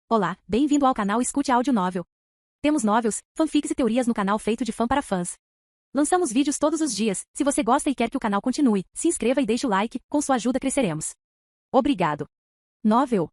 Olá, bem-vindo ao canal Escute Áudio Novel. Temos novels, fanfics e teorias no canal feito de fã para fãs. Lançamos vídeos todos os dias. Se você gosta e quer que o canal continue, se inscreva e deixe o like, com sua ajuda cresceremos. Obrigado. Novel.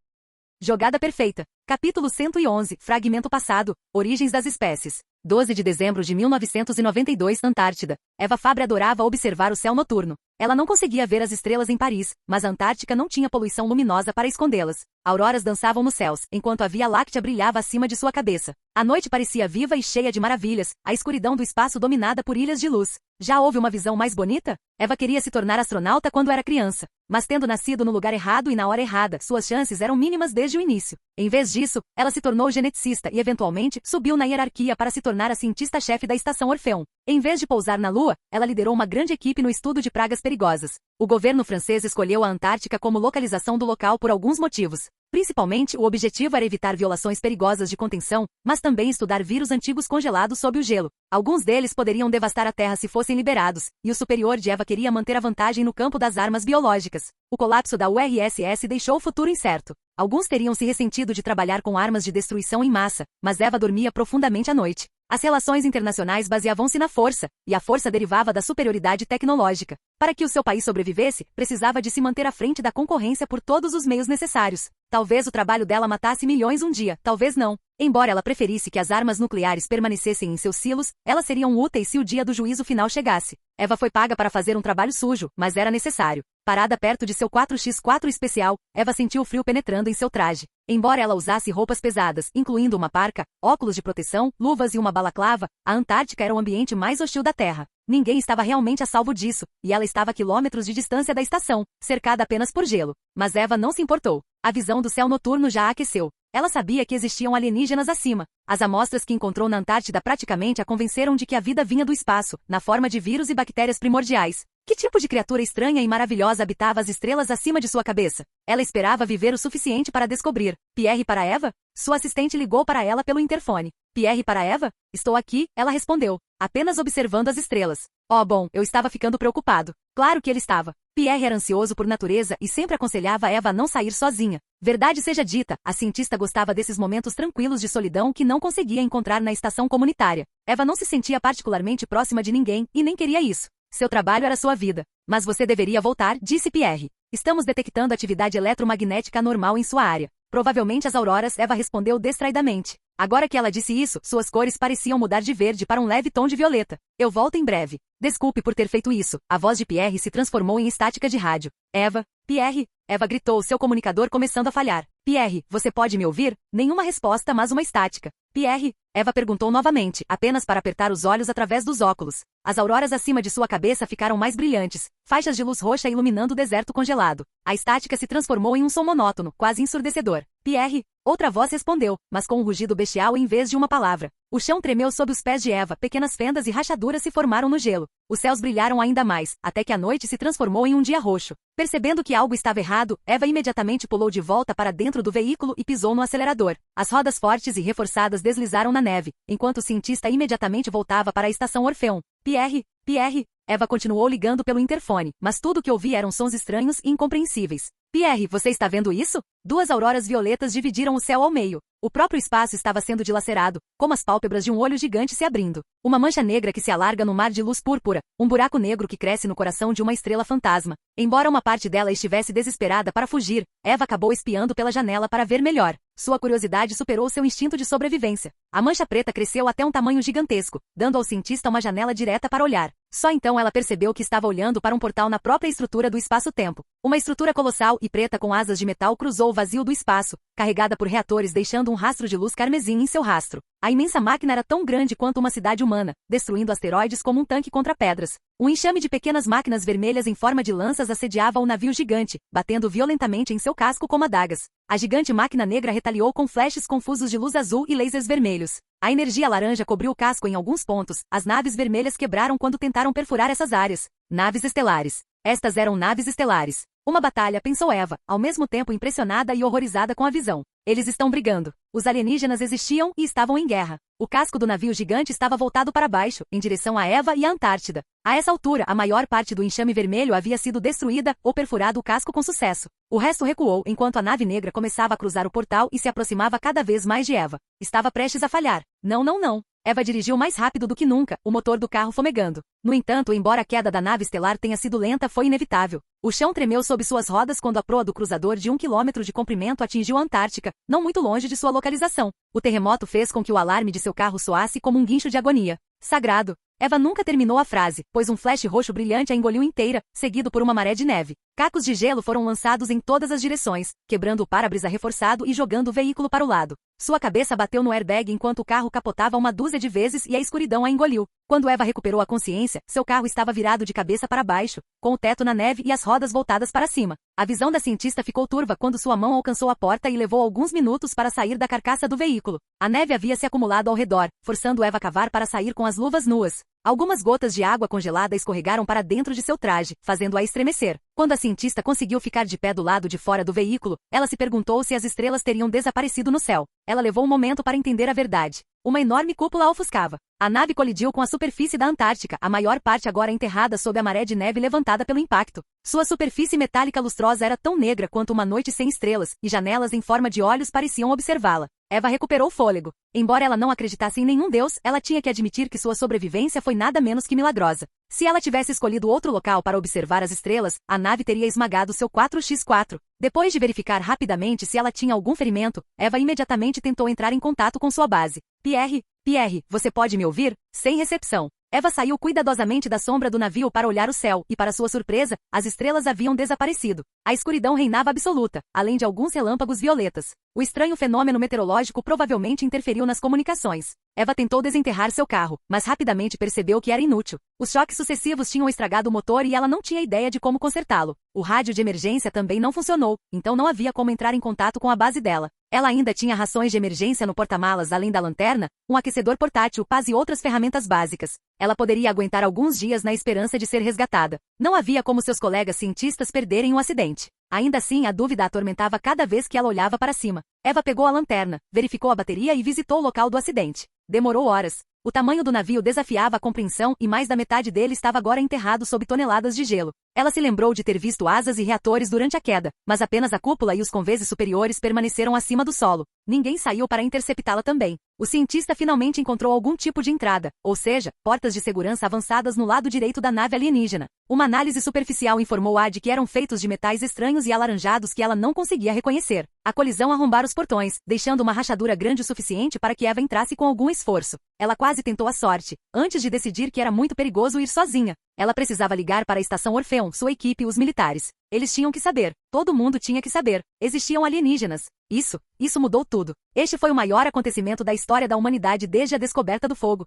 Jogada Perfeita. Capítulo 111, Fragmento Passado, Origens das Espécies. 12 de dezembro de 1992, Antártida. Eva Fabre adorava observar o céu noturno. Ela não conseguia ver as estrelas em Paris, mas a Antártica não tinha poluição luminosa para escondê-las. Auroras dançavam nos céus, enquanto a Via Láctea brilhava acima de sua cabeça. A noite parecia viva e cheia de maravilhas, a escuridão do espaço dominada por ilhas de luz. Já houve uma visão mais bonita? Eva queria se tornar astronauta quando era criança, mas tendo nascido no lugar errado e na hora errada, suas chances eram mínimas desde o início. Em vez disso, ela se tornou geneticista e eventualmente subiu na hierarquia para se tornar a cientista-chefe da Estação Orfeon. Em vez de pousar na Lua, ela liderou uma grande equipe no estudo de pragas perigosas. O governo francês escolheu a Antártica como localização do local por alguns motivos. Principalmente, o objetivo era evitar violações perigosas de contenção, mas também estudar vírus antigos congelados sob o gelo. Alguns deles poderiam devastar a Terra se fossem liberados, e o superior de Eva queria manter a vantagem no campo das armas biológicas. O colapso da URSS deixou o futuro incerto. Alguns teriam se ressentido de trabalhar com armas de destruição em massa, mas Eva dormia profundamente à noite. As relações internacionais baseavam-se na força, e a força derivava da superioridade tecnológica. Para que o seu país sobrevivesse, precisava de se manter à frente da concorrência por todos os meios necessários. Talvez o trabalho dela matasse milhões um dia, talvez não. Embora ela preferisse que as armas nucleares permanecessem em seus silos, elas seriam úteis se o dia do juízo final chegasse. Eva foi paga para fazer um trabalho sujo, mas era necessário. Parada perto de seu 4x4 especial, Eva sentiu o frio penetrando em seu traje. Embora ela usasse roupas pesadas, incluindo uma parca, óculos de proteção, luvas e uma balaclava, a Antártica era o ambiente mais hostil da Terra. Ninguém estava realmente a salvo disso, e ela estava a quilômetros de distância da estação, cercada apenas por gelo. Mas Eva não se importou. A visão do céu noturno já a aqueceu. Ela sabia que existiam alienígenas acima. As amostras que encontrou na Antártida praticamente a convenceram de que a vida vinha do espaço, na forma de vírus e bactérias primordiais. Que tipo de criatura estranha e maravilhosa habitava as estrelas acima de sua cabeça? Ela esperava viver o suficiente para descobrir. Pierre para Eva? Sua assistente ligou para ela pelo interfone. Pierre para Eva? Estou aqui, ela respondeu, apenas observando as estrelas. Oh bom, eu estava ficando preocupado. Claro que ele estava. Pierre era ansioso por natureza e sempre aconselhava Eva a não sair sozinha. Verdade seja dita, a cientista gostava desses momentos tranquilos de solidão que não conseguia encontrar na estação comunitária. Eva não se sentia particularmente próxima de ninguém e nem queria isso. Seu trabalho era sua vida. Mas você deveria voltar, disse Pierre. Estamos detectando atividade eletromagnética anormal em sua área. Provavelmente as auroras, Eva respondeu distraidamente. Agora que ela disse isso, suas cores pareciam mudar de verde para um leve tom de violeta. Eu volto em breve. Desculpe por ter feito isso. A voz de Pierre se transformou em estática de rádio. Eva, Pierre, Eva gritou, seu comunicador começando a falhar. Pierre, você pode me ouvir? Nenhuma resposta, mas uma estática. Pierre, Eva perguntou novamente, apenas para apertar os olhos através dos óculos. As auroras acima de sua cabeça ficaram mais brilhantes, faixas de luz roxa iluminando o deserto congelado. A estática se transformou em um som monótono, quase ensurdecedor. Pierre, outra voz respondeu, mas com um rugido bestial em vez de uma palavra. O chão tremeu sob os pés de Eva, pequenas fendas e rachaduras se formaram no gelo. Os céus brilharam ainda mais, até que a noite se transformou em um dia roxo. Percebendo que algo estava errado, Eva imediatamente pulou de volta para dentro do veículo e pisou no acelerador. As rodas fortes e reforçadas deslizaram na neve, enquanto o cientista imediatamente voltava para a estação Orfeon. Pierre, Pierre, Eva continuou ligando pelo interfone, mas tudo o que ouvia eram sons estranhos e incompreensíveis. Pierre, você está vendo isso? Duas auroras violetas dividiram o céu ao meio. O próprio espaço estava sendo dilacerado, como as pálpebras de um olho gigante se abrindo. Uma mancha negra que se alarga no mar de luz púrpura, um buraco negro que cresce no coração de uma estrela fantasma. Embora uma parte dela estivesse desesperada para fugir, Eva acabou espiando pela janela para ver melhor. Sua curiosidade superou seu instinto de sobrevivência. A mancha preta cresceu até um tamanho gigantesco, dando ao cientista uma janela direta para olhar. Só então ela percebeu que estava olhando para um portal na própria estrutura do espaço-tempo. Uma estrutura colossal e preta com asas de metal cruzou o vazio do espaço, carregada por reatores deixando um rastro de luz carmesim em seu rastro. A imensa máquina era tão grande quanto uma cidade humana, destruindo asteroides como um tanque contra pedras. Um enxame de pequenas máquinas vermelhas em forma de lanças assediava o navio gigante, batendo violentamente em seu casco como adagas. A gigante máquina negra retaliou com flashes confusos de luz azul e lasers vermelhos. A energia laranja cobriu o casco em alguns pontos. As naves vermelhas quebraram quando tentaram perfurar essas áreas. Naves estelares. Estas eram naves estelares. Uma batalha, pensou Eva, ao mesmo tempo impressionada e horrorizada com a visão. Eles estão brigando. Os alienígenas existiam e estavam em guerra. O casco do navio gigante estava voltado para baixo, em direção a Eva e a Antártida. A essa altura, a maior parte do enxame vermelho havia sido destruída ou perfurado o casco com sucesso. O resto recuou enquanto a nave negra começava a cruzar o portal e se aproximava cada vez mais de Eva. Estava prestes a falhar. Não, não, não. Eva dirigiu mais rápido do que nunca, o motor do carro fumegando. No entanto, embora a queda da nave estelar tenha sido lenta, foi inevitável. O chão tremeu sob suas rodas quando a proa do cruzador de 1 quilômetro de comprimento atingiu a Antártica, não muito longe de sua localização. O terremoto fez com que o alarme de seu carro soasse como um guincho de agonia. Sagrado. Eva nunca terminou a frase, pois um flash roxo brilhante a engoliu inteira, seguido por uma maré de neve. Cacos de gelo foram lançados em todas as direções, quebrando o para-brisa reforçado e jogando o veículo para o lado. Sua cabeça bateu no airbag enquanto o carro capotava uma dúzia de vezes e a escuridão a engoliu. Quando Eva recuperou a consciência, seu carro estava virado de cabeça para baixo, com o teto na neve e as rodas voltadas para cima. A visão da cientista ficou turva quando sua mão alcançou a porta e levou alguns minutos para sair da carcaça do veículo. A neve havia se acumulado ao redor, forçando Eva a cavar para sair com as luvas nuas. Algumas gotas de água congelada escorregaram para dentro de seu traje, fazendo-a estremecer. Quando a cientista conseguiu ficar de pé do lado de fora do veículo, ela se perguntou se as estrelas teriam desaparecido no céu. Ela levou um momento para entender a verdade. Uma enorme cúpula a ofuscava. A nave colidiu com a superfície da Antártica, a maior parte agora enterrada sob a maré de neve levantada pelo impacto. Sua superfície metálica lustrosa era tão negra quanto uma noite sem estrelas, e janelas em forma de olhos pareciam observá-la. Eva recuperou o fôlego. Embora ela não acreditasse em nenhum deus, ela tinha que admitir que sua sobrevivência foi nada menos que milagrosa. Se ela tivesse escolhido outro local para observar as estrelas, a nave teria esmagado seu 4x4. Depois de verificar rapidamente se ela tinha algum ferimento, Eva imediatamente tentou entrar em contato com sua base. Pierre, você pode me ouvir? Sem recepção. Eva saiu cuidadosamente da sombra do navio para olhar o céu, e para sua surpresa, as estrelas haviam desaparecido. A escuridão reinava absoluta, além de alguns relâmpagos violetas. O estranho fenômeno meteorológico provavelmente interferiu nas comunicações. Eva tentou desenterrar seu carro, mas rapidamente percebeu que era inútil. Os choques sucessivos tinham estragado o motor e ela não tinha ideia de como consertá-lo. O rádio de emergência também não funcionou, então não havia como entrar em contato com a base dela. Ela ainda tinha rações de emergência no porta-malas além da lanterna, um aquecedor portátil, pás e outras ferramentas básicas. Ela poderia aguentar alguns dias na esperança de ser resgatada. Não havia como seus colegas cientistas perderem um acidente. Ainda assim, a dúvida a atormentava cada vez que ela olhava para cima. Eva pegou a lanterna, verificou a bateria e visitou o local do acidente. Demorou horas. O tamanho do navio desafiava a compreensão e mais da metade dele estava agora enterrado sob toneladas de gelo. Ela se lembrou de ter visto asas e reatores durante a queda, mas apenas a cúpula e os conveses superiores permaneceram acima do solo. Ninguém saiu para interceptá-la também. O cientista finalmente encontrou algum tipo de entrada, ou seja, portas de segurança avançadas no lado direito da nave alienígena. Uma análise superficial informou-a de que eram feitos de metais estranhos e alaranjados que ela não conseguia reconhecer. A colisão arrombara os portões, deixando uma rachadura grande o suficiente para que Eva entrasse com algum esforço. Ela quase tentou a sorte, antes de decidir que era muito perigoso ir sozinha. Ela precisava ligar para a estação Orfeon, sua equipe e os militares. Eles tinham que saber. Todo mundo tinha que saber. Existiam alienígenas. Isso mudou tudo. Este foi o maior acontecimento da história da humanidade desde a descoberta do fogo.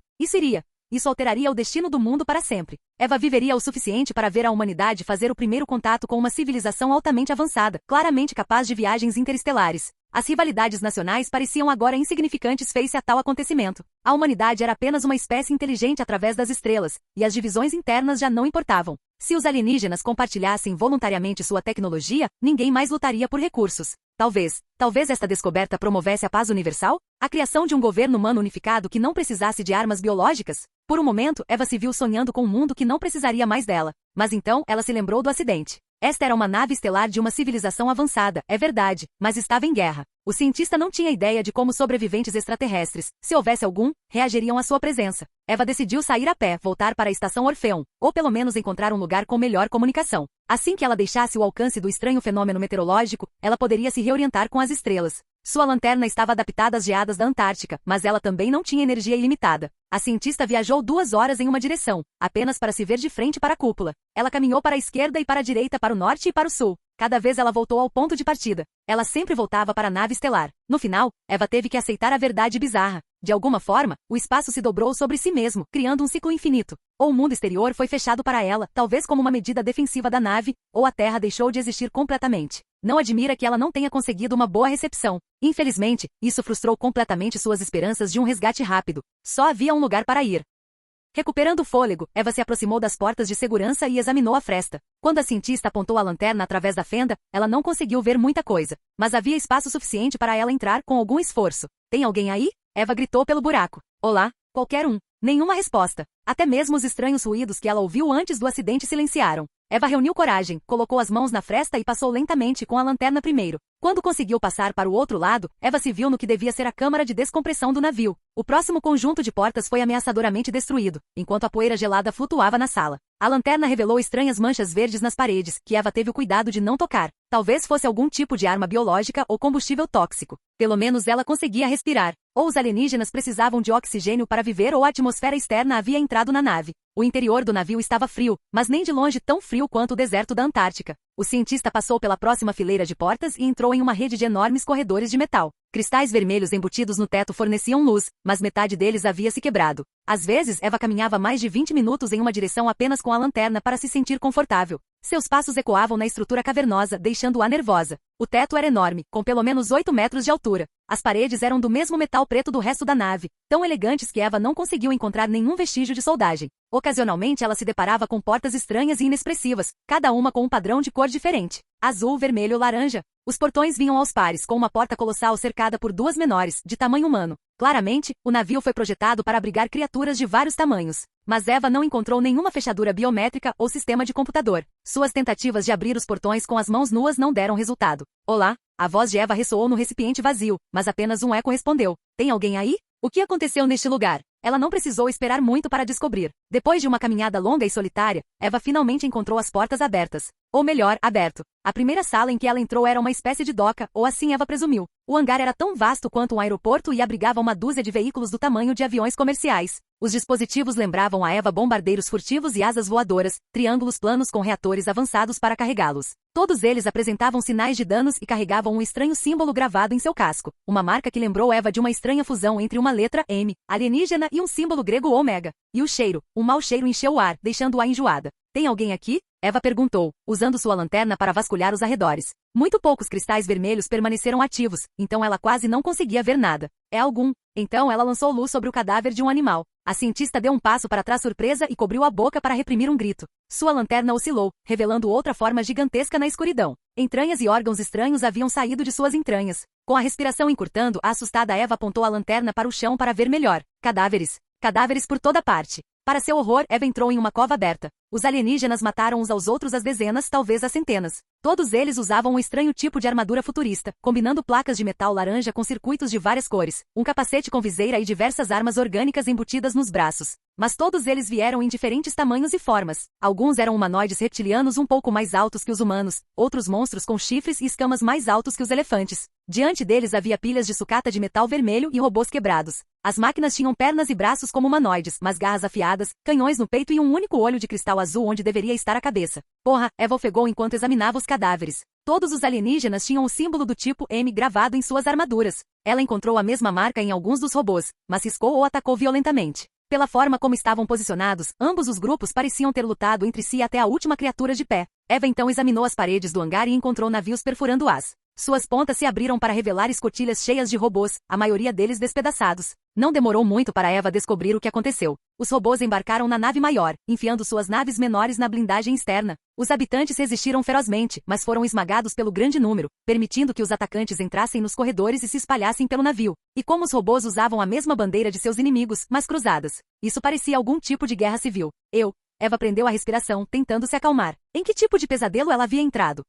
Isso alteraria o destino do mundo para sempre. Eva viveria o suficiente para ver a humanidade fazer o primeiro contato com uma civilização altamente avançada, claramente capaz de viagens interestelares. As rivalidades nacionais pareciam agora insignificantes face a tal acontecimento. A humanidade era apenas uma espécie inteligente através das estrelas, e as divisões internas já não importavam. Se os alienígenas compartilhassem voluntariamente sua tecnologia, ninguém mais lutaria por recursos. Talvez esta descoberta promovesse a paz universal? A criação de um governo humano unificado que não precisasse de armas biológicas? Por um momento, Eva se viu sonhando com um mundo que não precisaria mais dela. Mas então, ela se lembrou do acidente. Esta era uma nave estelar de uma civilização avançada, é verdade, mas estava em guerra. O cientista não tinha ideia de como sobreviventes extraterrestres, se houvesse algum, reagiriam à sua presença. Eva decidiu sair a pé, voltar para a estação Orfeon, ou pelo menos encontrar um lugar com melhor comunicação. Assim que ela deixasse o alcance do estranho fenômeno meteorológico, ela poderia se reorientar com as estrelas. Sua lanterna estava adaptada às geadas da Antártica, mas ela também não tinha energia ilimitada. A cientista viajou 2 horas em uma direção, apenas para se ver de frente para a cúpula. Ela caminhou para a esquerda e para a direita, para o norte e para o sul. Cada vez ela voltou ao ponto de partida. Ela sempre voltava para a nave estelar. No final, Eva teve que aceitar a verdade bizarra. De alguma forma, o espaço se dobrou sobre si mesmo, criando um ciclo infinito. Ou o mundo exterior foi fechado para ela, talvez como uma medida defensiva da nave, ou a Terra deixou de existir completamente. Não admira que ela não tenha conseguido uma boa recepção. Infelizmente, isso frustrou completamente suas esperanças de um resgate rápido. Só havia um lugar para ir. Recuperando o fôlego, Eva se aproximou das portas de segurança e examinou a fresta. Quando a cientista apontou a lanterna através da fenda, ela não conseguiu ver muita coisa, mas havia espaço suficiente para ela entrar com algum esforço. Tem alguém aí? Eva gritou pelo buraco. Olá, qualquer um. Nenhuma resposta. Até mesmo os estranhos ruídos que ela ouviu antes do acidente silenciaram. Eva reuniu coragem, colocou as mãos na fresta e passou lentamente com a lanterna primeiro. Quando conseguiu passar para o outro lado, Eva se viu no que devia ser a câmara de descompressão do navio. O próximo conjunto de portas foi ameaçadoramente destruído, enquanto a poeira gelada flutuava na sala. A lanterna revelou estranhas manchas verdes nas paredes, que Eva teve o cuidado de não tocar. Talvez fosse algum tipo de arma biológica ou combustível tóxico. Pelo menos ela conseguia respirar. Ou os alienígenas precisavam de oxigênio para viver ou a atmosfera externa havia entrado na nave. O interior do navio estava frio, mas nem de longe tão frio quanto o deserto da Antártica. O cientista passou pela próxima fileira de portas e entrou em uma rede de enormes corredores de metal. Cristais vermelhos embutidos no teto forneciam luz, mas metade deles havia se quebrado. Às vezes, Eva caminhava mais de 20 minutos em uma direção apenas com a lanterna para se sentir confortável. Seus passos ecoavam na estrutura cavernosa, deixando-a nervosa. O teto era enorme, com pelo menos 8 metros de altura. As paredes eram do mesmo metal preto do resto da nave, tão elegantes que Eva não conseguiu encontrar nenhum vestígio de soldagem. Ocasionalmente ela se deparava com portas estranhas e inexpressivas, cada uma com um padrão de cor diferente. Azul, vermelho, laranja. Os portões vinham aos pares, com uma porta colossal cercada por duas menores, de tamanho humano. Claramente, o navio foi projetado para abrigar criaturas de vários tamanhos. Mas Eva não encontrou nenhuma fechadura biométrica ou sistema de computador. Suas tentativas de abrir os portões com as mãos nuas não deram resultado. Olá? A voz de Eva ressoou no recipiente vazio, mas apenas um eco respondeu. Tem alguém aí? O que aconteceu neste lugar? Ela não precisou esperar muito para descobrir. Depois de uma caminhada longa e solitária, Eva finalmente encontrou as portas abertas. Ou melhor, aberto. A primeira sala em que ela entrou era uma espécie de doca, ou assim Eva presumiu. O hangar era tão vasto quanto um aeroporto e abrigava uma dúzia de veículos do tamanho de aviões comerciais. Os dispositivos lembravam a Eva bombardeiros furtivos e asas voadoras, triângulos planos com reatores avançados para carregá-los. Todos eles apresentavam sinais de danos e carregavam um estranho símbolo gravado em seu casco, uma marca que lembrou Eva de uma estranha fusão entre uma letra M, alienígena, e um símbolo grego ômega. E o cheiro, um mau cheiro encheu o ar, deixando-a enjoada. Tem alguém aqui? Eva perguntou, usando sua lanterna para vasculhar os arredores. Muito poucos cristais vermelhos permaneceram ativos, então ela quase não conseguia ver nada. É algum. Então ela lançou luz sobre o cadáver de um animal. A cientista deu um passo para trás surpresa e cobriu a boca para reprimir um grito. Sua lanterna oscilou, revelando outra forma gigantesca na escuridão. Entranhas e órgãos estranhos haviam saído de suas entranhas. Com a respiração encurtando, a assustada Eva apontou a lanterna para o chão para ver melhor. Cadáveres. Cadáveres por toda parte. Para seu horror, Eva entrou em uma cova aberta. Os alienígenas mataram uns aos outros às dezenas, talvez às centenas. Todos eles usavam um estranho tipo de armadura futurista, combinando placas de metal laranja com circuitos de várias cores, um capacete com viseira e diversas armas orgânicas embutidas nos braços. Mas todos eles vieram em diferentes tamanhos e formas. Alguns eram humanoides reptilianos um pouco mais altos que os humanos, outros monstros com chifres e escamas mais altos que os elefantes. Diante deles havia pilhas de sucata de metal vermelho e robôs quebrados. As máquinas tinham pernas e braços como humanoides, mas garras afiadas, canhões no peito e um único olho de cristal azul onde deveria estar a cabeça. Porra, Eva ofegou enquanto examinava os cadáveres. Todos os alienígenas tinham o símbolo do tipo M gravado em suas armaduras. Ela encontrou a mesma marca em alguns dos robôs, mas riscou ou atacou violentamente. Pela forma como estavam posicionados, ambos os grupos pareciam ter lutado entre si até a última criatura de pé. Eva então examinou as paredes do hangar e encontrou navios perfurando-as. Suas pontas se abriram para revelar escotilhas cheias de robôs, a maioria deles despedaçados. Não demorou muito para Eva descobrir o que aconteceu. Os robôs embarcaram na nave maior, enfiando suas naves menores na blindagem externa. Os habitantes resistiram ferozmente, mas foram esmagados pelo grande número, permitindo que os atacantes entrassem nos corredores e se espalhassem pelo navio. E como os robôs usavam a mesma bandeira de seus inimigos, mas cruzadas. Isso parecia algum tipo de guerra civil. Eva prendeu a respiração, tentando se acalmar. Em que tipo de pesadelo ela havia entrado?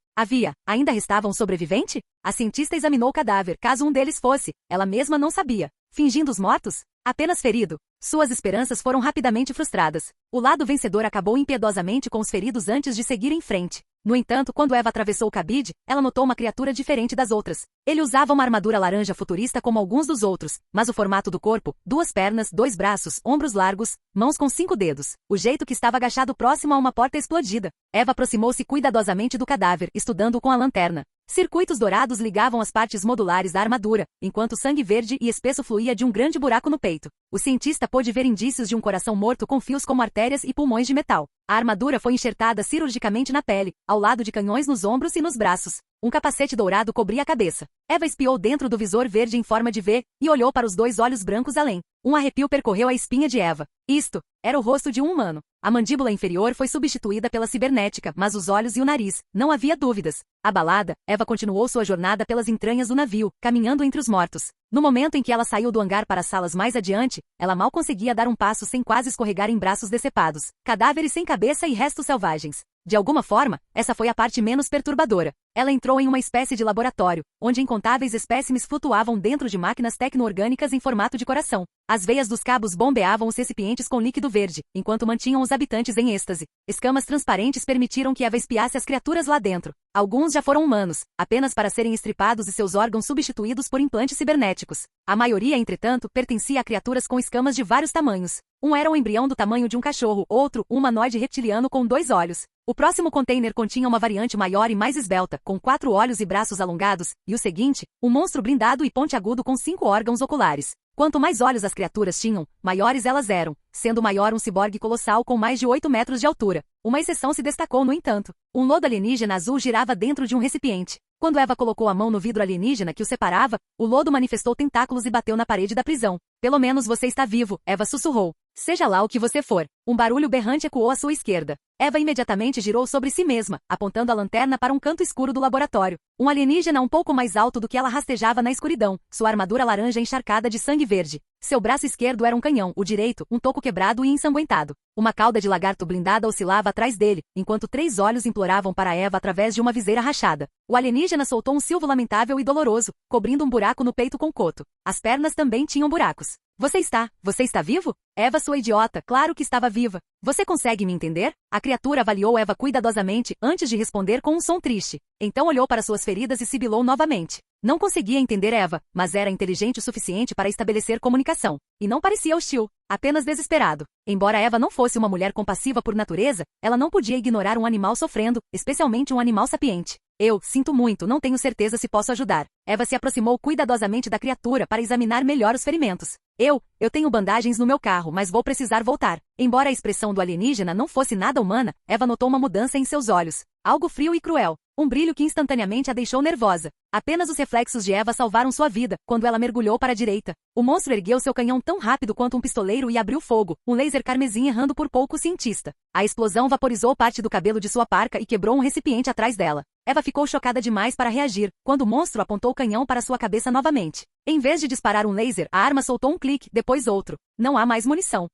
Ainda restava um sobrevivente? A cientista examinou o cadáver, caso um deles fosse. Ela mesma não sabia. Fingindo os mortos? Apenas ferido. Suas esperanças foram rapidamente frustradas. O lado vencedor acabou impiedosamente com os feridos antes de seguir em frente. No entanto, quando Eva atravessou o cabide, ela notou uma criatura diferente das outras. Ele usava uma armadura laranja futurista como alguns dos outros, mas o formato do corpo, 2 pernas, 2 braços, ombros largos, mãos com 5 dedos. O jeito que estava agachado próximo a uma porta explodida. Eva aproximou-se cuidadosamente do cadáver, estudando com a lanterna. Circuitos dourados ligavam as partes modulares da armadura, enquanto sangue verde e espesso fluía de um grande buraco no peito. O cientista pôde ver indícios de um coração morto com fios como artérias e pulmões de metal. A armadura foi enxertada cirurgicamente na pele, ao lado de canhões nos ombros e nos braços. Um capacete dourado cobria a cabeça. Eva espiou dentro do visor verde em forma de V e olhou para os 2 olhos brancos além. Um arrepio percorreu a espinha de Eva. Isto era o rosto de um humano. A mandíbula inferior foi substituída pela cibernética, mas os olhos e o nariz, não havia dúvidas. Abalada, Eva continuou sua jornada pelas entranhas do navio, caminhando entre os mortos. No momento em que ela saiu do hangar para as salas mais adiante, ela mal conseguia dar um passo sem quase escorregar em braços decepados, cadáveres sem cabeça e restos selvagens. De alguma forma, essa foi a parte menos perturbadora. Ela entrou em uma espécie de laboratório, onde incontáveis espécimes flutuavam dentro de máquinas tecno-orgânicas em formato de coração. As veias dos cabos bombeavam os recipientes com líquido verde, enquanto mantinham os habitantes em êxtase. Escamas transparentes permitiram que Eva espiasse as criaturas lá dentro. Alguns já foram humanos, apenas para serem estripados e seus órgãos substituídos por implantes cibernéticos. A maioria, entretanto, pertencia a criaturas com escamas de vários tamanhos. Um era um embrião do tamanho de um cachorro, outro, um humanoide reptiliano com 2 olhos. O próximo container continha uma variante maior e mais esbelta, com 4 olhos e braços alongados, e o seguinte, um monstro blindado e pontiagudo com 5 órgãos oculares. Quanto mais olhos as criaturas tinham, maiores elas eram, sendo o maior um ciborgue colossal com mais de 8 metros de altura. Uma exceção se destacou, no entanto. Um lodo alienígena azul girava dentro de um recipiente. Quando Eva colocou a mão no vidro alienígena que o separava, o lodo manifestou tentáculos e bateu na parede da prisão. Pelo menos você está vivo, Eva sussurrou. Seja lá o que você for. Um barulho berrante ecoou à sua esquerda. Eva imediatamente girou sobre si mesma, apontando a lanterna para um canto escuro do laboratório. Um alienígena um pouco mais alto do que ela rastejava na escuridão, sua armadura laranja encharcada de sangue verde. Seu braço esquerdo era um canhão, o direito, um toco quebrado e ensanguentado. Uma cauda de lagarto blindada oscilava atrás dele, enquanto 3 olhos imploravam para Eva através de uma viseira rachada. O alienígena soltou um silvo lamentável e doloroso, cobrindo um buraco no peito com coto. As pernas também tinham buracos. Você está vivo? Eva, sua idiota, claro que estava viva. Você consegue me entender? A criatura avaliou Eva cuidadosamente antes de responder com um som triste. Então olhou para suas feridas e sibilou novamente. Não conseguia entender Eva, mas era inteligente o suficiente para estabelecer comunicação. E não parecia hostil, apenas desesperado. Embora Eva não fosse uma mulher compassiva por natureza, ela não podia ignorar um animal sofrendo, especialmente um animal sapiente. Eu, sinto muito, não tenho certeza se posso ajudar. Eva se aproximou cuidadosamente da criatura para examinar melhor os ferimentos. Eu tenho bandagens no meu carro, mas vou precisar voltar. Embora a expressão do alienígena não fosse nada humana, Eva notou uma mudança em seus olhos. Algo frio e cruel. Um brilho que instantaneamente a deixou nervosa. Apenas os reflexos de Eva salvaram sua vida, quando ela mergulhou para a direita. O monstro ergueu seu canhão tão rápido quanto um pistoleiro e abriu fogo, um laser carmesim errando por pouco o cientista. A explosão vaporizou parte do cabelo de sua parca e quebrou um recipiente atrás dela. Eva ficou chocada demais para reagir, quando o monstro apontou o canhão para sua cabeça novamente. Em vez de disparar um laser, a arma soltou um clique, depois outro. Não há mais munição.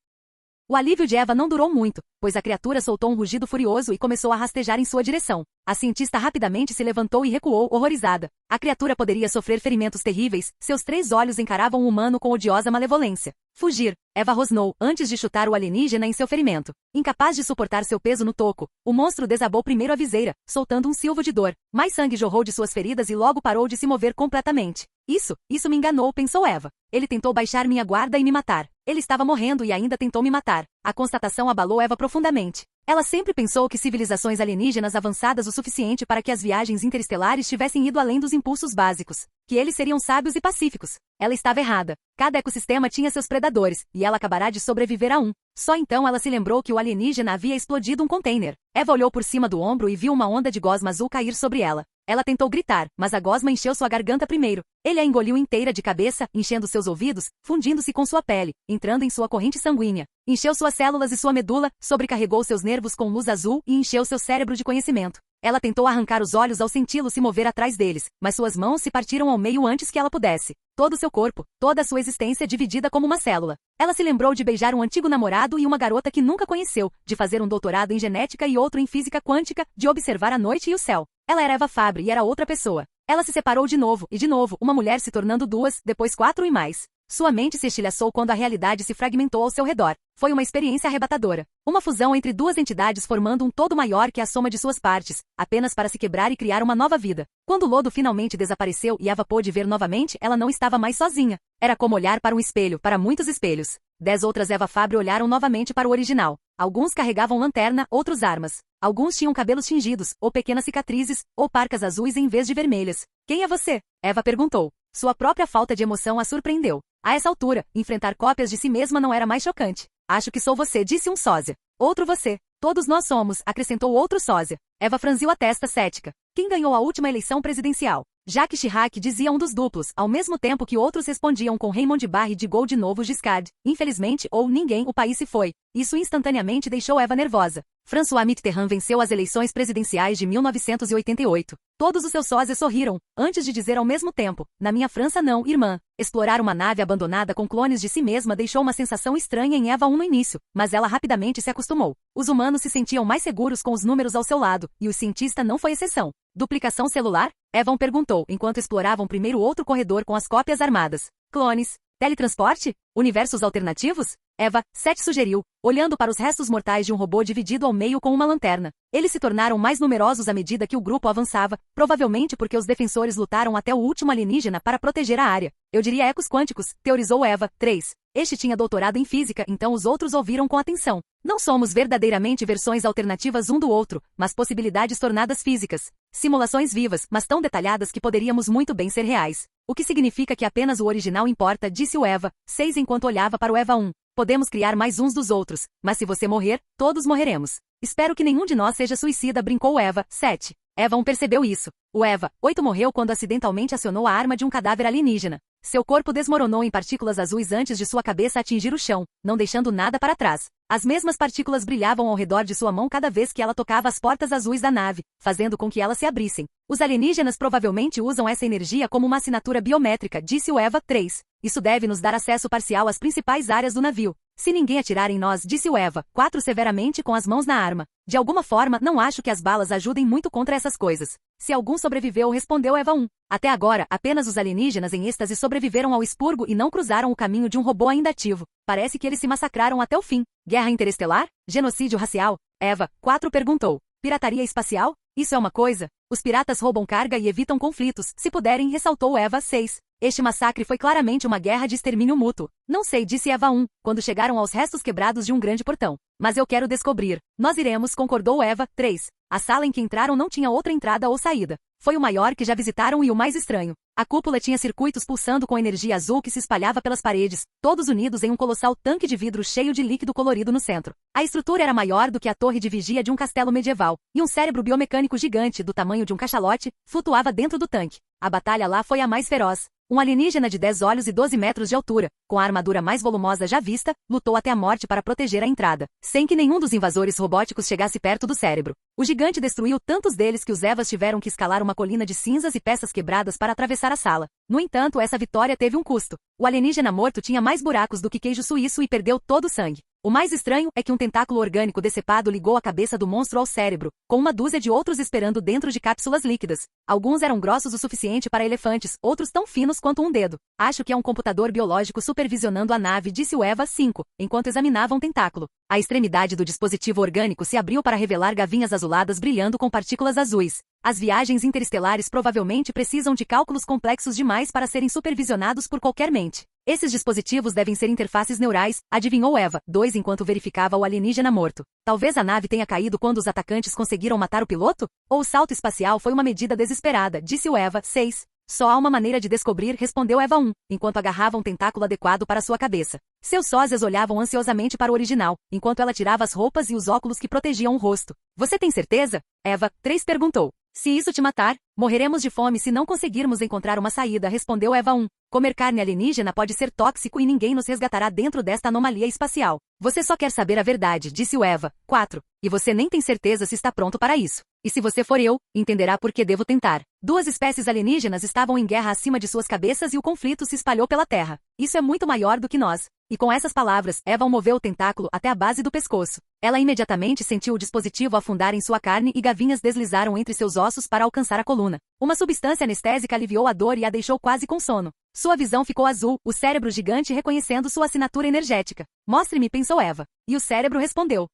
O alívio de Eva não durou muito, pois a criatura soltou um rugido furioso e começou a rastejar em sua direção. A cientista rapidamente se levantou e recuou, horrorizada. A criatura poderia sofrer ferimentos terríveis, seus 3 olhos encaravam o humano com odiosa malevolência. Fugir. Eva rosnou, antes de chutar o alienígena em seu ferimento. Incapaz de suportar seu peso no toco, o monstro desabou primeiro a viseira, soltando um silvo de dor. Mais sangue jorrou de suas feridas e logo parou de se mover completamente. Isso me enganou, pensou Eva. Ele tentou baixar minha guarda e me matar. Ele estava morrendo e ainda tentou me matar. A constatação abalou Eva profundamente. Ela sempre pensou que civilizações alienígenas avançadas o suficiente para que as viagens interestelares tivessem ido além dos impulsos básicos, que eles seriam sábios e pacíficos. Ela estava errada. Cada ecossistema tinha seus predadores, e ela acabará de sobreviver a um. Só então ela se lembrou que o alienígena havia explodido um container. Eva olhou por cima do ombro e viu uma onda de gosma azul cair sobre ela. Ela tentou gritar, mas a gosma encheu sua garganta primeiro. Ele a engoliu inteira de cabeça, enchendo seus ouvidos, fundindo-se com sua pele, entrando em sua corrente sanguínea. Encheu suas células e sua medula, sobrecarregou seus nervos com luz azul e encheu seu cérebro de conhecimento. Ela tentou arrancar os olhos ao senti-lo se mover atrás deles, mas suas mãos se partiram ao meio antes que ela pudesse. Todo o seu corpo, toda a sua existência dividida como uma célula. Ela se lembrou de beijar um antigo namorado e uma garota que nunca conheceu, de fazer um doutorado em genética e outro em física quântica, de observar a noite e o céu. Ela era Eva Fabre e era outra pessoa. Ela se separou de novo, e de novo, uma mulher se tornando 2, depois 4 e mais. Sua mente se estilhaçou quando a realidade se fragmentou ao seu redor. Foi uma experiência arrebatadora. Uma fusão entre 2 entidades formando um todo maior que a soma de suas partes, apenas para se quebrar e criar uma nova vida. Quando o lodo finalmente desapareceu e Eva pôde ver novamente, ela não estava mais sozinha. Era como olhar para um espelho, para muitos espelhos. 10 outras Eva Fabre olharam novamente para o original. Alguns carregavam lanterna, outros armas. Alguns tinham cabelos tingidos, ou pequenas cicatrizes, ou parcas azuis em vez de vermelhas. Quem é você? Eva perguntou. Sua própria falta de emoção a surpreendeu. A essa altura, enfrentar cópias de si mesma não era mais chocante. Acho que sou você, disse um sósia. Outro você. Todos nós somos, acrescentou outro sósia. Eva franziu a testa cética. Quem ganhou a última eleição presidencial? Jacques Chirac, dizia um dos duplos, ao mesmo tempo que outros respondiam com Raymond Barre de gol de novo Giscard. Infelizmente, ou ninguém, o país se foi. Isso instantaneamente deixou Eva nervosa. François Mitterrand venceu as eleições presidenciais de 1988. Todos os seus sócios sorriram, antes de dizer ao mesmo tempo, na minha França não, irmã. Explorar uma nave abandonada com clones de si mesma deixou uma sensação estranha em Eva 1 no início, mas ela rapidamente se acostumou. Os humanos se sentiam mais seguros com os números ao seu lado, e o cientista não foi exceção. Duplicação celular? Evan perguntou, enquanto exploravam primeiro outro corredor com as cópias armadas. Clones? Teletransporte? Universos alternativos? Eva, 7 sugeriu, olhando para os restos mortais de um robô dividido ao meio com uma lanterna. Eles se tornaram mais numerosos à medida que o grupo avançava, provavelmente porque os defensores lutaram até o último alienígena para proteger a área. Eu diria ecos quânticos, teorizou Eva. 3. Este tinha doutorado em física, então os outros ouviram com atenção. Não somos verdadeiramente versões alternativas um do outro, mas possibilidades tornadas físicas. Simulações vivas, mas tão detalhadas que poderíamos muito bem ser reais. O que significa que apenas o original importa, disse o Eva 6 enquanto olhava para o Eva 1. Podemos criar mais uns dos outros, mas se você morrer, todos morreremos. Espero que nenhum de nós seja suicida, brincou Eva 7. Eva 1 percebeu isso. O Eva 8 morreu quando acidentalmente acionou a arma de um cadáver alienígena. Seu corpo desmoronou em partículas azuis antes de sua cabeça atingir o chão, não deixando nada para trás. As mesmas partículas brilhavam ao redor de sua mão cada vez que ela tocava as portas azuis da nave, fazendo com que elas se abrissem. Os alienígenas provavelmente usam essa energia como uma assinatura biométrica, disse o Eva 3. Isso deve nos dar acesso parcial às principais áreas do navio. Se ninguém atirar em nós, disse o Eva 4 severamente com as mãos na arma. De alguma forma, não acho que as balas ajudem muito contra essas coisas. Se algum sobreviveu, respondeu Eva 1. Até agora, apenas os alienígenas em êxtase sobreviveram ao expurgo e não cruzaram o caminho de um robô ainda ativo. Parece que eles se massacraram até o fim. Guerra interestelar? Genocídio racial? Eva 4 perguntou. Pirataria espacial? Isso é uma coisa? Os piratas roubam carga e evitam conflitos, se puderem, ressaltou Eva 6. Este massacre foi claramente uma guerra de extermínio mútuo. Não sei, disse Eva 1, quando chegaram aos restos quebrados de um grande portão. Mas eu quero descobrir. Nós iremos, concordou Eva 3. A sala em que entraram não tinha outra entrada ou saída. Foi o maior que já visitaram e o mais estranho. A cúpula tinha circuitos pulsando com energia azul que se espalhava pelas paredes, todos unidos em um colossal tanque de vidro cheio de líquido colorido no centro. A estrutura era maior do que a torre de vigia de um castelo medieval, e um cérebro biomecânico gigante do tamanho de um cachalote flutuava dentro do tanque. A batalha lá foi a mais feroz. Um alienígena de 10 olhos e 12 metros de altura, com a armadura mais volumosa já vista, lutou até a morte para proteger a entrada, sem que nenhum dos invasores robóticos chegasse perto do cérebro. O gigante destruiu tantos deles que os Evas tiveram que escalar uma colina de cinzas e peças quebradas para atravessar a sala. No entanto, essa vitória teve um custo. O alienígena morto tinha mais buracos do que queijo suíço e perdeu todo o sangue. O mais estranho é que um tentáculo orgânico decepado ligou a cabeça do monstro ao cérebro, com uma dúzia de outros esperando dentro de cápsulas líquidas. Alguns eram grossos o suficiente para elefantes, outros tão finos quanto um dedo. Acho que é um computador biológico supervisionando a nave, disse o Eva 5, enquanto examinava um tentáculo. A extremidade do dispositivo orgânico se abriu para revelar gavinhas azuladas brilhando com partículas azuis. As viagens interestelares provavelmente precisam de cálculos complexos demais para serem supervisionados por qualquer mente. Esses dispositivos devem ser interfaces neurais, adivinhou Eva 2 enquanto verificava o alienígena morto. Talvez a nave tenha caído quando os atacantes conseguiram matar o piloto? Ou o salto espacial foi uma medida desesperada, disse o Eva 6. Só há uma maneira de descobrir, respondeu Eva 1, enquanto agarrava um tentáculo adequado para sua cabeça. Seus sósias olhavam ansiosamente para o original, enquanto ela tirava as roupas e os óculos que protegiam o rosto. Você tem certeza? Eva 3 perguntou. Se isso te matar, morreremos de fome se não conseguirmos encontrar uma saída, respondeu Eva 1. Comer carne alienígena pode ser tóxico e ninguém nos resgatará dentro desta anomalia espacial. Você só quer saber a verdade, disse o Eva 4. E você nem tem certeza se está pronto para isso. E se você for eu, entenderá por que devo tentar. 2 espécies alienígenas estavam em guerra acima de suas cabeças e o conflito se espalhou pela Terra. Isso é muito maior do que nós. E com essas palavras, Eva moveu o tentáculo até a base do pescoço. Ela imediatamente sentiu o dispositivo afundar em sua carne e gavinhas deslizaram entre seus ossos para alcançar a coluna. Uma substância anestésica aliviou a dor e a deixou quase com sono. Sua visão ficou azul, o cérebro gigante reconhecendo sua assinatura energética. Mostre-me, pensou Eva. E o cérebro respondeu.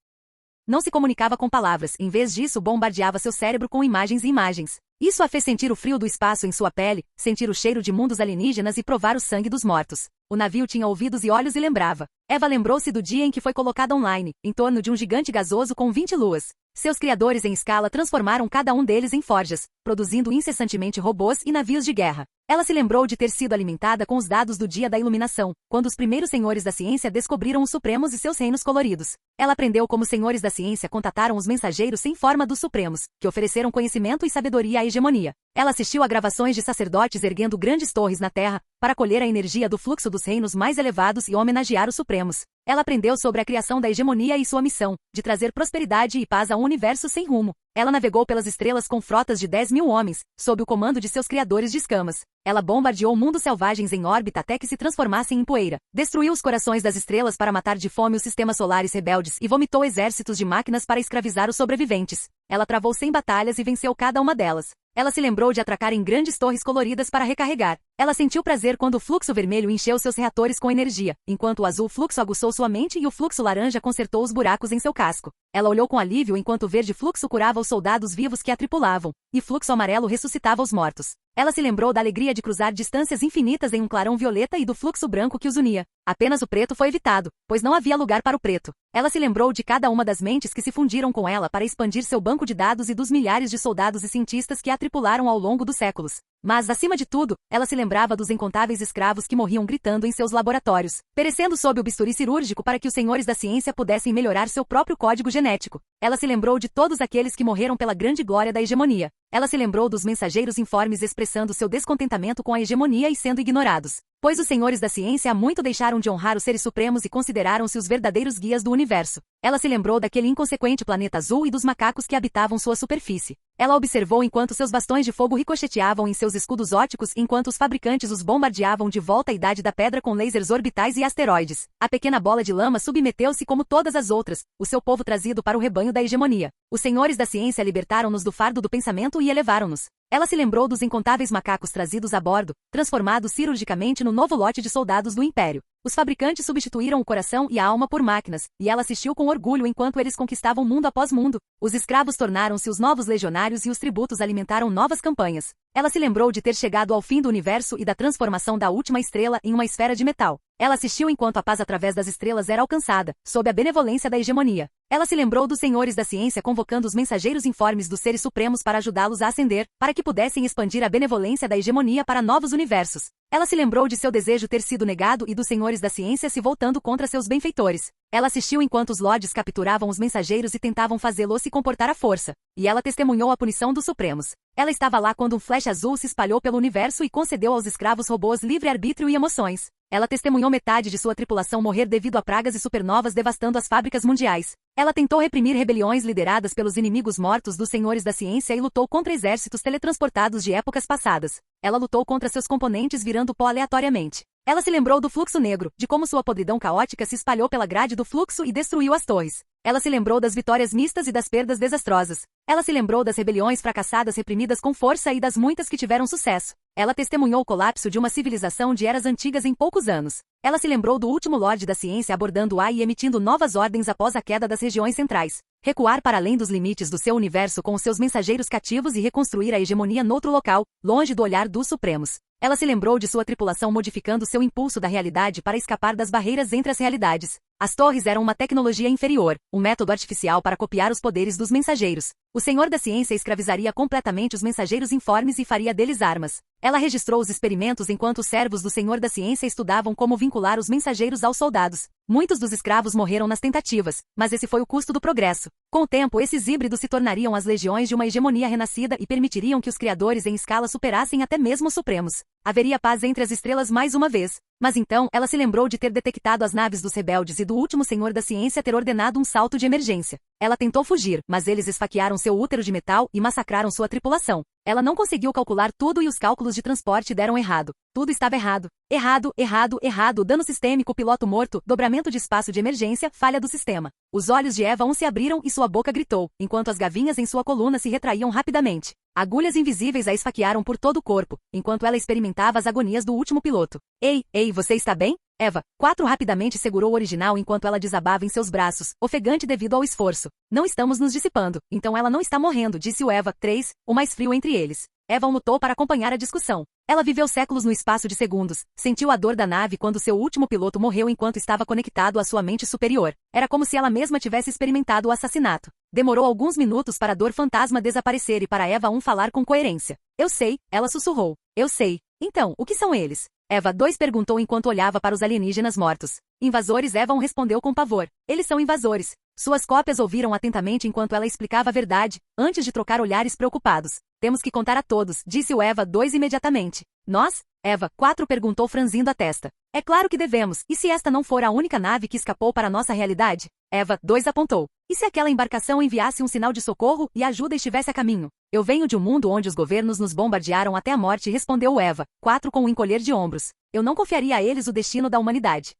Não se comunicava com palavras, em vez disso bombardeava seu cérebro com imagens e imagens. Isso a fez sentir o frio do espaço em sua pele, sentir o cheiro de mundos alienígenas e provar o sangue dos mortos. O navio tinha ouvidos e olhos e lembrava. Eva lembrou-se do dia em que foi colocada online, em torno de um gigante gasoso com 20 luas. Seus criadores em escala transformaram cada um deles em forjas, produzindo incessantemente robôs e navios de guerra. Ela se lembrou de ter sido alimentada com os dados do dia da iluminação, quando os primeiros senhores da ciência descobriram os Supremos e seus reinos coloridos. Ela aprendeu como os senhores da ciência contataram os mensageiros sem forma dos Supremos, que ofereceram conhecimento e sabedoria à hegemonia. Ela assistiu a gravações de sacerdotes erguendo grandes torres na terra, para colher a energia do fluxo dos reinos mais elevados e homenagear os Supremos. Ela aprendeu sobre a criação da hegemonia e sua missão, de trazer prosperidade e paz a um universo sem rumo. Ela navegou pelas estrelas com frotas de 10.000 homens, sob o comando de seus criadores de escamas. Ela bombardeou mundos selvagens em órbita até que se transformassem em poeira. Destruiu os corações das estrelas para matar de fome os sistemas solares rebeldes e vomitou exércitos de máquinas para escravizar os sobreviventes. Ela travou 100 batalhas e venceu cada uma delas. Ela se lembrou de atracar em grandes torres coloridas para recarregar. Ela sentiu prazer quando o fluxo vermelho encheu seus reatores com energia, enquanto o azul fluxo aguçou sua mente e o fluxo laranja consertou os buracos em seu casco. Ela olhou com alívio enquanto o verde fluxo curava os soldados vivos que a tripulavam, e fluxo amarelo ressuscitava os mortos. Ela se lembrou da alegria de cruzar distâncias infinitas em um clarão violeta e do fluxo branco que os unia. Apenas o preto foi evitado, pois não havia lugar para o preto. Ela se lembrou de cada uma das mentes que se fundiram com ela para expandir seu banco de dados e dos milhares de soldados e cientistas que a tripularam ao longo dos séculos. Mas, acima de tudo, ela se lembrava dos incontáveis escravos que morriam gritando em seus laboratórios, perecendo sob o bisturi cirúrgico para que os senhores da ciência pudessem melhorar seu próprio código genético. Ela se lembrou de todos aqueles que morreram pela grande glória da hegemonia. Ela se lembrou dos mensageiros informes expressando seu descontentamento com a hegemonia e sendo ignorados. Pois os senhores da ciência há muito deixaram de honrar os seres supremos e consideraram-se os verdadeiros guias do universo. Ela se lembrou daquele inconsequente planeta azul e dos macacos que habitavam sua superfície. Ela observou enquanto seus bastões de fogo ricocheteavam em seus escudos óticos enquanto os fabricantes os bombardeavam de volta à Idade da Pedra com lasers orbitais e asteroides. A pequena bola de lama submeteu-se como todas as outras, o seu povo trazido para o rebanho da hegemonia. Os senhores da ciência libertaram-nos do fardo do pensamento e elevaram-nos. Ela se lembrou dos incontáveis macacos trazidos a bordo, transformados cirurgicamente no novo lote de soldados do Império. Os fabricantes substituíram o coração e a alma por máquinas, e ela assistiu com orgulho enquanto eles conquistavam mundo após mundo. Os escravos tornaram-se os novos legionários e os tributos alimentaram novas campanhas. Ela se lembrou de ter chegado ao fim do universo e da transformação da última estrela em uma esfera de metal. Ela assistiu enquanto a paz através das estrelas era alcançada, sob a benevolência da hegemonia. Ela se lembrou dos senhores da ciência convocando os mensageiros informes dos seres supremos para ajudá-los a ascender, para que pudessem expandir a benevolência da hegemonia para novos universos. Ela se lembrou de seu desejo ter sido negado e dos senhores da ciência se voltando contra seus benfeitores. Ela assistiu enquanto os lords capturavam os mensageiros e tentavam fazê-los se comportar à força. E ela testemunhou a punição dos supremos. Ela estava lá quando um flash azul se espalhou pelo universo e concedeu aos escravos robôs livre-arbítrio e emoções. Ela testemunhou metade de sua tripulação morrer devido a pragas e supernovas devastando as fábricas mundiais. Ela tentou reprimir rebeliões lideradas pelos inimigos mortos dos senhores da ciência e lutou contra exércitos teletransportados de épocas passadas. Ela lutou contra seus componentes virando pó aleatoriamente. Ela se lembrou do fluxo negro, de como sua podridão caótica se espalhou pela grade do fluxo e destruiu as torres. Ela se lembrou das vitórias mistas e das perdas desastrosas. Ela se lembrou das rebeliões fracassadas reprimidas com força e das muitas que tiveram sucesso. Ela testemunhou o colapso de uma civilização de eras antigas em poucos anos. Ela se lembrou do último Lorde da Ciência abordando o ar e emitindo novas ordens após a queda das regiões centrais. Recuar para além dos limites do seu universo com os seus mensageiros cativos e reconstruir a hegemonia noutro local, longe do olhar dos Supremos. Ela se lembrou de sua tripulação modificando seu impulso da realidade para escapar das barreiras entre as realidades. As torres eram uma tecnologia inferior, um método artificial para copiar os poderes dos mensageiros. O Senhor da Ciência escravizaria completamente os mensageiros informes e faria deles armas. Ela registrou os experimentos enquanto os servos do Senhor da Ciência estudavam como vincular os mensageiros aos soldados. Muitos dos escravos morreram nas tentativas, mas esse foi o custo do progresso. Com o tempo, esses híbridos se tornariam as legiões de uma hegemonia renascida e permitiriam que os criadores em escala superassem até mesmo os supremos. Haveria paz entre as estrelas mais uma vez. Mas então, ela se lembrou de ter detectado as naves dos rebeldes e do último Senhor da Ciência ter ordenado um salto de emergência. Ela tentou fugir, mas eles esfaquearam seu útero de metal e massacraram sua tripulação. Ela não conseguiu calcular tudo e os cálculos de transporte deram errado. Tudo estava errado. Errado, errado, errado, dano sistêmico, piloto morto, dobramento de espaço de emergência, falha do sistema. Os olhos de Eva se abriram e sua boca gritou, enquanto as gavinhas em sua coluna se retraíam rapidamente. Agulhas invisíveis a esfaquearam por todo o corpo, enquanto ela experimentava as agonias do último piloto. Ei, você está bem? Eva 4 rapidamente segurou o original enquanto ela desabava em seus braços, ofegante devido ao esforço. Não estamos nos dissipando, então ela não está morrendo, disse o Eva 3, o mais frio entre eles. Evan lutou para acompanhar a discussão. Ela viveu séculos no espaço de segundos, sentiu a dor da nave quando seu último piloto morreu enquanto estava conectado à sua mente superior. Era como se ela mesma tivesse experimentado o assassinato. Demorou alguns minutos para a dor fantasma desaparecer e para Eva 1 falar com coerência. Eu sei, ela sussurrou. Eu sei. Então, o que são eles? Eva 2 perguntou enquanto olhava para os alienígenas mortos. Invasores, Eva 1 respondeu com pavor. Eles são invasores. Suas cópias ouviram atentamente enquanto ela explicava a verdade, antes de trocar olhares preocupados. Temos que contar a todos, disse o Eva 2 imediatamente. Nós? Eva 4 perguntou franzindo a testa. É claro que devemos, e se esta não for a única nave que escapou para nossa realidade? Eva 2 apontou. E se aquela embarcação enviasse um sinal de socorro e ajuda estivesse a caminho? Eu venho de um mundo onde os governos nos bombardearam até a morte, respondeu o Eva 4 com um encolher de ombros. Eu não confiaria a eles o destino da humanidade.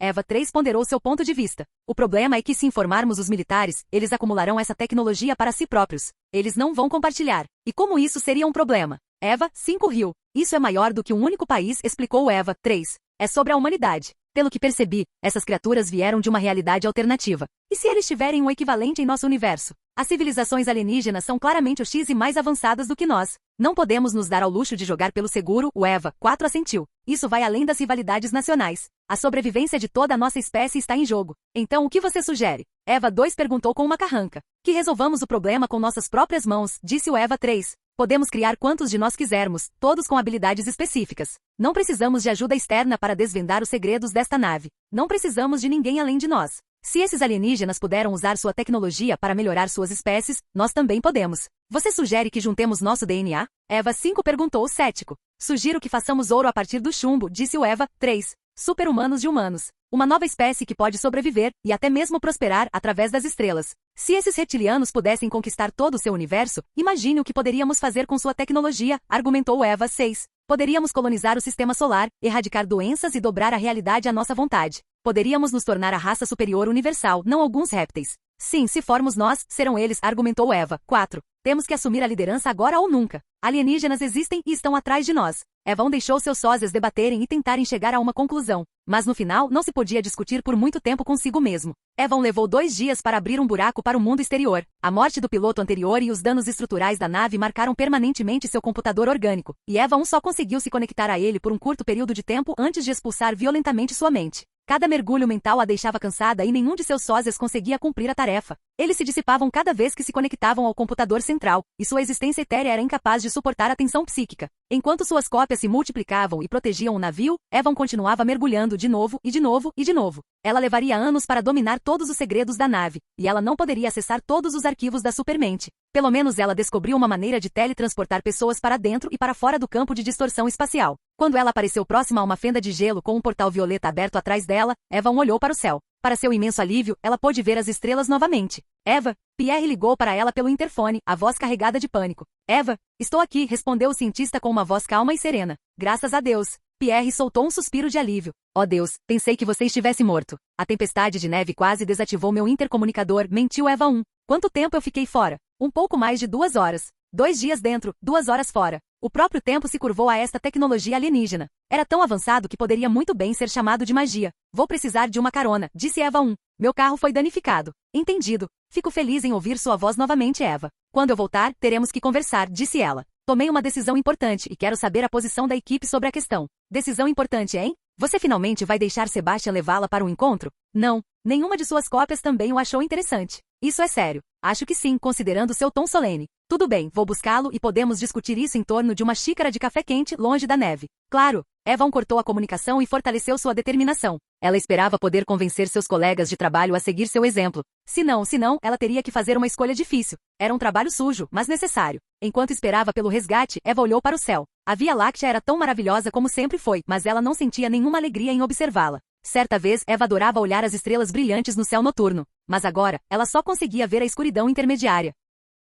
Eva 3 ponderou seu ponto de vista. O problema é que se informarmos os militares, eles acumularão essa tecnologia para si próprios. Eles não vão compartilhar. E como isso seria um problema? Eva 5 riu. Isso é maior do que um único país, explicou Eva 3. É sobre a humanidade. Pelo que percebi, essas criaturas vieram de uma realidade alternativa. E se eles tiverem um equivalente em nosso universo? As civilizações alienígenas são claramente o X e mais avançadas do que nós. Não podemos nos dar ao luxo de jogar pelo seguro, o Eva 4 assentiu. Isso vai além das rivalidades nacionais. A sobrevivência de toda a nossa espécie está em jogo. Então o que você sugere? Eva 2 perguntou com uma carranca. Que resolvamos o problema com nossas próprias mãos, disse o Eva 3. Podemos criar quantos de nós quisermos, todos com habilidades específicas. Não precisamos de ajuda externa para desvendar os segredos desta nave. Não precisamos de ninguém além de nós. Se esses alienígenas puderam usar sua tecnologia para melhorar suas espécies, nós também podemos. Você sugere que juntemos nosso DNA? Eva 5 perguntou cético. Sugiro que façamos ouro a partir do chumbo, disse o Eva 3. Super-humanos de humanos. Uma nova espécie que pode sobreviver, e até mesmo prosperar, através das estrelas. Se esses reptilianos pudessem conquistar todo o seu universo, imagine o que poderíamos fazer com sua tecnologia, argumentou Eva 6. Poderíamos colonizar o sistema solar, erradicar doenças e dobrar a realidade à nossa vontade. Poderíamos nos tornar a raça superior universal, não alguns répteis. Sim, se formos nós, serão eles, argumentou Eva 4. Temos que assumir a liderança agora ou nunca. Alienígenas existem e estão atrás de nós. Eva 1 deixou seus sósias debaterem e tentarem chegar a uma conclusão. Mas no final, não se podia discutir por muito tempo consigo mesmo. Eva 1 levou 2 dias para abrir um buraco para o mundo exterior. A morte do piloto anterior e os danos estruturais da nave marcaram permanentemente seu computador orgânico. E Eva 1 só conseguiu se conectar a ele por um curto período de tempo antes de expulsar violentamente sua mente. Cada mergulho mental a deixava cansada e nenhum de seus sósias conseguia cumprir a tarefa. Eles se dissipavam cada vez que se conectavam ao computador central, e sua existência etérea era incapaz de suportar a tensão psíquica. Enquanto suas cópias se multiplicavam e protegiam o navio, Evan continuava mergulhando de novo e de novo e de novo. Ela levaria anos para dominar todos os segredos da nave, e ela não poderia acessar todos os arquivos da supermente. Pelo menos ela descobriu uma maneira de teletransportar pessoas para dentro e para fora do campo de distorção espacial. Quando ela apareceu próxima a uma fenda de gelo com um portal violeta aberto atrás dela, Evan olhou para o céu. Para seu imenso alívio, ela pôde ver as estrelas novamente. Eva, Pierre ligou para ela pelo interfone, a voz carregada de pânico. Eva, estou aqui, respondeu o cientista com uma voz calma e serena. Graças a Deus. Pierre soltou um suspiro de alívio. Oh Deus, pensei que você estivesse morto. A tempestade de neve quase desativou meu intercomunicador, mentiu Eva 1. Quanto tempo eu fiquei fora? Um pouco mais de 2 horas. 2 dias dentro, 2 horas fora. O próprio tempo se curvou a esta tecnologia alienígena. Era tão avançado que poderia muito bem ser chamado de magia. Vou precisar de uma carona, disse Eva 1. Meu carro foi danificado. Entendido. Fico feliz em ouvir sua voz novamente, Eva. Quando eu voltar, teremos que conversar, disse ela. Tomei uma decisão importante e quero saber a posição da equipe sobre a questão. Decisão importante, hein? Você finalmente vai deixar Sebastian levá-la para um encontro? Não. Nenhuma de suas cópias também o achou interessante. Isso é sério. Acho que sim, considerando seu tom solene. Tudo bem, vou buscá-lo e podemos discutir isso em torno de uma xícara de café quente longe da neve. Claro. Evan cortou a comunicação e fortaleceu sua determinação. Ela esperava poder convencer seus colegas de trabalho a seguir seu exemplo. Se não, ela teria que fazer uma escolha difícil. Era um trabalho sujo, mas necessário. Enquanto esperava pelo resgate, Eva olhou para o céu. A Via Láctea era tão maravilhosa como sempre foi, mas ela não sentia nenhuma alegria em observá-la. Certa vez, Eva adorava olhar as estrelas brilhantes no céu noturno. Mas agora, ela só conseguia ver a escuridão intermediária.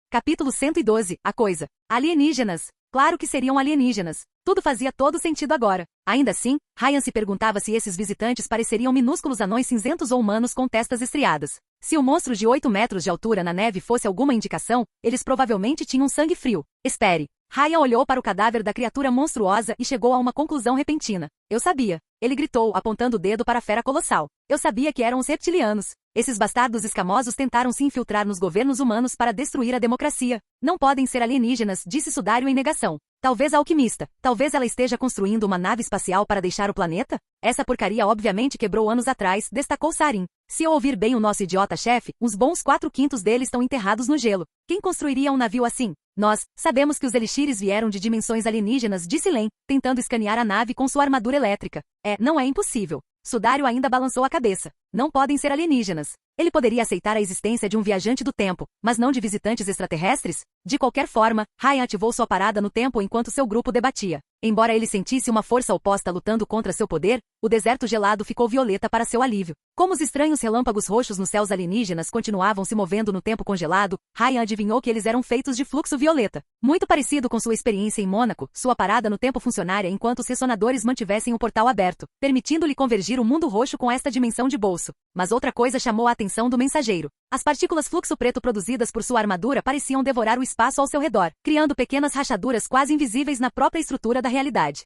Capítulo 112. A coisa. Alienígenas. Claro que seriam alienígenas. Tudo fazia todo sentido agora. Ainda assim, Ryan se perguntava se esses visitantes pareceriam minúsculos anões cinzentos ou humanos com testas estriadas. Se o monstro de 8 metros de altura na neve fosse alguma indicação, eles provavelmente tinham sangue frio. Espere. Ryan olhou para o cadáver da criatura monstruosa e chegou a uma conclusão repentina. Eu sabia. Ele gritou, apontando o dedo para a fera colossal. Eu sabia que eram os reptilianos. Esses bastardos escamosos tentaram se infiltrar nos governos humanos para destruir a democracia. Não podem ser alienígenas, disse Sudário em negação. Talvez a alquimista. Talvez ela esteja construindo uma nave espacial para deixar o planeta? Essa porcaria obviamente quebrou anos atrás, destacou Sarin. Se eu ouvir bem o nosso idiota-chefe, uns bons 4/5 deles estão enterrados no gelo. Quem construiria um navio assim? Nós sabemos que os elixires vieram de dimensões alienígenas, disse Len, tentando escanear a nave com sua armadura elétrica. Não é impossível. Sudário ainda balançou a cabeça. Não podem ser alienígenas. Ele poderia aceitar a existência de um viajante do tempo, mas não de visitantes extraterrestres? De qualquer forma, Ryan ativou sua parada no tempo enquanto seu grupo debatia. Embora ele sentisse uma força oposta lutando contra seu poder, o deserto gelado ficou violeta para seu alívio. Como os estranhos relâmpagos roxos nos céus alienígenas continuavam se movendo no tempo congelado, Ryan adivinhou que eles eram feitos de fluxo violeta. Muito parecido com sua experiência em Mônaco, sua parada no tempo funcionaria enquanto os ressonadores mantivessem o portal aberto, permitindo-lhe convergir o mundo roxo com esta dimensão de bolso. Mas outra coisa chamou a atenção do mensageiro. As partículas fluxo preto produzidas por sua armadura pareciam devorar o espaço ao seu redor, criando pequenas rachaduras quase invisíveis na própria estrutura da realidade.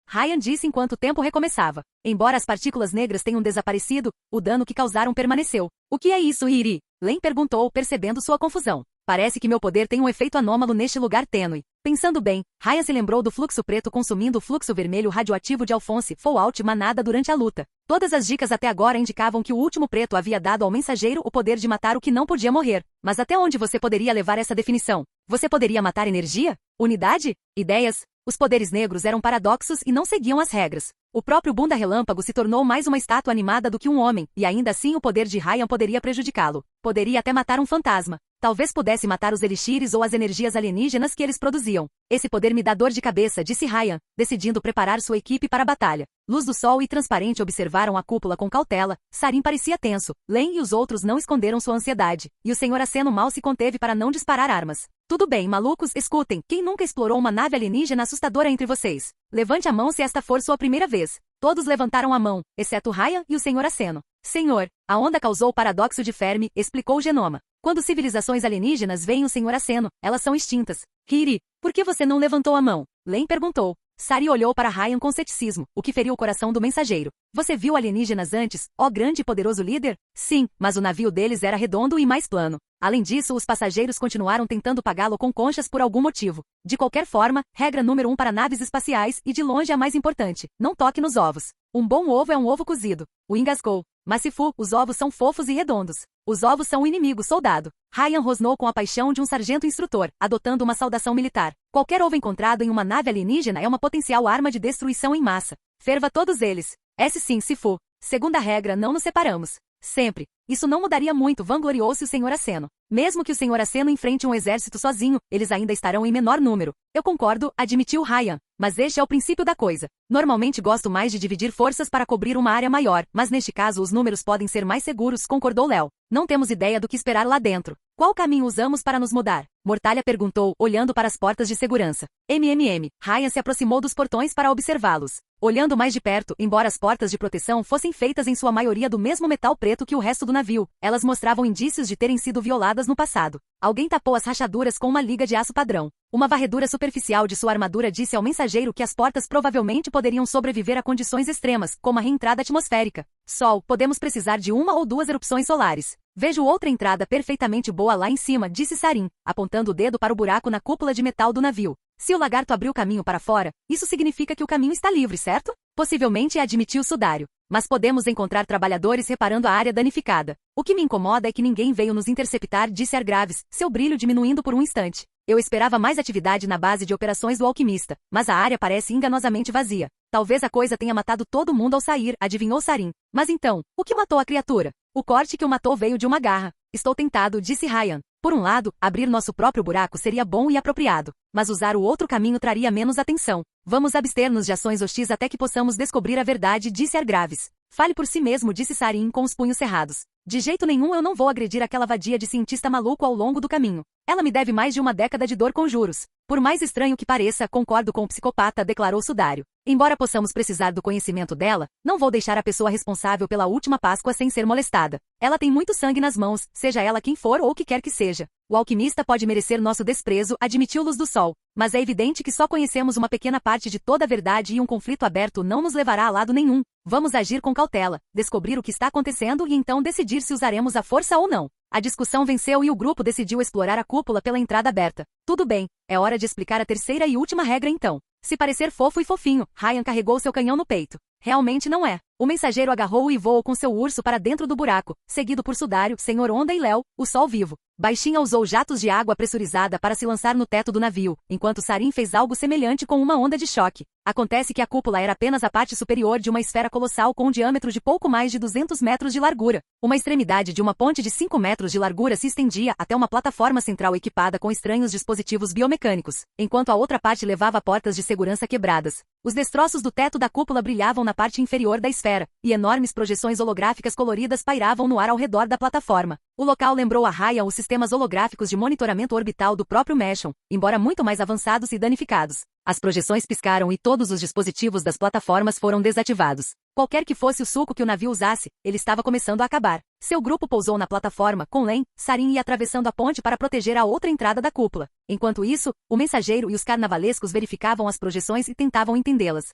Ryan disse enquanto o tempo recomeçava. Embora as partículas negras tenham desaparecido, o dano que causaram permaneceu. O que é isso, Iri? Len perguntou, percebendo sua confusão. Parece que meu poder tem um efeito anômalo neste lugar tênue. Pensando bem, Ryan se lembrou do fluxo preto consumindo o fluxo vermelho radioativo de Alphonse Fallout Manada durante a luta. Todas as dicas até agora indicavam que o último preto havia dado ao mensageiro o poder de matar o que não podia morrer. Mas até onde você poderia levar essa definição? Você poderia matar energia? Unidade? Ideias? Os poderes negros eram paradoxos e não seguiam as regras. O próprio Bunda Relâmpago se tornou mais uma estátua animada do que um homem, e ainda assim o poder de Ryan poderia prejudicá-lo. Poderia até matar um fantasma. Talvez pudesse matar os elixires ou as energias alienígenas que eles produziam. Esse poder me dá dor de cabeça, disse Ryan, decidindo preparar sua equipe para a batalha. Luz do Sol e Transparente observaram a cúpula com cautela. Sarin parecia tenso. Len e os outros não esconderam sua ansiedade. E o Sr. Aceno mal se conteve para não disparar armas. Tudo bem, malucos, escutem. Quem nunca explorou uma nave alienígena assustadora entre vocês? Levante a mão se esta for sua primeira vez. Todos levantaram a mão, exceto Ryan e o Sr. Aceno. Senhor, a onda causou o paradoxo de Fermi, explicou o Genoma. Quando civilizações alienígenas veem o Sr. Aceno, elas são extintas. Kiri, por que você não levantou a mão? Len perguntou. Sari olhou para Ryan com ceticismo, o que feriu o coração do mensageiro. Você viu alienígenas antes, ó grande e poderoso líder? Sim, mas o navio deles era redondo e mais plano. Além disso, os passageiros continuaram tentando pagá-lo com conchas por algum motivo. De qualquer forma, regra número 1 para naves espaciais e de longe a mais importante, não toque nos ovos. Um bom ovo é um ovo cozido. O engasgou. Mas Sifu, os ovos são fofos e redondos. Os ovos são o inimigo, soldado. Ryan rosnou com a paixão de um sargento instrutor, adotando uma saudação militar. Qualquer ovo encontrado em uma nave alienígena é uma potencial arma de destruição em massa. Ferva todos eles. Sim, Sifu. Segunda regra, não nos separamos. Sempre. Isso não mudaria muito, vangloriou-se o Sr. Aceno. Mesmo que o Sr. Aceno enfrente um exército sozinho, eles ainda estarão em menor número. Eu concordo, admitiu Ryan. Mas este é o princípio da coisa. Normalmente gosto mais de dividir forças para cobrir uma área maior, mas neste caso os números podem ser mais seguros, concordou Léo. Não temos ideia do que esperar lá dentro. Qual caminho usamos para nos mudar? Mortalha perguntou, olhando para as portas de segurança. Ryan se aproximou dos portões para observá-los. Olhando mais de perto, embora as portas de proteção fossem feitas em sua maioria do mesmo metal preto que o resto do navio, elas mostravam indícios de terem sido violadas no passado. Alguém tapou as rachaduras com uma liga de aço padrão. Uma varredura superficial de sua armadura disse ao mensageiro que as portas provavelmente poderiam sobreviver a condições extremas, como a reentrada atmosférica. Sol, podemos precisar de 1 ou 2 erupções solares. Vejo outra entrada perfeitamente boa lá em cima, disse Sarin, apontando o dedo para o buraco na cúpula de metal do navio. Se o lagarto abriu caminho para fora, isso significa que o caminho está livre, certo? Possivelmente, admitiu Sudário. Mas podemos encontrar trabalhadores reparando a área danificada. O que me incomoda é que ninguém veio nos interceptar, disse Argraves, seu brilho diminuindo por um instante. Eu esperava mais atividade na base de operações do alquimista, mas a área parece enganosamente vazia. Talvez a coisa tenha matado todo mundo ao sair, adivinhou Sarin. Mas então, o que matou a criatura? O corte que o matou veio de uma garra. Estou tentado, disse Ryan. Por um lado, abrir nosso próprio buraco seria bom e apropriado, mas usar o outro caminho traria menos atenção. Vamos abster-nos de ações hostis até que possamos descobrir a verdade, disse Argraves. Fale por si mesmo, disse Sarin com os punhos cerrados. De jeito nenhum eu não vou agredir aquela vadia de cientista maluco ao longo do caminho. Ela me deve mais de uma década de dor com juros. Por mais estranho que pareça, concordo com o psicopata, declarou Sudário. Embora possamos precisar do conhecimento dela, não vou deixar a pessoa responsável pela última Páscoa sem ser molestada. Ela tem muito sangue nas mãos, seja ela quem for ou o que quer que seja. O alquimista pode merecer nosso desprezo, admitiu Luz do Sol. Mas é evidente que só conhecemos uma pequena parte de toda a verdade e um conflito aberto não nos levará a lado nenhum. Vamos agir com cautela, descobrir o que está acontecendo e então decidir se usaremos a força ou não. A discussão venceu e o grupo decidiu explorar a cúpula pela entrada aberta. Tudo bem, é hora de explicar a terceira e última regra então. Se parecer fofo e fofinho, Ryan carregou seu canhão no peito. Realmente não é. O mensageiro agarrou-o e voou com seu urso para dentro do buraco, seguido por Sudário, Senhor Onda e Léo, o Sol Vivo. Baixinha usou jatos de água pressurizada para se lançar no teto do navio, enquanto Sarin fez algo semelhante com uma onda de choque. Acontece que a cúpula era apenas a parte superior de uma esfera colossal com um diâmetro de pouco mais de 200 metros de largura. Uma extremidade de uma ponte de 5 metros de largura se estendia até uma plataforma central equipada com estranhos dispositivos biomecânicos, enquanto a outra parte levava a portas de segurança quebradas. Os destroços do teto da cúpula brilhavam na parte inferior da esfera, e enormes projeções holográficas coloridas pairavam no ar ao redor da plataforma. O local lembrou a Ryan os sistemas holográficos de monitoramento orbital do próprio Meshon, embora muito mais avançados e danificados. As projeções piscaram e todos os dispositivos das plataformas foram desativados. Qualquer que fosse o suco que o navio usasse, ele estava começando a acabar. Seu grupo pousou na plataforma, com Len, Sarin e atravessando a ponte para proteger a outra entrada da cúpula. Enquanto isso, o mensageiro e os carnavalescos verificavam as projeções e tentavam entendê-las.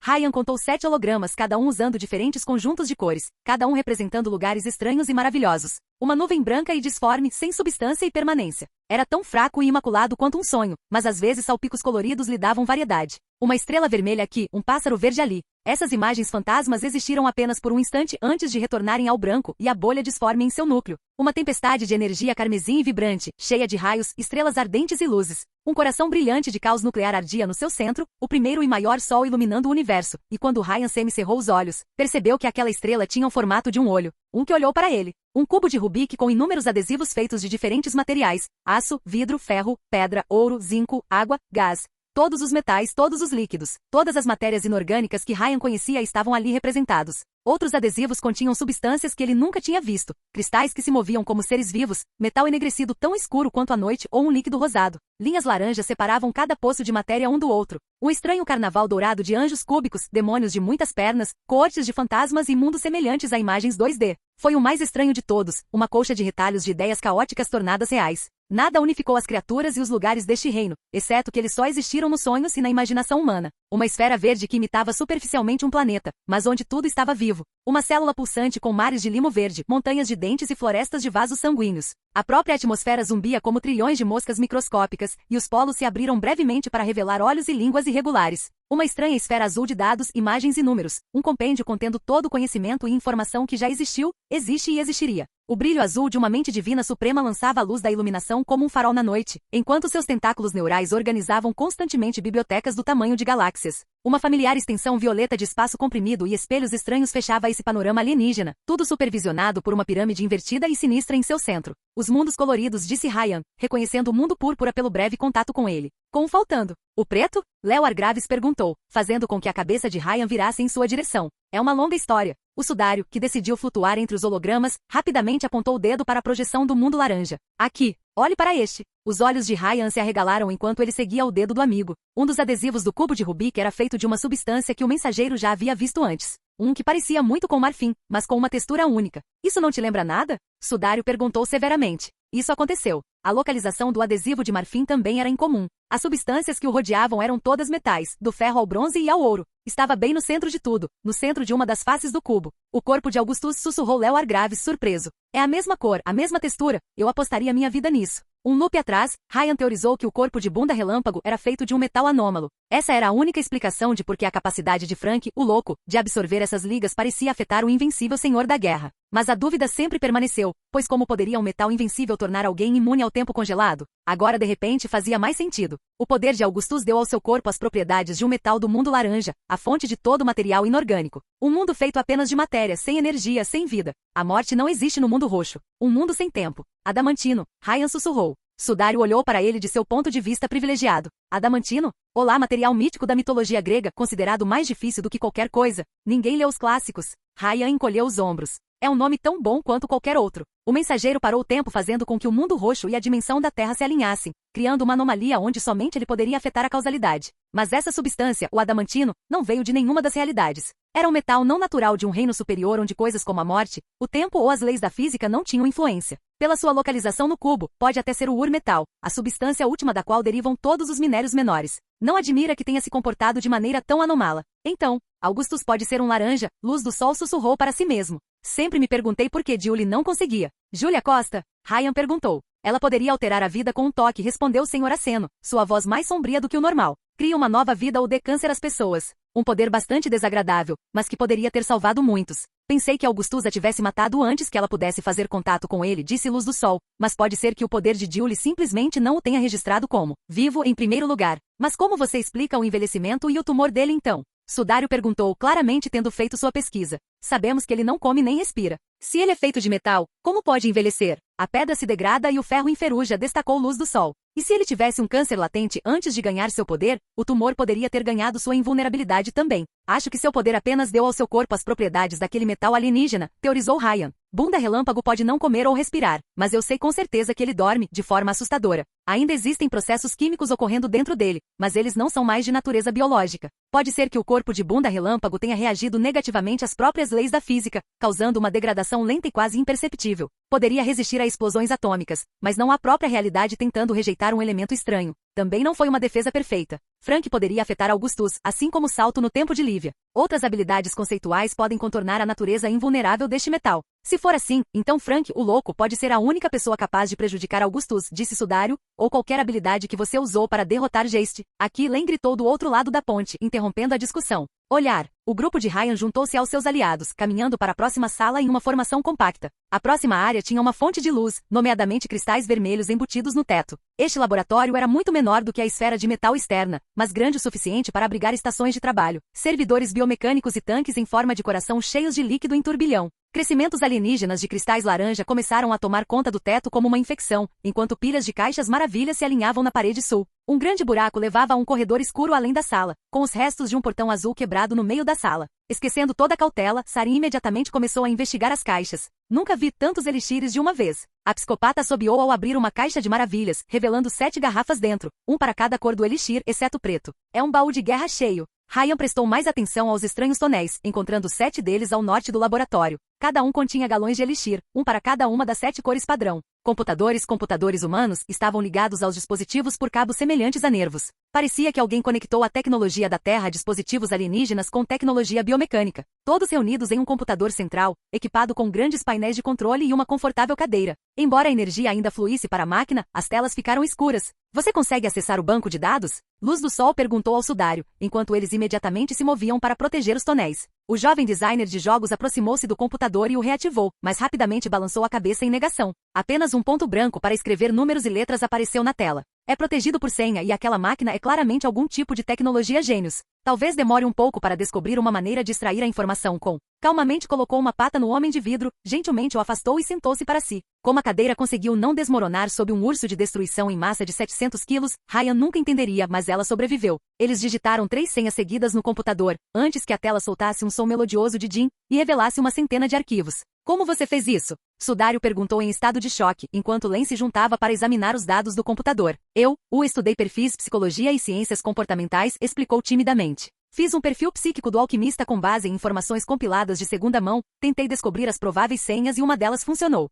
Ryan contou 7 hologramas, cada um usando diferentes conjuntos de cores, cada um representando lugares estranhos e maravilhosos. Uma nuvem branca e disforme, sem substância e permanência. Era tão fraco e imaculado quanto um sonho, mas às vezes salpicos coloridos lhe davam variedade. Uma estrela vermelha aqui, um pássaro verde ali. Essas imagens fantasmas existiram apenas por um instante antes de retornarem ao branco e à bolha disforme em seu núcleo. Uma tempestade de energia carmesim e vibrante, cheia de raios, estrelas ardentes e luzes. Um coração brilhante de caos nuclear ardia no seu centro, o primeiro e maior sol iluminando o universo, e quando Ryan semicerrou os olhos, percebeu que aquela estrela tinha o formato de um olho. Um que olhou para ele. Um cubo de Rubik com inúmeros adesivos feitos de diferentes materiais: aço, vidro, ferro, pedra, ouro, zinco, água, gás. Todos os metais, todos os líquidos, todas as matérias inorgânicas que Ryan conhecia estavam ali representados. Outros adesivos continham substâncias que ele nunca tinha visto, cristais que se moviam como seres vivos, metal enegrecido tão escuro quanto a noite ou um líquido rosado. Linhas laranjas separavam cada poço de matéria um do outro. Um estranho carnaval dourado de anjos cúbicos, demônios de muitas pernas, cortes de fantasmas e mundos semelhantes a imagens 2D. Foi o mais estranho de todos, uma colcha de retalhos de ideias caóticas tornadas reais. Nada unificou as criaturas e os lugares deste reino, exceto que eles só existiram nos sonhos e na imaginação humana. Uma esfera verde que imitava superficialmente um planeta, mas onde tudo estava vivo. Uma célula pulsante com mares de limo verde, montanhas de dentes e florestas de vasos sanguíneos. A própria atmosfera zumbia como trilhões de moscas microscópicas, e os polos se abriram brevemente para revelar olhos e línguas irregulares. Uma estranha esfera azul de dados, imagens e números. Um compêndio contendo todo o conhecimento e informação que já existiu, existe e existiria. O brilho azul de uma mente divina suprema lançava a luz da iluminação como um farol na noite, enquanto seus tentáculos neurais organizavam constantemente bibliotecas do tamanho de galáxias. Uma familiar extensão violeta de espaço comprimido e espelhos estranhos fechava esse panorama alienígena, tudo supervisionado por uma pirâmide invertida e sinistra em seu centro. Os mundos coloridos, disse Ryan, reconhecendo o mundo púrpura pelo breve contato com ele. Com faltando. O preto? Léo Argraves perguntou, fazendo com que a cabeça de Ryan virasse em sua direção. É uma longa história. O Sudário, que decidiu flutuar entre os hologramas, rapidamente apontou o dedo para a projeção do mundo laranja. Aqui. Olhe para este. Os olhos de Ryan se arregalaram enquanto ele seguia o dedo do amigo. Um dos adesivos do cubo de Rubik era feito de uma substância que o mensageiro já havia visto antes. Um que parecia muito com marfim, mas com uma textura única. Isso não te lembra nada? Sudário perguntou severamente. Isso aconteceu. A localização do adesivo de marfim também era incomum. As substâncias que o rodeavam eram todas metais, do ferro ao bronze e ao ouro. Estava bem no centro de tudo, no centro de uma das faces do cubo. O corpo de Augustus sussurrou Léo Argraves, surpreso. É a mesma cor, a mesma textura. Eu apostaria minha vida nisso. Um loop atrás, Ryan teorizou que o corpo de Bunda Relâmpago era feito de um metal anômalo. Essa era a única explicação de por que a capacidade de Frank, o louco, de absorver essas ligas parecia afetar o invencível Senhor da Guerra. Mas a dúvida sempre permaneceu, pois como poderia um metal invencível tornar alguém imune ao tempo congelado? Agora de repente fazia mais sentido. O poder de Augustus deu ao seu corpo as propriedades de um metal do mundo laranja, a fonte de todo o material inorgânico. Um mundo feito apenas de matéria, sem energia, sem vida. A morte não existe no mundo roxo. Um mundo sem tempo. Adamantino, Ryan sussurrou. Sudário olhou para ele de seu ponto de vista privilegiado. Adamantino? Olá, material mítico da mitologia grega, considerado mais difícil do que qualquer coisa. Ninguém leu os clássicos. Ryan encolheu os ombros. É um nome tão bom quanto qualquer outro. O mensageiro parou o tempo fazendo com que o mundo roxo e a dimensão da Terra se alinhassem, criando uma anomalia onde somente ele poderia afetar a causalidade. Mas essa substância, o adamantino, não veio de nenhuma das realidades. Era um metal não natural de um reino superior onde coisas como a morte, o tempo ou as leis da física não tinham influência. Pela sua localização no cubo, pode até ser o Ur-metal, a substância última da qual derivam todos os minérios menores. Não admira que tenha se comportado de maneira tão anômala. Então, Augustus pode ser um laranja, Luz do Sol sussurrou para si mesmo. Sempre me perguntei por que Julie não conseguia. Julia Costa? Ryan perguntou. Ela poderia alterar a vida com um toque, respondeu o Sr. Aceno, sua voz mais sombria do que o normal. Cria uma nova vida ou dê câncer às pessoas. Um poder bastante desagradável, mas que poderia ter salvado muitos. Pensei que Augustus a tivesse matado antes que ela pudesse fazer contato com ele, disse Luz do Sol, mas pode ser que o poder de Julie simplesmente não o tenha registrado como vivo em primeiro lugar. Mas como você explica o envelhecimento e o tumor dele então? Sudário perguntou, claramente tendo feito sua pesquisa. Sabemos que ele não come nem respira. Se ele é feito de metal, como pode envelhecer? A pedra se degrada e o ferro enferruja, destacou Luz do Sol. E se ele tivesse um câncer latente antes de ganhar seu poder, o tumor poderia ter ganhado sua invulnerabilidade também. Acho que seu poder apenas deu ao seu corpo as propriedades daquele metal alienígena, teorizou Ryan. Bunda Relâmpago pode não comer ou respirar, mas eu sei com certeza que ele dorme, de forma assustadora. Ainda existem processos químicos ocorrendo dentro dele, mas eles não são mais de natureza biológica. Pode ser que o corpo de Bunda Relâmpago tenha reagido negativamente às próprias leis da física, causando uma degradação lenta e quase imperceptível. Poderia resistir a explosões atômicas, mas não à própria realidade tentando rejeitar um elemento estranho. Também não foi uma defesa perfeita. Frank poderia afetar Augustus, assim como o salto no tempo de Lívia. Outras habilidades conceituais podem contornar a natureza invulnerável deste metal. Se for assim, então Frank, o louco, pode ser a única pessoa capaz de prejudicar Augustus, disse Sudário, ou qualquer habilidade que você usou para derrotar Geist. Aqui Len gritou do outro lado da ponte, interrompendo a discussão. Olhar. O grupo de Ryan juntou-se aos seus aliados, caminhando para a próxima sala em uma formação compacta. A próxima área tinha uma fonte de luz, nomeadamente cristais vermelhos embutidos no teto. Este laboratório era muito menor do que a esfera de metal externa, mas grande o suficiente para abrigar estações de trabalho, servidores biomecânicos e tanques em forma de coração cheios de líquido em turbilhão. Crescimentos alienígenas de cristais laranja começaram a tomar conta do teto como uma infecção, enquanto pilhas de caixas maravilhas se alinhavam na parede sul. Um grande buraco levava a um corredor escuro além da sala, com os restos de um portão azul quebrado no meio da sala. Esquecendo toda a cautela, Sarin imediatamente começou a investigar as caixas. Nunca vi tantos elixires de uma vez. A psicopata assobiou ao abrir uma caixa de maravilhas, revelando 7 garrafas dentro, um para cada cor do elixir, exceto preto. É um baú de guerra cheio. Ryan prestou mais atenção aos estranhos tonéis, encontrando 7 deles ao norte do laboratório. Cada um continha galões de elixir, um para cada uma das 7 cores padrão. Computadores humanos, estavam ligados aos dispositivos por cabos semelhantes a nervos. Parecia que alguém conectou a tecnologia da Terra a dispositivos alienígenas com tecnologia biomecânica. Todos reunidos em um computador central, equipado com grandes painéis de controle e uma confortável cadeira. Embora a energia ainda fluísse para a máquina, as telas ficaram escuras. Você consegue acessar o banco de dados? Luz do Sol perguntou ao Sudário, enquanto eles imediatamente se moviam para proteger os tonéis. O jovem designer de jogos aproximou-se do computador e o reativou, mas rapidamente balançou a cabeça em negação. Apenas um ponto branco para escrever números e letras apareceu na tela. É protegido por senha e aquela máquina é claramente algum tipo de tecnologia gênios. Talvez demore um pouco para descobrir uma maneira de extrair a informação com... Calmamente colocou uma pata no homem de vidro, gentilmente o afastou e sentou-se para si. Como a cadeira conseguiu não desmoronar sob um urso de destruição em massa de 700 quilos, Ryan nunca entenderia, mas ela sobreviveu. Eles digitaram 3 senhas seguidas no computador, antes que a tela soltasse um som melodioso de Jim e revelasse uma centena de arquivos. Como você fez isso? Sudário perguntou em estado de choque, enquanto Len se juntava para examinar os dados do computador. Eu estudei perfis psicologia e ciências comportamentais, explicou timidamente. Fiz um perfil psíquico do alquimista com base em informações compiladas de segunda mão, tentei descobrir as prováveis senhas e uma delas funcionou.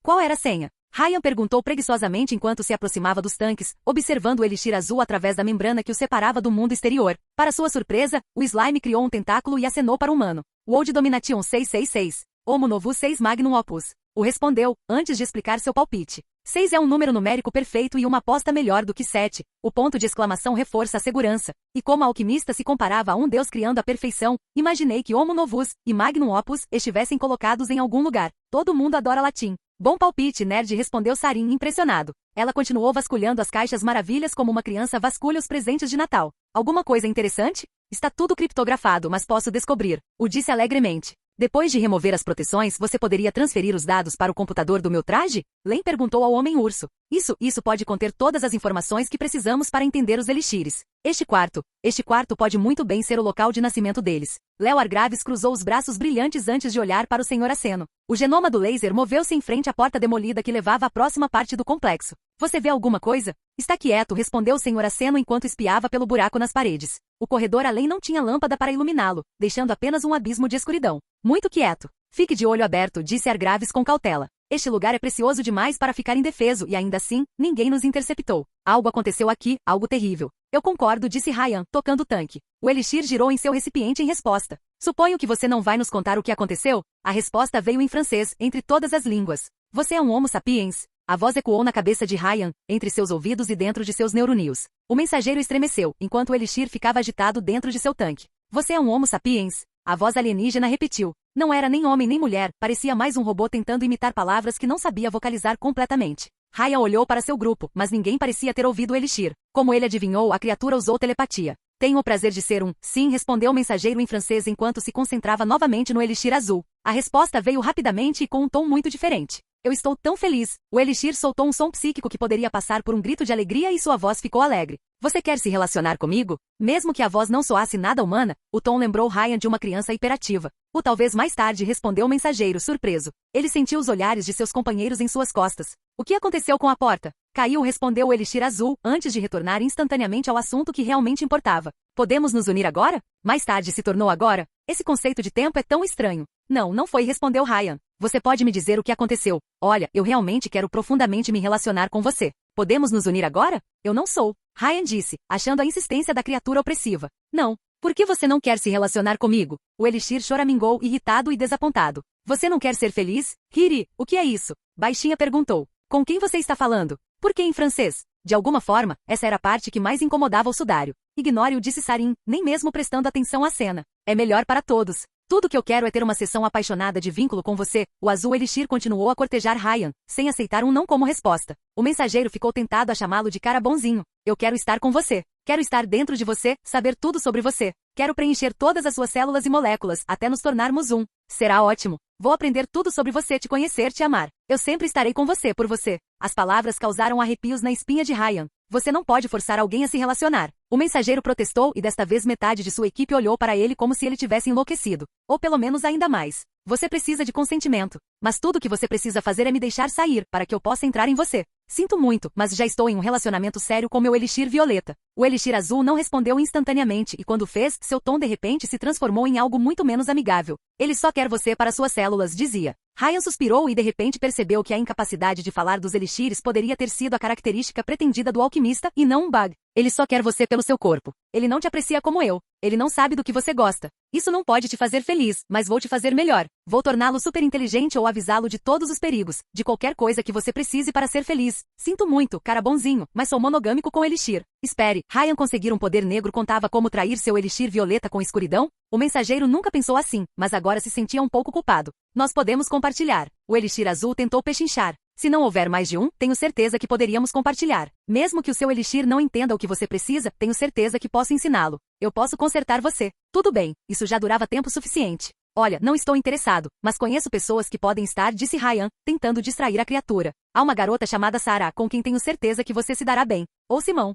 Qual era a senha? Ryan perguntou preguiçosamente enquanto se aproximava dos tanques, observando o elixir azul através da membrana que o separava do mundo exterior. Para sua surpresa, o slime criou um tentáculo e acenou para o humano. World Domination 666. Homo Novus 6 Magnum Opus. O respondeu, antes de explicar seu palpite. 6 é um número numérico perfeito e uma aposta melhor do que 7. O ponto de exclamação reforça a segurança. E como a alquimista se comparava a um deus criando a perfeição, imaginei que Homo Novus e Magnum Opus estivessem colocados em algum lugar. Todo mundo adora latim. Bom palpite, nerd, respondeu Sarin, impressionado. Ela continuou vasculhando as caixas maravilhas como uma criança vasculha os presentes de Natal. Alguma coisa interessante? Está tudo criptografado, mas posso descobrir. O disse alegremente. Depois de remover as proteções, você poderia transferir os dados para o computador do meu traje? Len perguntou ao Homem-Urso. Isso pode conter todas as informações que precisamos para entender os elixires. Este quarto pode muito bem ser o local de nascimento deles. Léo Argraves cruzou os braços brilhantes antes de olhar para o Sr. Aceno. O genoma do laser moveu-se em frente à porta demolida que levava à próxima parte do complexo. Você vê alguma coisa? Está quieto, respondeu o Sr. Aceno enquanto espiava pelo buraco nas paredes. O corredor além não tinha lâmpada para iluminá-lo, deixando apenas um abismo de escuridão. Muito quieto. Fique de olho aberto, disse Argraves com cautela. Este lugar é precioso demais para ficar indefeso e ainda assim, ninguém nos interceptou. Algo aconteceu aqui, algo terrível. Eu concordo, disse Ryan, tocando o tanque. O elixir girou em seu recipiente em resposta. Suponho que você não vai nos contar o que aconteceu? A resposta veio em francês, entre todas as línguas. Você é um Homo sapiens? A voz ecoou na cabeça de Ryan, entre seus ouvidos e dentro de seus neuroníos. O mensageiro estremeceu, enquanto o elixir ficava agitado dentro de seu tanque. Você é um Homo sapiens? A voz alienígena repetiu. Não era nem homem nem mulher, parecia mais um robô tentando imitar palavras que não sabia vocalizar completamente. Ryan olhou para seu grupo, mas ninguém parecia ter ouvido o elixir. Como ele adivinhou, a criatura usou telepatia. Tenho o prazer de ser um, sim, respondeu o mensageiro em francês enquanto se concentrava novamente no elixir azul. A resposta veio rapidamente e com um tom muito diferente. Eu estou tão feliz. O elixir soltou um som psíquico que poderia passar por um grito de alegria e sua voz ficou alegre. Você quer se relacionar comigo? Mesmo que a voz não soasse nada humana, o tom lembrou Ryan de uma criança hiperativa. O talvez mais tarde respondeu o mensageiro, surpreso. Ele sentiu os olhares de seus companheiros em suas costas. O que aconteceu com a porta? Caiu, respondeu o elixir azul, antes de retornar instantaneamente ao assunto que realmente importava. Podemos nos unir agora? Mais tarde se tornou agora? Esse conceito de tempo é tão estranho. Não foi, respondeu Ryan. Você pode me dizer o que aconteceu? Olha, eu realmente quero profundamente me relacionar com você. Podemos nos unir agora? Eu não sou. Ryan disse, achando a insistência da criatura opressiva. Não. Por que você não quer se relacionar comigo? O elixir choramingou, irritado e desapontado. Você não quer ser feliz? Hiri, o que é isso? Baixinha perguntou. Com quem você está falando? Por que em francês? De alguma forma, essa era a parte que mais incomodava o sudário. Ignore-o, disse Sarin, nem mesmo prestando atenção à cena. É melhor para todos. Tudo que eu quero é ter uma sessão apaixonada de vínculo com você. O azul elixir continuou a cortejar Ryan, sem aceitar um não como resposta. O mensageiro ficou tentado a chamá-lo de cara bonzinho. Eu quero estar com você. Quero estar dentro de você, saber tudo sobre você. Quero preencher todas as suas células e moléculas, até nos tornarmos um. Será ótimo. Vou aprender tudo sobre você, te conhecer, te amar. Eu sempre estarei com você, por você. As palavras causaram arrepios na espinha de Ryan. Você não pode forçar alguém a se relacionar. O mensageiro protestou e desta vez metade de sua equipe olhou para ele como se ele tivesse enlouquecido. Ou pelo menos ainda mais. Você precisa de consentimento. Mas tudo que você precisa fazer é me deixar sair, para que eu possa entrar em você. Sinto muito, mas já estou em um relacionamento sério com meu elixir violeta. O elixir azul não respondeu instantaneamente e quando fez, seu tom de repente se transformou em algo muito menos amigável. Ele só quer você para suas células, dizia. Ryan suspirou e de repente percebeu que a incapacidade de falar dos elixires poderia ter sido a característica pretendida do alquimista e não um bug. Ele só quer você pelo seu corpo. Ele não te aprecia como eu. Ele não sabe do que você gosta. Isso não pode te fazer feliz, mas vou te fazer melhor. Vou torná-lo super inteligente ou avisá-lo de todos os perigos, de qualquer coisa que você precise para ser feliz. Sinto muito, cara bonzinho, mas sou monogâmico com elixir. Espere, Ryan conseguir um poder negro contava como trair seu elixir violeta com escuridão? O mensageiro nunca pensou assim, mas agora se sentia um pouco culpado. Nós podemos compartilhar. O elixir azul tentou pechinchar. Se não houver mais de um, tenho certeza que poderíamos compartilhar. Mesmo que o seu elixir não entenda o que você precisa, tenho certeza que posso ensiná-lo. Eu posso consertar você. Tudo bem, isso já durava tempo suficiente. Olha, não estou interessado, mas conheço pessoas que podem estar, disse Ryan, tentando distrair a criatura. Há uma garota chamada Sarah com quem tenho certeza que você se dará bem. Ou Simão.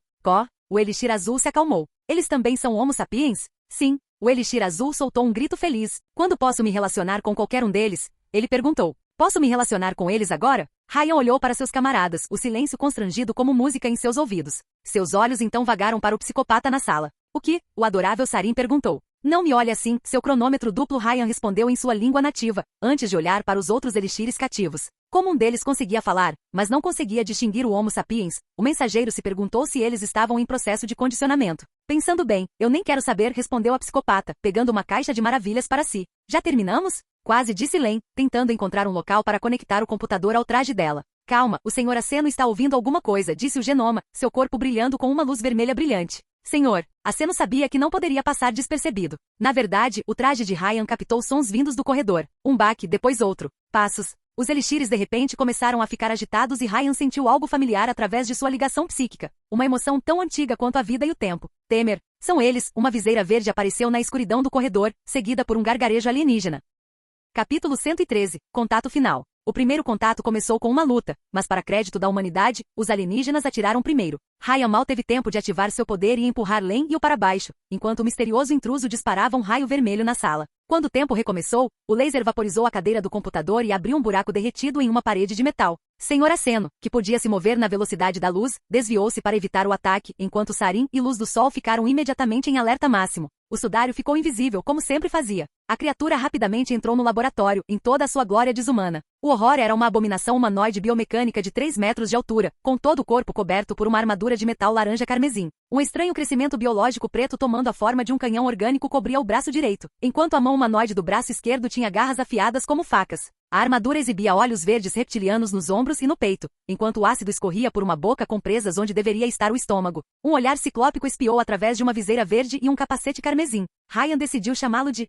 O elixir azul se acalmou. Eles também são Homo sapiens? Sim. O elixir azul soltou um grito feliz. Quando posso me relacionar com qualquer um deles? Ele perguntou. Posso me relacionar com eles agora? Ryan olhou para seus camaradas, o silêncio constrangido como música em seus ouvidos. Seus olhos então vagaram para o psicopata na sala. O que? O adorável Sarin perguntou. Não me olhe assim, seu cronômetro duplo, Ryan respondeu em sua língua nativa, antes de olhar para os outros elixires cativos. Como um deles conseguia falar, mas não conseguia distinguir o Homo sapiens, o mensageiro se perguntou se eles estavam em processo de condicionamento. Pensando bem, eu nem quero saber, respondeu a psicopata, pegando uma caixa de maravilhas para si. Já terminamos? Quase, disse Len, tentando encontrar um local para conectar o computador ao traje dela. Calma, o Sr. Aceno está ouvindo alguma coisa, disse o genoma, seu corpo brilhando com uma luz vermelha brilhante. Senhor, Aceno sabia que não poderia passar despercebido. Na verdade, o traje de Ryan captou sons vindos do corredor. Um baque, depois outro. Passos. Os elixires de repente começaram a ficar agitados e Ryan sentiu algo familiar através de sua ligação psíquica. Uma emoção tão antiga quanto a vida e o tempo. Temer. São eles, uma viseira verde apareceu na escuridão do corredor, seguida por um gargarejo alienígena. Capítulo 113. Contato final. O primeiro contato começou com uma luta, mas para crédito da humanidade, os alienígenas atiraram primeiro. Ryan mal teve tempo de ativar seu poder e empurrar Len e o para baixo, enquanto o misterioso intruso disparava um raio vermelho na sala. Quando o tempo recomeçou, o laser vaporizou a cadeira do computador e abriu um buraco derretido em uma parede de metal. Senhor Aceno, que podia se mover na velocidade da luz, desviou-se para evitar o ataque, enquanto Sarin e Luz do Sol ficaram imediatamente em alerta máximo. O sudário ficou invisível, como sempre fazia. A criatura rapidamente entrou no laboratório, em toda a sua glória desumana. O horror era uma abominação humanoide biomecânica de 3 metros de altura, com todo o corpo coberto por uma armadura de metal laranja carmesim. Um estranho crescimento biológico preto tomando a forma de um canhão orgânico cobria o braço direito, enquanto a mão humanoide do braço esquerdo tinha garras afiadas como facas. A armadura exibia olhos verdes reptilianos nos ombros e no peito, enquanto o ácido escorria por uma boca com presas onde deveria estar o estômago. Um olhar ciclópico espiou através de uma viseira verde e um capacete carmesim. Ryan decidiu chamá-lo de...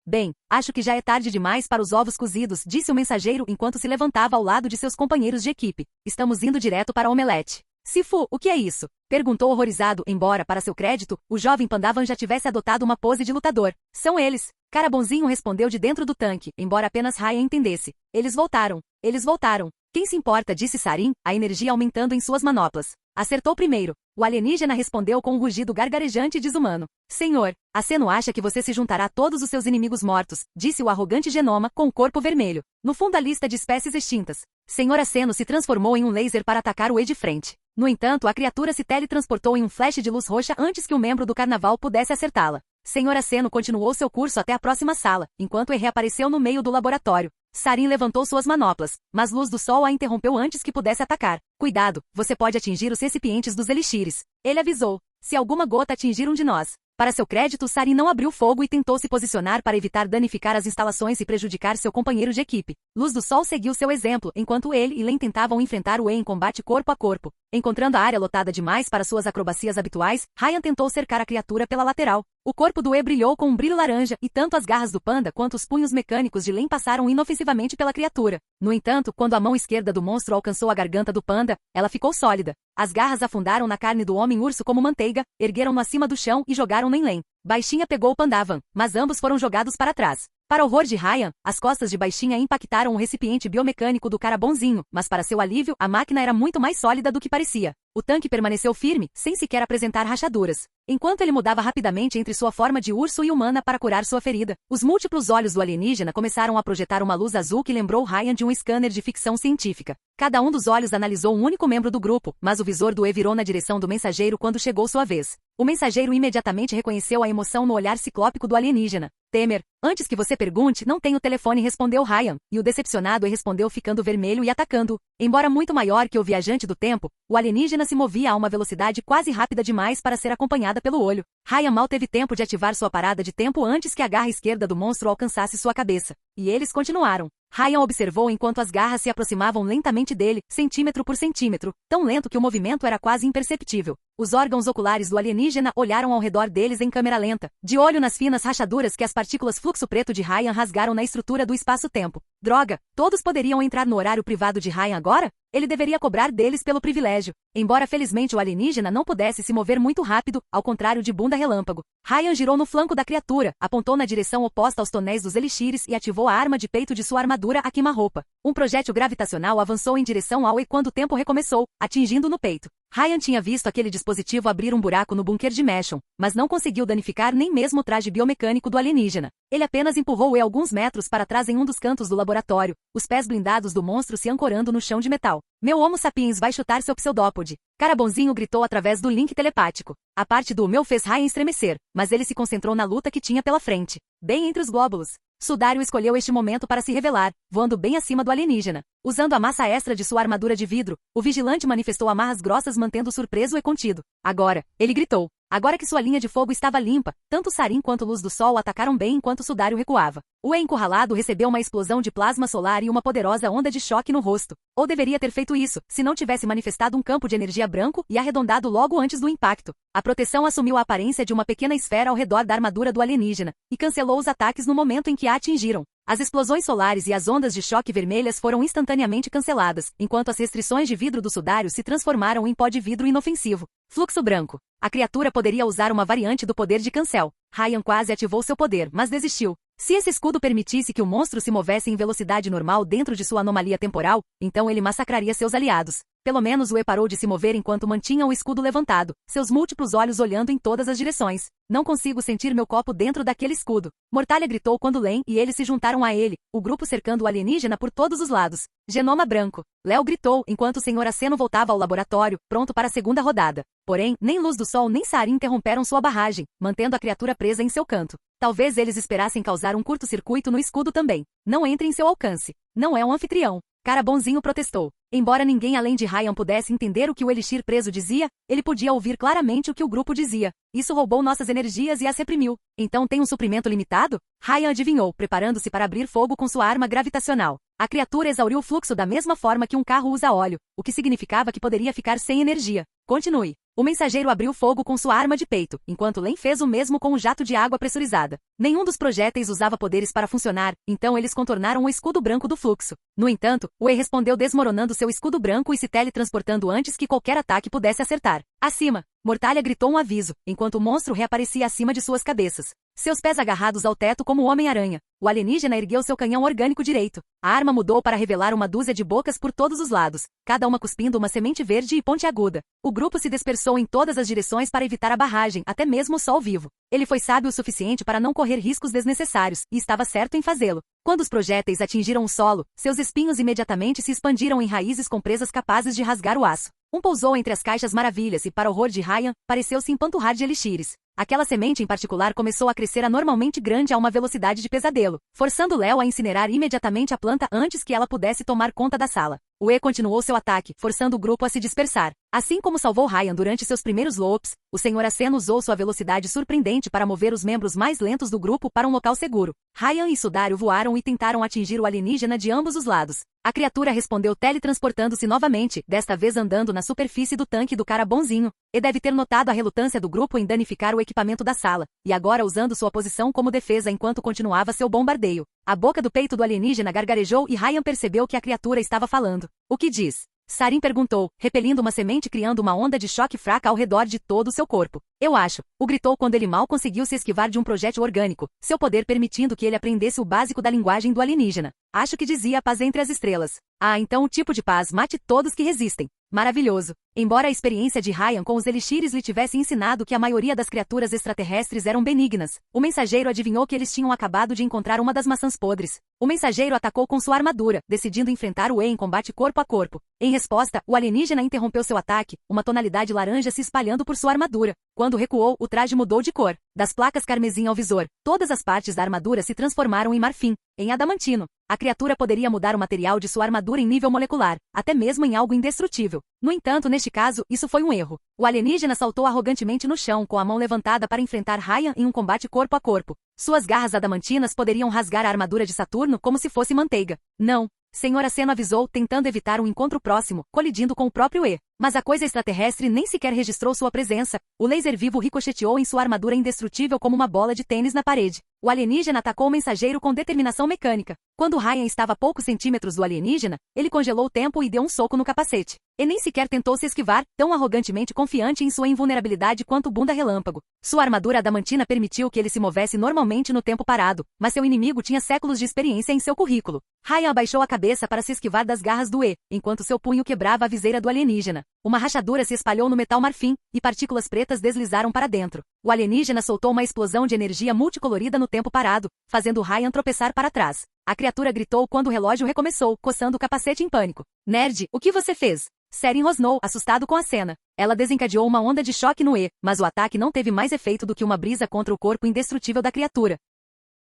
Bem, acho que já é tarde demais para os ovos cozidos, disse o mensageiro enquanto se levantava ao lado de seus companheiros de equipe. Estamos indo direto para a omelete. Sifu, o que é isso? Perguntou horrorizado, embora, para seu crédito, o jovem Pandavan já tivesse adotado uma pose de lutador. São eles. Cara bonzinho respondeu de dentro do tanque, embora apenas Ryan entendesse. Eles voltaram. Eles voltaram. Quem se importa, disse Sarin, a energia aumentando em suas manoplas. Acertou primeiro. O alienígena respondeu com um rugido gargarejante e desumano. Senhor, Aceno acha que você se juntará a todos os seus inimigos mortos, disse o arrogante genoma, com o corpo vermelho. No fundo da lista de espécies extintas. Senhor Aceno se transformou em um laser para atacar o E de frente. No entanto, a criatura se teletransportou em um flash de luz roxa antes que um membro do carnaval pudesse acertá-la. Senhor Aceno continuou seu curso até a próxima sala, enquanto E reapareceu no meio do laboratório. Sarin levantou suas manoplas, mas Luz do Sol a interrompeu antes que pudesse atacar. Cuidado, você pode atingir os recipientes dos elixires. Ele avisou. Se alguma gota atingir um de nós. Para seu crédito, Sarin não abriu fogo e tentou se posicionar para evitar danificar as instalações e prejudicar seu companheiro de equipe. Luz do Sol seguiu seu exemplo, enquanto ele e Len tentavam enfrentar o E em combate corpo a corpo. Encontrando a área lotada demais para suas acrobacias habituais, Ryan tentou cercar a criatura pela lateral. O corpo do E brilhou com um brilho laranja, e tanto as garras do panda quanto os punhos mecânicos de Len passaram inofensivamente pela criatura. No entanto, quando a mão esquerda do monstro alcançou a garganta do panda, ela ficou sólida. As garras afundaram na carne do homem-urso como manteiga, ergueram-no acima do chão e jogaram-no em Len. Baixinha pegou o Pandavan, mas ambos foram jogados para trás. Para o horror de Ryan, as costas de Baixinha impactaram o recipiente biomecânico do cara bonzinho, mas para seu alívio, a máquina era muito mais sólida do que parecia. O tanque permaneceu firme, sem sequer apresentar rachaduras. Enquanto ele mudava rapidamente entre sua forma de urso e humana para curar sua ferida, os múltiplos olhos do alienígena começaram a projetar uma luz azul que lembrou Ryan de um scanner de ficção científica. Cada um dos olhos analisou um único membro do grupo, mas o visor do E virou na direção do mensageiro quando chegou sua vez. O mensageiro imediatamente reconheceu a emoção no olhar ciclópico do alienígena. Temer, antes que você pergunte, não tenho telefone, respondeu Ryan, e o decepcionado E respondeu ficando vermelho e atacando. Embora muito maior que o viajante do tempo, o alienígena se movia a uma velocidade quase rápida demais para ser acompanhada pelo olho. Ryan mal teve tempo de ativar sua parada de tempo antes que a garra esquerda do monstro alcançasse sua cabeça. E eles continuaram. Ryan observou enquanto as garras se aproximavam lentamente dele, centímetro por centímetro, tão lento que o movimento era quase imperceptível. Os órgãos oculares do alienígena olharam ao redor deles em câmera lenta, de olho nas finas rachaduras que as partículas fluxo preto de Ryan rasgaram na estrutura do espaço-tempo. Droga, todos poderiam entrar no horário privado de Ryan agora? Ele deveria cobrar deles pelo privilégio. Embora felizmente o alienígena não pudesse se mover muito rápido, ao contrário de Bunda Relâmpago. Ryan girou no flanco da criatura, apontou na direção oposta aos tonéis dos elixires e ativou a arma de peito de sua armadura a queima-roupa. Um projétil gravitacional avançou em direção ao E quando o tempo recomeçou, atingindo no peito. Ryan tinha visto aquele dispositivo abrir um buraco no bunker de Meshon, mas não conseguiu danificar nem mesmo o traje biomecânico do alienígena. Ele apenas empurrou o E alguns metros para trás em um dos cantos do laboratório, os pés blindados do monstro se ancorando no chão de metal. Meu Homo sapiens vai chutar seu pseudópode. Cara bonzinho gritou através do link telepático. A parte do meu fez Ryan estremecer, mas ele se concentrou na luta que tinha pela frente. Bem entre os glóbulos. Sudário escolheu este momento para se revelar, voando bem acima do alienígena. Usando a massa extra de sua armadura de vidro, o vigilante manifestou amarras grossas mantendo surpreso e contido. Agora, ele gritou. Agora que sua linha de fogo estava limpa, tanto Sarin quanto Luz do Sol atacaram bem enquanto Sudário recuava. O E encurralado recebeu uma explosão de plasma solar e uma poderosa onda de choque no rosto. Ou deveria ter feito isso, se não tivesse manifestado um campo de energia branco e arredondado logo antes do impacto. A proteção assumiu a aparência de uma pequena esfera ao redor da armadura do alienígena, e cancelou os ataques no momento em que a atingiram. As explosões solares e as ondas de choque vermelhas foram instantaneamente canceladas, enquanto as restrições de vidro do Sudário se transformaram em pó de vidro inofensivo. Fluxo branco. A criatura poderia usar uma variante do poder de cancel. Ryan quase ativou seu poder, mas desistiu. Se esse escudo permitisse que o monstro se movesse em velocidade normal dentro de sua anomalia temporal, então ele massacraria seus aliados. Pelo menos o E parou de se mover enquanto mantinha o escudo levantado, seus múltiplos olhos olhando em todas as direções. Não consigo sentir meu copo dentro daquele escudo. Mortalha gritou quando Len e ele se juntaram a ele, o grupo cercando o alienígena por todos os lados. Genoma branco. Léo gritou enquanto o Sr. Aceno voltava ao laboratório, pronto para a segunda rodada. Porém, nem luz do sol nem Sarin interromperam sua barragem, mantendo a criatura presa em seu canto. Talvez eles esperassem causar um curto-circuito no escudo também. Não entre em seu alcance. Não é um anfitrião. Cara bonzinho protestou. Embora ninguém além de Ryan pudesse entender o que o elixir preso dizia, ele podia ouvir claramente o que o grupo dizia. Isso roubou nossas energias e as reprimiu. Então tem um suprimento limitado? Ryan adivinhou, preparando-se para abrir fogo com sua arma gravitacional. A criatura exauriu o fluxo da mesma forma que um carro usa óleo, o que significava que poderia ficar sem energia. Continue. O mensageiro abriu fogo com sua arma de peito, enquanto Len fez o mesmo com um jato de água pressurizada. Nenhum dos projéteis usava poderes para funcionar, então eles contornaram o escudo branco do fluxo. No entanto, o E respondeu desmoronando seu escudo branco e se teletransportando antes que qualquer ataque pudesse acertar. Acima! Mortalha gritou um aviso, enquanto o monstro reaparecia acima de suas cabeças. Seus pés agarrados ao teto como o Homem-Aranha. O alienígena ergueu seu canhão orgânico direito. A arma mudou para revelar uma dúzia de bocas por todos os lados, cada uma cuspindo uma semente verde e pontiaguda. O grupo se dispersou em todas as direções para evitar a barragem, até mesmo o sol vivo. Ele foi sábio o suficiente para não correr riscos desnecessários, e estava certo em fazê-lo. Quando os projéteis atingiram o solo, seus espinhos imediatamente se expandiram em raízes com presas capazes de rasgar o aço. Um pousou entre as caixas maravilhas e, para o horror de Ryan, pareceu se empanturrar de elixires. Aquela semente em particular começou a crescer anormalmente grande a uma velocidade de pesadelo, forçando Léo a incinerar imediatamente a planta antes que ela pudesse tomar conta da sala. O E continuou seu ataque, forçando o grupo a se dispersar. Assim como salvou Ryan durante seus primeiros loops, o Sr. Aceno usou sua velocidade surpreendente para mover os membros mais lentos do grupo para um local seguro. Ryan e Sudário voaram e tentaram atingir o alienígena de ambos os lados. A criatura respondeu teletransportando-se novamente, desta vez andando na superfície do tanque do cara bonzinho. E deve ter notado a relutância do grupo em danificar o equipamento da sala, e agora usando sua posição como defesa enquanto continuava seu bombardeio. A boca do peito do alienígena gargarejou e Ryan percebeu que a criatura estava falando. O que diz? Sarin perguntou, repelindo uma semente criando uma onda de choque fraca ao redor de todo o seu corpo. Eu acho, o gritou quando ele mal conseguiu se esquivar de um projétil orgânico, seu poder permitindo que ele aprendesse o básico da linguagem do alienígena. Acho que dizia paz entre as estrelas. Ah, então o tipo de paz mate todos que resistem. Maravilhoso. Embora a experiência de Ryan com os elixires lhe tivesse ensinado que a maioria das criaturas extraterrestres eram benignas, o mensageiro adivinhou que eles tinham acabado de encontrar uma das maçãs podres. O mensageiro atacou com sua armadura, decidindo enfrentar o E em combate corpo a corpo. Em resposta, o alienígena interrompeu seu ataque, uma tonalidade laranja se espalhando por sua armadura. Quando recuou, o traje mudou de cor. Das placas carmesim ao visor, todas as partes da armadura se transformaram em marfim, em adamantino. A criatura poderia mudar o material de sua armadura em nível molecular, até mesmo em algo indestrutível. No entanto, neste caso, isso foi um erro. O alienígena saltou arrogantemente no chão com a mão levantada para enfrentar Ryan em um combate corpo a corpo. Suas garras adamantinas poderiam rasgar a armadura de Saturno como se fosse manteiga. Não. Sr. Aceno avisou, tentando evitar um encontro próximo, colidindo com o próprio E. Mas a coisa extraterrestre nem sequer registrou sua presença. O laser vivo ricocheteou em sua armadura indestrutível como uma bola de tênis na parede. O alienígena atacou o mensageiro com determinação mecânica. Quando Ryan estava a poucos centímetros do alienígena, ele congelou o tempo e deu um soco no capacete. E nem sequer tentou se esquivar, tão arrogantemente confiante em sua invulnerabilidade quanto bunda relâmpago. Sua armadura adamantina permitiu que ele se movesse normalmente no tempo parado, mas seu inimigo tinha séculos de experiência em seu currículo. Ryan abaixou a cabeça para se esquivar das garras do E, enquanto seu punho quebrava a viseira do alienígena. Uma rachadura se espalhou no metal marfim, e partículas pretas deslizaram para dentro. O alienígena soltou uma explosão de energia multicolorida no tempo parado, fazendo Ryan tropeçar para trás. A criatura gritou quando o relógio recomeçou, coçando o capacete em pânico. Nerd, o que você fez? Sarin rosnou, assustado com a cena. Ela desencadeou uma onda de choque no E, mas o ataque não teve mais efeito do que uma brisa contra o corpo indestrutível da criatura.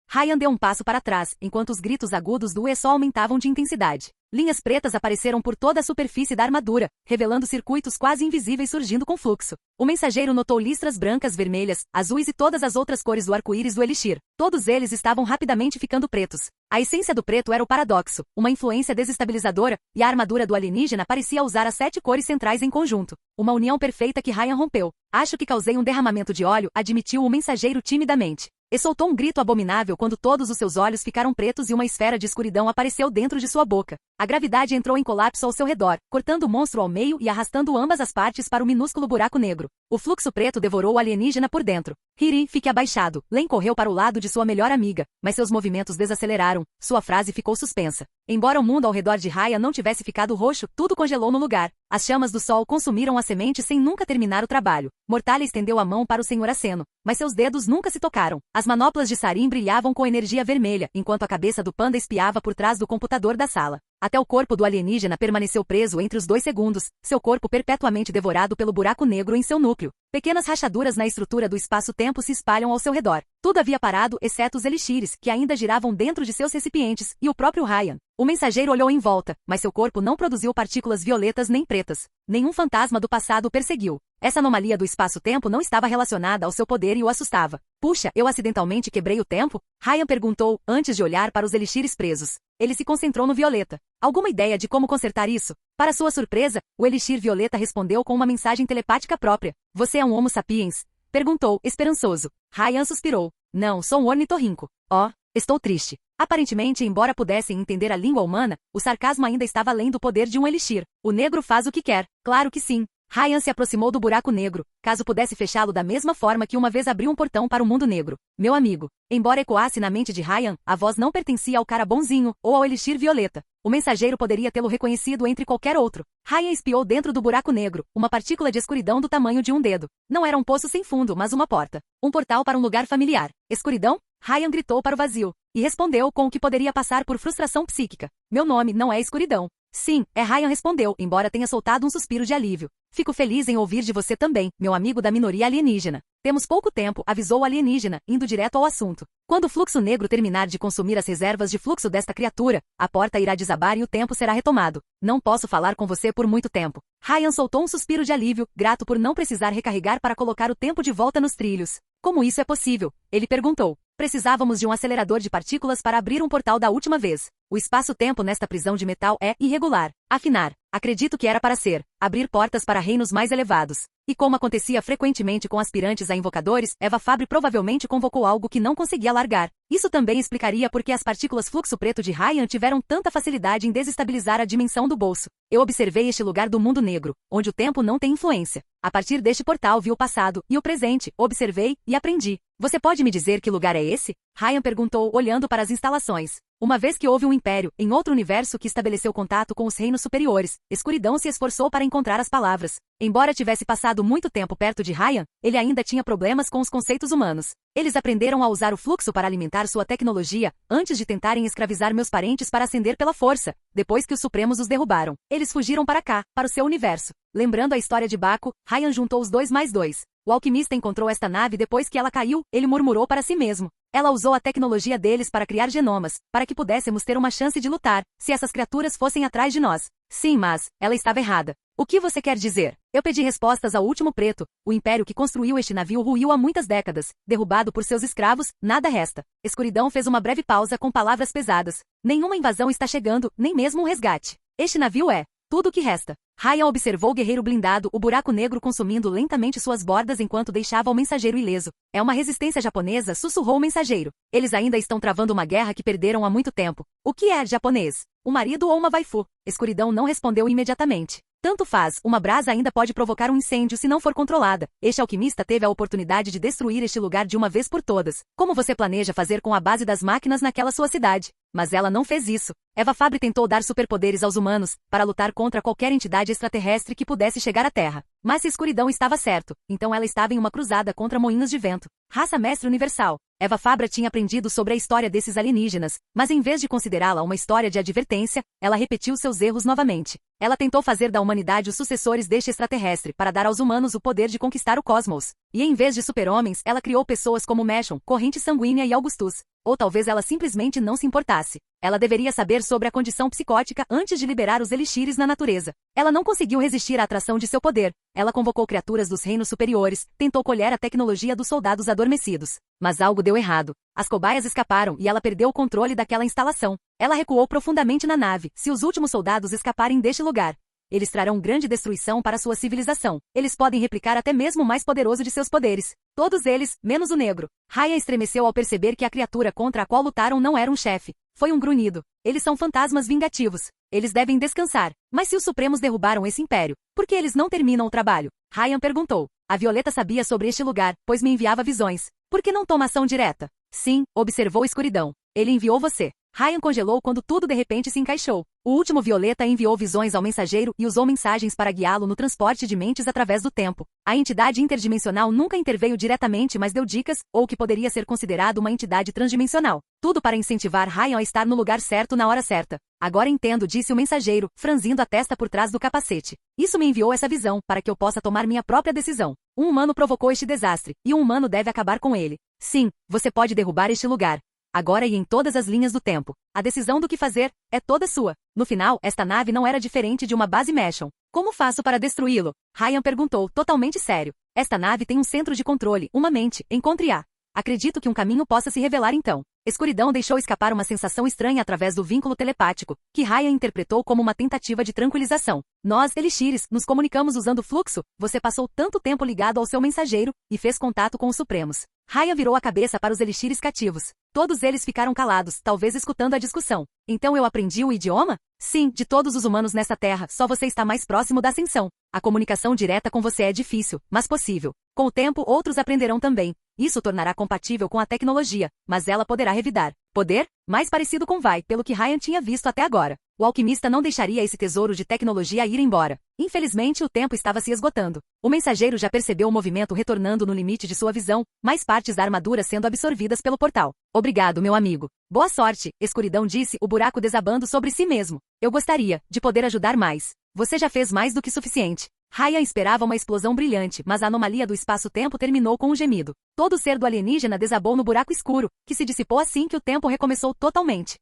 Ryan deu um passo para trás, enquanto os gritos agudos do E só aumentavam de intensidade. Linhas pretas apareceram por toda a superfície da armadura, revelando circuitos quase invisíveis surgindo com fluxo. O mensageiro notou listras brancas, vermelhas, azuis e todas as outras cores do arco-íris do elixir. Todos eles estavam rapidamente ficando pretos. A essência do preto era o paradoxo, uma influência desestabilizadora, e a armadura do alienígena parecia usar as 7 cores centrais em conjunto. Uma união perfeita que Ryan rompeu. Acho que causei um derramamento de óleo, admitiu o mensageiro timidamente. E soltou um grito abominável quando todos os seus olhos ficaram pretos e uma esfera de escuridão apareceu dentro de sua boca. A gravidade entrou em colapso ao seu redor, cortando o monstro ao meio e arrastando ambas as partes para o minúsculo buraco negro. O fluxo preto devorou o alienígena por dentro. Hiri, fique abaixado. Len correu para o lado de sua melhor amiga, mas seus movimentos desaceleraram. Sua frase ficou suspensa. Embora o mundo ao redor de Raya não tivesse ficado roxo, tudo congelou no lugar. As chamas do sol consumiram a semente sem nunca terminar o trabalho. Mortalha estendeu a mão para o Senhor Aceno, mas seus dedos nunca se tocaram. As manoplas de Sarim brilhavam com energia vermelha, enquanto a cabeça do panda espiava por trás do computador da sala. Até o corpo do alienígena permaneceu preso entre os 2 segundos, seu corpo perpetuamente devorado pelo buraco negro em seu núcleo. Pequenas rachaduras na estrutura do espaço-tempo se espalham ao seu redor. Tudo havia parado, exceto os elixires, que ainda giravam dentro de seus recipientes, e o próprio Ryan. O mensageiro olhou em volta, mas seu corpo não produziu partículas violetas nem pretas. Nenhum fantasma do passado o perseguiu. Essa anomalia do espaço-tempo não estava relacionada ao seu poder e o assustava. Puxa, eu acidentalmente quebrei o tempo? Ryan perguntou, antes de olhar para os elixires presos. Ele se concentrou no violeta. Alguma ideia de como consertar isso? Para sua surpresa, o elixir violeta respondeu com uma mensagem telepática própria. Você é um Homo sapiens? Perguntou, esperançoso. Ryan suspirou. Não, sou um ornitorrinco. Oh, estou triste. Aparentemente, embora pudessem entender a língua humana, o sarcasmo ainda estava além do poder de um elixir. O negro faz o que quer. Claro que sim. Ryan se aproximou do buraco negro, caso pudesse fechá-lo da mesma forma que uma vez abriu um portão para o mundo negro. Meu amigo. Embora ecoasse na mente de Ryan, a voz não pertencia ao cara bonzinho ou ao elixir violeta. O mensageiro poderia tê-lo reconhecido entre qualquer outro. Ryan espiou dentro do buraco negro, uma partícula de escuridão do tamanho de um dedo. Não era um poço sem fundo, mas uma porta. Um portal para um lugar familiar. Escuridão? Ryan gritou para o vazio. E respondeu com o que poderia passar por frustração psíquica. Meu nome não é escuridão. Sim, Ryan respondeu, embora tenha soltado um suspiro de alívio. Fico feliz em ouvir de você também, meu amigo da minoria alienígena. Temos pouco tempo, avisou o alienígena, indo direto ao assunto. Quando o fluxo negro terminar de consumir as reservas de fluxo desta criatura, a porta irá desabar e o tempo será retomado. Não posso falar com você por muito tempo. Ryan soltou um suspiro de alívio, grato por não precisar recarregar para colocar o tempo de volta nos trilhos. Como isso é possível? Ele perguntou. Precisávamos de um acelerador de partículas para abrir um portal da última vez. O espaço-tempo nesta prisão de metal é irregular. Afinar. Acredito que era para ser. Abrir portas para reinos mais elevados. E como acontecia frequentemente com aspirantes a invocadores, Eva Fabre provavelmente convocou algo que não conseguia largar. Isso também explicaria por que as partículas fluxo preto de Ryan tiveram tanta facilidade em desestabilizar a dimensão do bolso. Eu observei este lugar do mundo negro, onde o tempo não tem influência. A partir deste portal vi o passado e o presente, observei e aprendi. Você pode me dizer que lugar é esse? Ryan perguntou, olhando para as instalações. Uma vez que houve um império, em outro universo que estabeleceu contato com os reinos superiores, Escuridão se esforçou para encontrar as palavras. Embora tivesse passado muito tempo perto de Ryan, ele ainda tinha problemas com os conceitos humanos. Eles aprenderam a usar o fluxo para alimentar sua tecnologia, antes de tentarem escravizar meus parentes para ascender pela força, depois que os Supremos os derrubaram. Eles fugiram para cá, para o seu universo. Lembrando a história de Baco, Ryan juntou os 2 mais 2. O alquimista encontrou esta nave depois que ela caiu, ele murmurou para si mesmo. Ela usou a tecnologia deles para criar genomas, para que pudéssemos ter uma chance de lutar, se essas criaturas fossem atrás de nós. Sim, mas, ela estava errada. O que você quer dizer? Eu pedi respostas ao último preto. O império que construiu este navio ruiu há muitas décadas. Derrubado por seus escravos, nada resta. Escuridão fez uma breve pausa com palavras pesadas. Nenhuma invasão está chegando, nem mesmo um resgate. Este navio é tudo o que resta. Ryan observou o guerreiro blindado, o buraco negro consumindo lentamente suas bordas enquanto deixava o mensageiro ileso. É uma resistência japonesa, sussurrou o mensageiro. Eles ainda estão travando uma guerra que perderam há muito tempo. O que é japonês? Um marido ou uma waifu? Escuridão não respondeu imediatamente. Tanto faz, uma brasa ainda pode provocar um incêndio se não for controlada. Este alquimista teve a oportunidade de destruir este lugar de uma vez por todas. Como você planeja fazer com a base das máquinas naquela sua cidade? Mas ela não fez isso. Eva Fabre tentou dar superpoderes aos humanos, para lutar contra qualquer entidade extraterrestre que pudesse chegar à Terra. Mas se Escuridão estava certo, então ela estava em uma cruzada contra moinhos de vento. Raça mestre universal. Eva Fabre tinha aprendido sobre a história desses alienígenas, mas em vez de considerá-la uma história de advertência, ela repetiu seus erros novamente. Ela tentou fazer da humanidade os sucessores deste extraterrestre para dar aos humanos o poder de conquistar o cosmos. E em vez de super-homens, ela criou pessoas como Meshon, Corrente Sanguínea e Augustus. Ou talvez ela simplesmente não se importasse. Ela deveria saber sobre a condição psicótica antes de liberar os elixires na natureza. Ela não conseguiu resistir à atração de seu poder. Ela convocou criaturas dos reinos superiores, tentou colher a tecnologia dos soldados adormecidos. Mas algo deu errado. As cobaias escaparam e ela perdeu o controle daquela instalação. Ela recuou profundamente na nave. Se os últimos soldados escaparem deste lugar, eles trarão grande destruição para sua civilização. Eles podem replicar até mesmo o mais poderoso de seus poderes. Todos eles, menos o negro. Raya estremeceu ao perceber que a criatura contra a qual lutaram não era um chefe. Foi um grunhido. Eles são fantasmas vingativos. Eles devem descansar. Mas se os Supremos derrubaram esse império, por que eles não terminam o trabalho? Ryan perguntou. A Violeta sabia sobre este lugar, pois me enviava visões. Por que não toma ação direta? Sim, observou Escuridão. Ele enviou você. Ryan congelou quando tudo de repente se encaixou. O último Violeta enviou visões ao mensageiro e usou mensagens para guiá-lo no transporte de mentes através do tempo. A entidade interdimensional nunca interveio diretamente, mas deu dicas, ou que poderia ser considerado uma entidade transdimensional. Tudo para incentivar Ryan a estar no lugar certo na hora certa. Agora entendo, disse o mensageiro, franzindo a testa por trás do capacete. Isso me enviou essa visão, para que eu possa tomar minha própria decisão. Um humano provocou este desastre, e um humano deve acabar com ele. Sim, você pode derrubar este lugar. Agora e em todas as linhas do tempo. A decisão do que fazer é toda sua. No final, esta nave não era diferente de uma base Meshon. Como faço para destruí-lo? Ryan perguntou, totalmente sério. Esta nave tem um centro de controle, uma mente, encontre-a. Acredito que um caminho possa se revelar então. Escuridão deixou escapar uma sensação estranha através do vínculo telepático, que Ryan interpretou como uma tentativa de tranquilização. Nós, Elixires, nos comunicamos usando fluxo. Você passou tanto tempo ligado ao seu mensageiro e fez contato com os Supremos. Ryan virou a cabeça para os Elixires cativos. Todos eles ficaram calados, talvez escutando a discussão. Então eu aprendi o idioma? Sim, de todos os humanos nesta terra, só você está mais próximo da ascensão. A comunicação direta com você é difícil, mas possível. Com o tempo, outros aprenderão também. Isso o tornará compatível com a tecnologia, mas ela poderá revidar. Poder? Mais parecido com vai, pelo que Ryan tinha visto até agora. O alquimista não deixaria esse tesouro de tecnologia ir embora. Infelizmente, o tempo estava se esgotando. O mensageiro já percebeu o movimento retornando no limite de sua visão, mais partes da armadura sendo absorvidas pelo portal. Obrigado, meu amigo. Boa sorte, Escuridão disse, o buraco desabando sobre si mesmo. Eu gostaria de poder ajudar mais. Você já fez mais do que suficiente. Ryan esperava uma explosão brilhante, mas a anomalia do espaço-tempo terminou com um gemido. Todo o ser do alienígena desabou no buraco escuro, que se dissipou assim que o tempo recomeçou totalmente.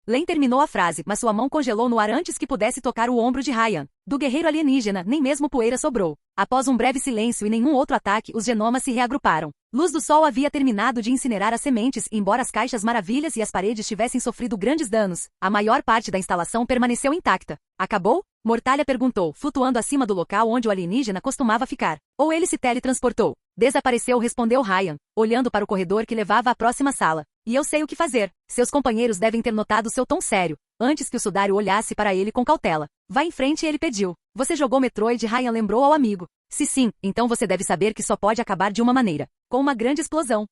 Len terminou a frase, mas sua mão congelou no ar antes que pudesse tocar o ombro de Ryan. Do guerreiro alienígena, nem mesmo poeira sobrou. Após um breve silêncio e nenhum outro ataque, os genomas se reagruparam. Luz do Sol havia terminado de incinerar as sementes, embora as caixas maravilhas e as paredes tivessem sofrido grandes danos. A maior parte da instalação permaneceu intacta. Acabou? Mortalha perguntou, flutuando acima do local onde o alienígena costumava ficar. Ou ele se teletransportou? Desapareceu, respondeu Ryan, olhando para o corredor que levava à próxima sala. E eu sei o que fazer. Seus companheiros devem ter notado seu tom sério, antes que o Sudário olhasse para ele com cautela. Vá em frente, ele pediu. Você jogou Metroid? Ryan lembrou ao amigo. Se sim, então você deve saber que só pode acabar de uma maneira. Com uma grande explosão.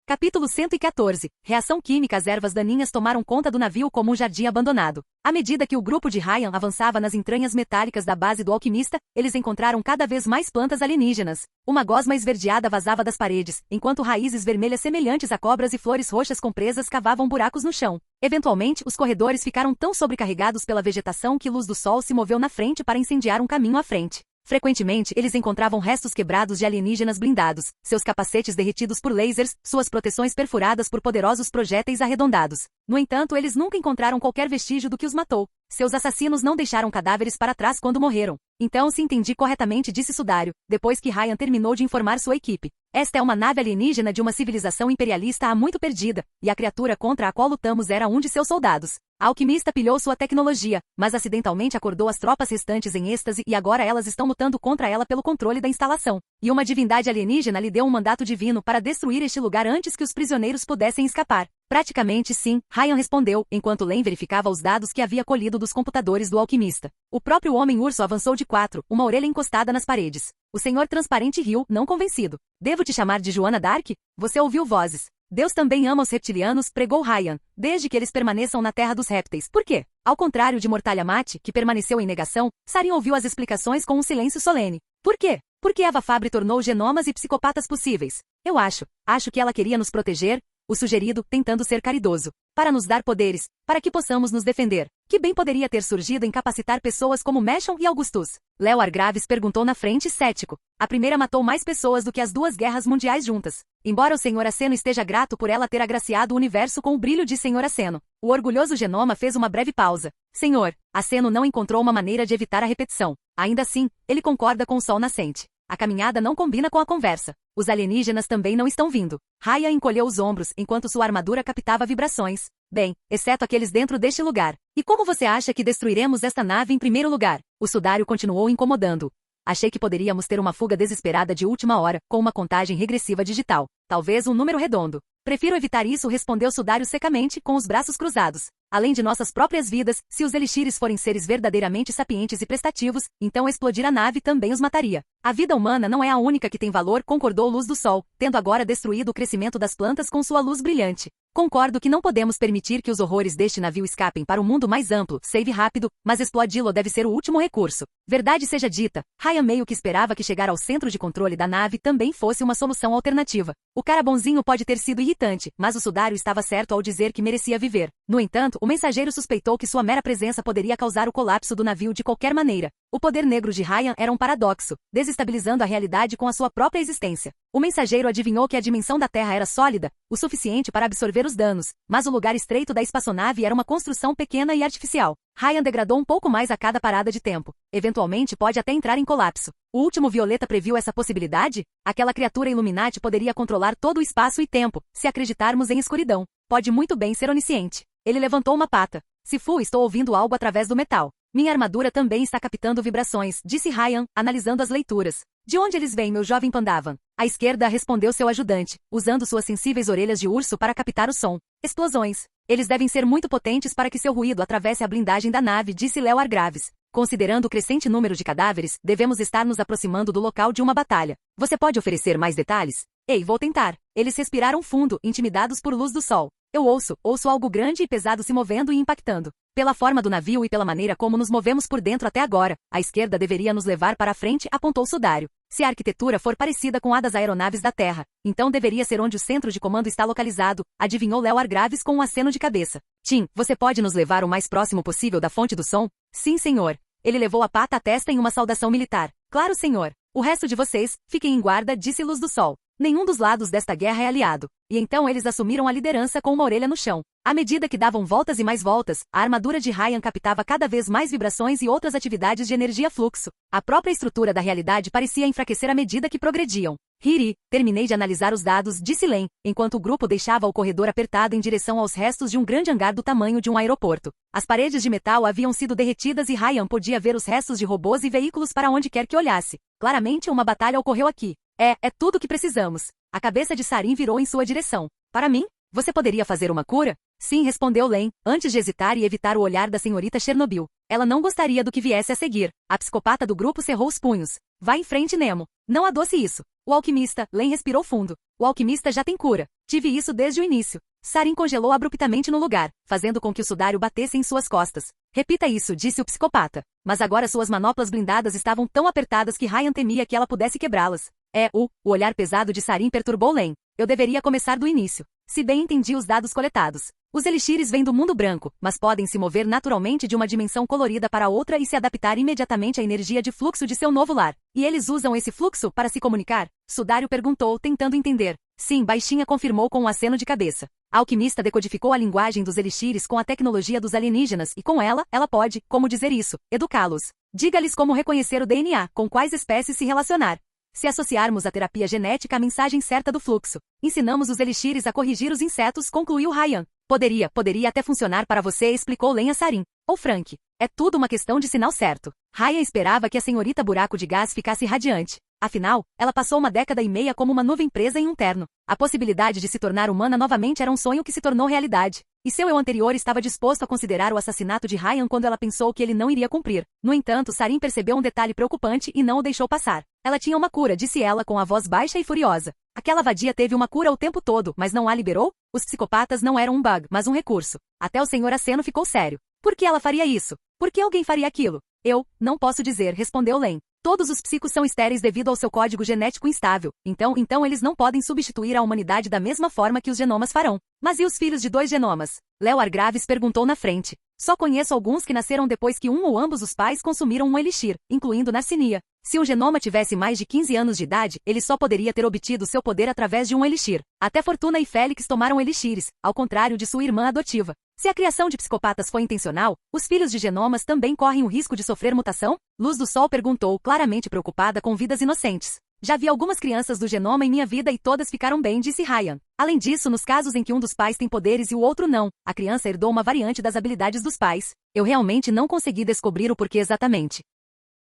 Capítulo 114. Reação química. As ervas daninhas tomaram conta do navio como um jardim abandonado. À medida que o grupo de Ryan avançava nas entranhas metálicas da base do alquimista, eles encontraram cada vez mais plantas alienígenas. Uma gosma esverdeada vazava das paredes, enquanto raízes vermelhas semelhantes a cobras e flores roxas com presas cavavam buracos no chão. Eventualmente, os corredores ficaram tão sobrecarregados pela vegetação que Luz do Sol se moveu na frente para incendiar um caminho à frente. Frequentemente, eles encontravam restos quebrados de alienígenas blindados, seus capacetes derretidos por lasers, suas proteções perfuradas por poderosos projéteis arredondados. No entanto, eles nunca encontraram qualquer vestígio do que os matou. Seus assassinos não deixaram cadáveres para trás quando morreram. Então, se entendi corretamente, disse Sudário, depois que Ryan terminou de informar sua equipe. Esta é uma nave alienígena de uma civilização imperialista há muito perdida, e a criatura contra a qual lutamos era um de seus soldados. A alquimista pilhou sua tecnologia, mas acidentalmente acordou as tropas restantes em êxtase e agora elas estão lutando contra ela pelo controle da instalação. E uma divindade alienígena lhe deu um mandato divino para destruir este lugar antes que os prisioneiros pudessem escapar. Praticamente sim, Ryan respondeu, enquanto Len verificava os dados que havia colhido dos computadores do alquimista. O próprio Homem-Urso avançou de 4, uma orelha encostada nas paredes. O Senhor Transparente riu, não convencido. Devo te chamar de Joana Dark? Você ouviu vozes. Deus também ama os reptilianos, pregou Ryan, desde que eles permaneçam na terra dos répteis. Por quê? Ao contrário de Mortalha Mate, que permaneceu em negação, Sarin ouviu as explicações com um silêncio solene. Por quê? Porque Eva Fabre tornou genomas e psicopatas possíveis. Eu acho que ela queria nos proteger, o sugerido, tentando ser caridoso, para nos dar poderes, para que possamos nos defender. Que bem poderia ter surgido em capacitar pessoas como Meshon e Augustus? Léo Argraves perguntou na frente, cético. A primeira matou mais pessoas do que as 2 guerras mundiais juntas. Embora o Senhor Aceno esteja grato por ela ter agraciado o universo com o brilho de Senhor Aceno. O orgulhoso genoma fez uma breve pausa. Senhor, Aceno não encontrou uma maneira de evitar a repetição. Ainda assim, ele concorda com o sol nascente. A caminhada não combina com a conversa. Os alienígenas também não estão vindo. Raya encolheu os ombros enquanto sua armadura captava vibrações. Bem, exceto aqueles dentro deste lugar. E como você acha que destruiremos esta nave em primeiro lugar? O Sudário continuou incomodando. Achei que poderíamos ter uma fuga desesperada de última hora, com uma contagem regressiva digital. Talvez um número redondo. Prefiro evitar isso, respondeu Sudário secamente, com os braços cruzados. Além de nossas próprias vidas, se os elixires forem seres verdadeiramente sapientes e prestativos, então explodir a nave também os mataria. A vida humana não é a única que tem valor, concordou Luz do Sol, tendo agora destruído o crescimento das plantas com sua luz brilhante. Concordo que não podemos permitir que os horrores deste navio escapem para um mundo mais amplo, save rápido, mas explodi-lo deve ser o último recurso. Verdade seja dita, Ryan meio que esperava que chegar ao centro de controle da nave também fosse uma solução alternativa. O cara bonzinho pode ter sido irritante, mas o Sudário estava certo ao dizer que merecia viver. No entanto, o mensageiro suspeitou que sua mera presença poderia causar o colapso do navio de qualquer maneira. O poder negro de Ryan era um paradoxo, desestabilizando a realidade com a sua própria existência. O mensageiro adivinhou que a dimensão da Terra era sólida, o suficiente para absorver os danos, mas o lugar estreito da espaçonave era uma construção pequena e artificial. Ryan degradou um pouco mais a cada parada de tempo. Eventualmente pode até entrar em colapso. O último Violeta previu essa possibilidade? Aquela criatura Illuminati poderia controlar todo o espaço e tempo, se acreditarmos em escuridão. Pode muito bem ser onisciente. Ele levantou uma pata. Sifu, estou ouvindo algo através do metal. Minha armadura também está captando vibrações, disse Ryan, analisando as leituras. De onde eles vêm, meu jovem Pandavan? À esquerda, respondeu seu ajudante, usando suas sensíveis orelhas de urso para captar o som. Explosões. Eles devem ser muito potentes para que seu ruído atravesse a blindagem da nave, disse Léo Argraves. Considerando o crescente número de cadáveres, devemos estar nos aproximando do local de uma batalha. Você pode oferecer mais detalhes? Ei, vou tentar. Eles respiraram fundo, intimidados por luz do sol. Eu ouço algo grande e pesado se movendo e impactando. Pela forma do navio e pela maneira como nos movemos por dentro até agora, a esquerda deveria nos levar para a frente, apontou Sudário. Se a arquitetura for parecida com a das aeronaves da Terra, então deveria ser onde o centro de comando está localizado, adivinhou Léo Argraves com um aceno de cabeça. Tim, você pode nos levar o mais próximo possível da fonte do som? Sim, senhor. Ele levou a pata à testa em uma saudação militar. Claro, senhor. O resto de vocês, fiquem em guarda, disse Luz do Sol. Nenhum dos lados desta guerra é aliado. E então eles assumiram a liderança com uma orelha no chão. À medida que davam voltas e mais voltas, a armadura de Ryan captava cada vez mais vibrações e outras atividades de energia fluxo. A própria estrutura da realidade parecia enfraquecer à medida que progrediam. Riri, terminei de analisar os dados, disse Len, enquanto o grupo deixava o corredor apertado em direção aos restos de um grande hangar do tamanho de um aeroporto. As paredes de metal haviam sido derretidas e Ryan podia ver os restos de robôs e veículos para onde quer que olhasse. Claramente uma batalha ocorreu aqui. É tudo que precisamos. A cabeça de Sarin virou em sua direção. Para mim? Você poderia fazer uma cura? Sim, respondeu Len, antes de hesitar e evitar o olhar da senhorita Chernobyl. Ela não gostaria do que viesse a seguir. A psicopata do grupo cerrou os punhos. Vá em frente, Nemo. Não adoce isso. O alquimista, Len respirou fundo. O alquimista já tem cura. Tive isso desde o início. Sarin congelou abruptamente no lugar, fazendo com que o Sudário batesse em suas costas. Repita isso, disse o psicopata. Mas agora suas manoplas blindadas estavam tão apertadas que Ryan temia que ela pudesse quebrá-las. O olhar pesado de Sarin perturbou Len. Eu deveria começar do início. Se bem entendi os dados coletados. Os elixires vêm do mundo branco, mas podem se mover naturalmente de uma dimensão colorida para outra e se adaptar imediatamente à energia de fluxo de seu novo lar. E eles usam esse fluxo para se comunicar? Sudário perguntou, tentando entender. Sim, Baixinha confirmou com um aceno de cabeça. A alquimista decodificou a linguagem dos elixires com a tecnologia dos alienígenas e com ela pode, como dizer isso, educá-los. Diga-lhes como reconhecer o DNA, com quais espécies se relacionar. Se associarmos a terapia genética à mensagem certa do fluxo, ensinamos os elixires a corrigir os insetos, concluiu Ryan. Poderia até funcionar para você, explicou Len a Sarin. Ou Frank. É tudo uma questão de sinal certo. Ryan esperava que a senhorita Buraco de Gás ficasse radiante. Afinal, ela passou uma década e meia como uma nuvem presa em um terno. A possibilidade de se tornar humana novamente era um sonho que se tornou realidade. E seu eu anterior estava disposto a considerar o assassinato de Ryan quando ela pensou que ele não iria cumprir. No entanto, Sarin percebeu um detalhe preocupante e não o deixou passar. Ela tinha uma cura, disse ela com a voz baixa e furiosa. Aquela vadia teve uma cura o tempo todo, mas não a liberou? Os psicopatas não eram um bug, mas um recurso. Até o Sr. Aceno ficou sério. Por que ela faria isso? Por que alguém faria aquilo? Eu não posso dizer, respondeu Len. Todos os psicos são estéreis devido ao seu código genético instável, então eles não podem substituir a humanidade da mesma forma que os genomas farão. Mas e os filhos de 2 genomas? Léo Argraves perguntou na frente. Só conheço alguns que nasceram depois que um ou ambos os pais consumiram um elixir, incluindo Narcinia. Se um genoma tivesse mais de 15 anos de idade, ele só poderia ter obtido seu poder através de um elixir. Até Fortuna e Félix tomaram elixires, ao contrário de sua irmã adotiva. Se a criação de psicopatas foi intencional, os filhos de genomas também correm o risco de sofrer mutação? Luz do Sol perguntou, claramente preocupada com vidas inocentes. Já vi algumas crianças do genoma em minha vida e todas ficaram bem, disse Ryan. Além disso, nos casos em que um dos pais tem poderes e o outro não, a criança herdou uma variante das habilidades dos pais. Eu realmente não consegui descobrir o porquê exatamente.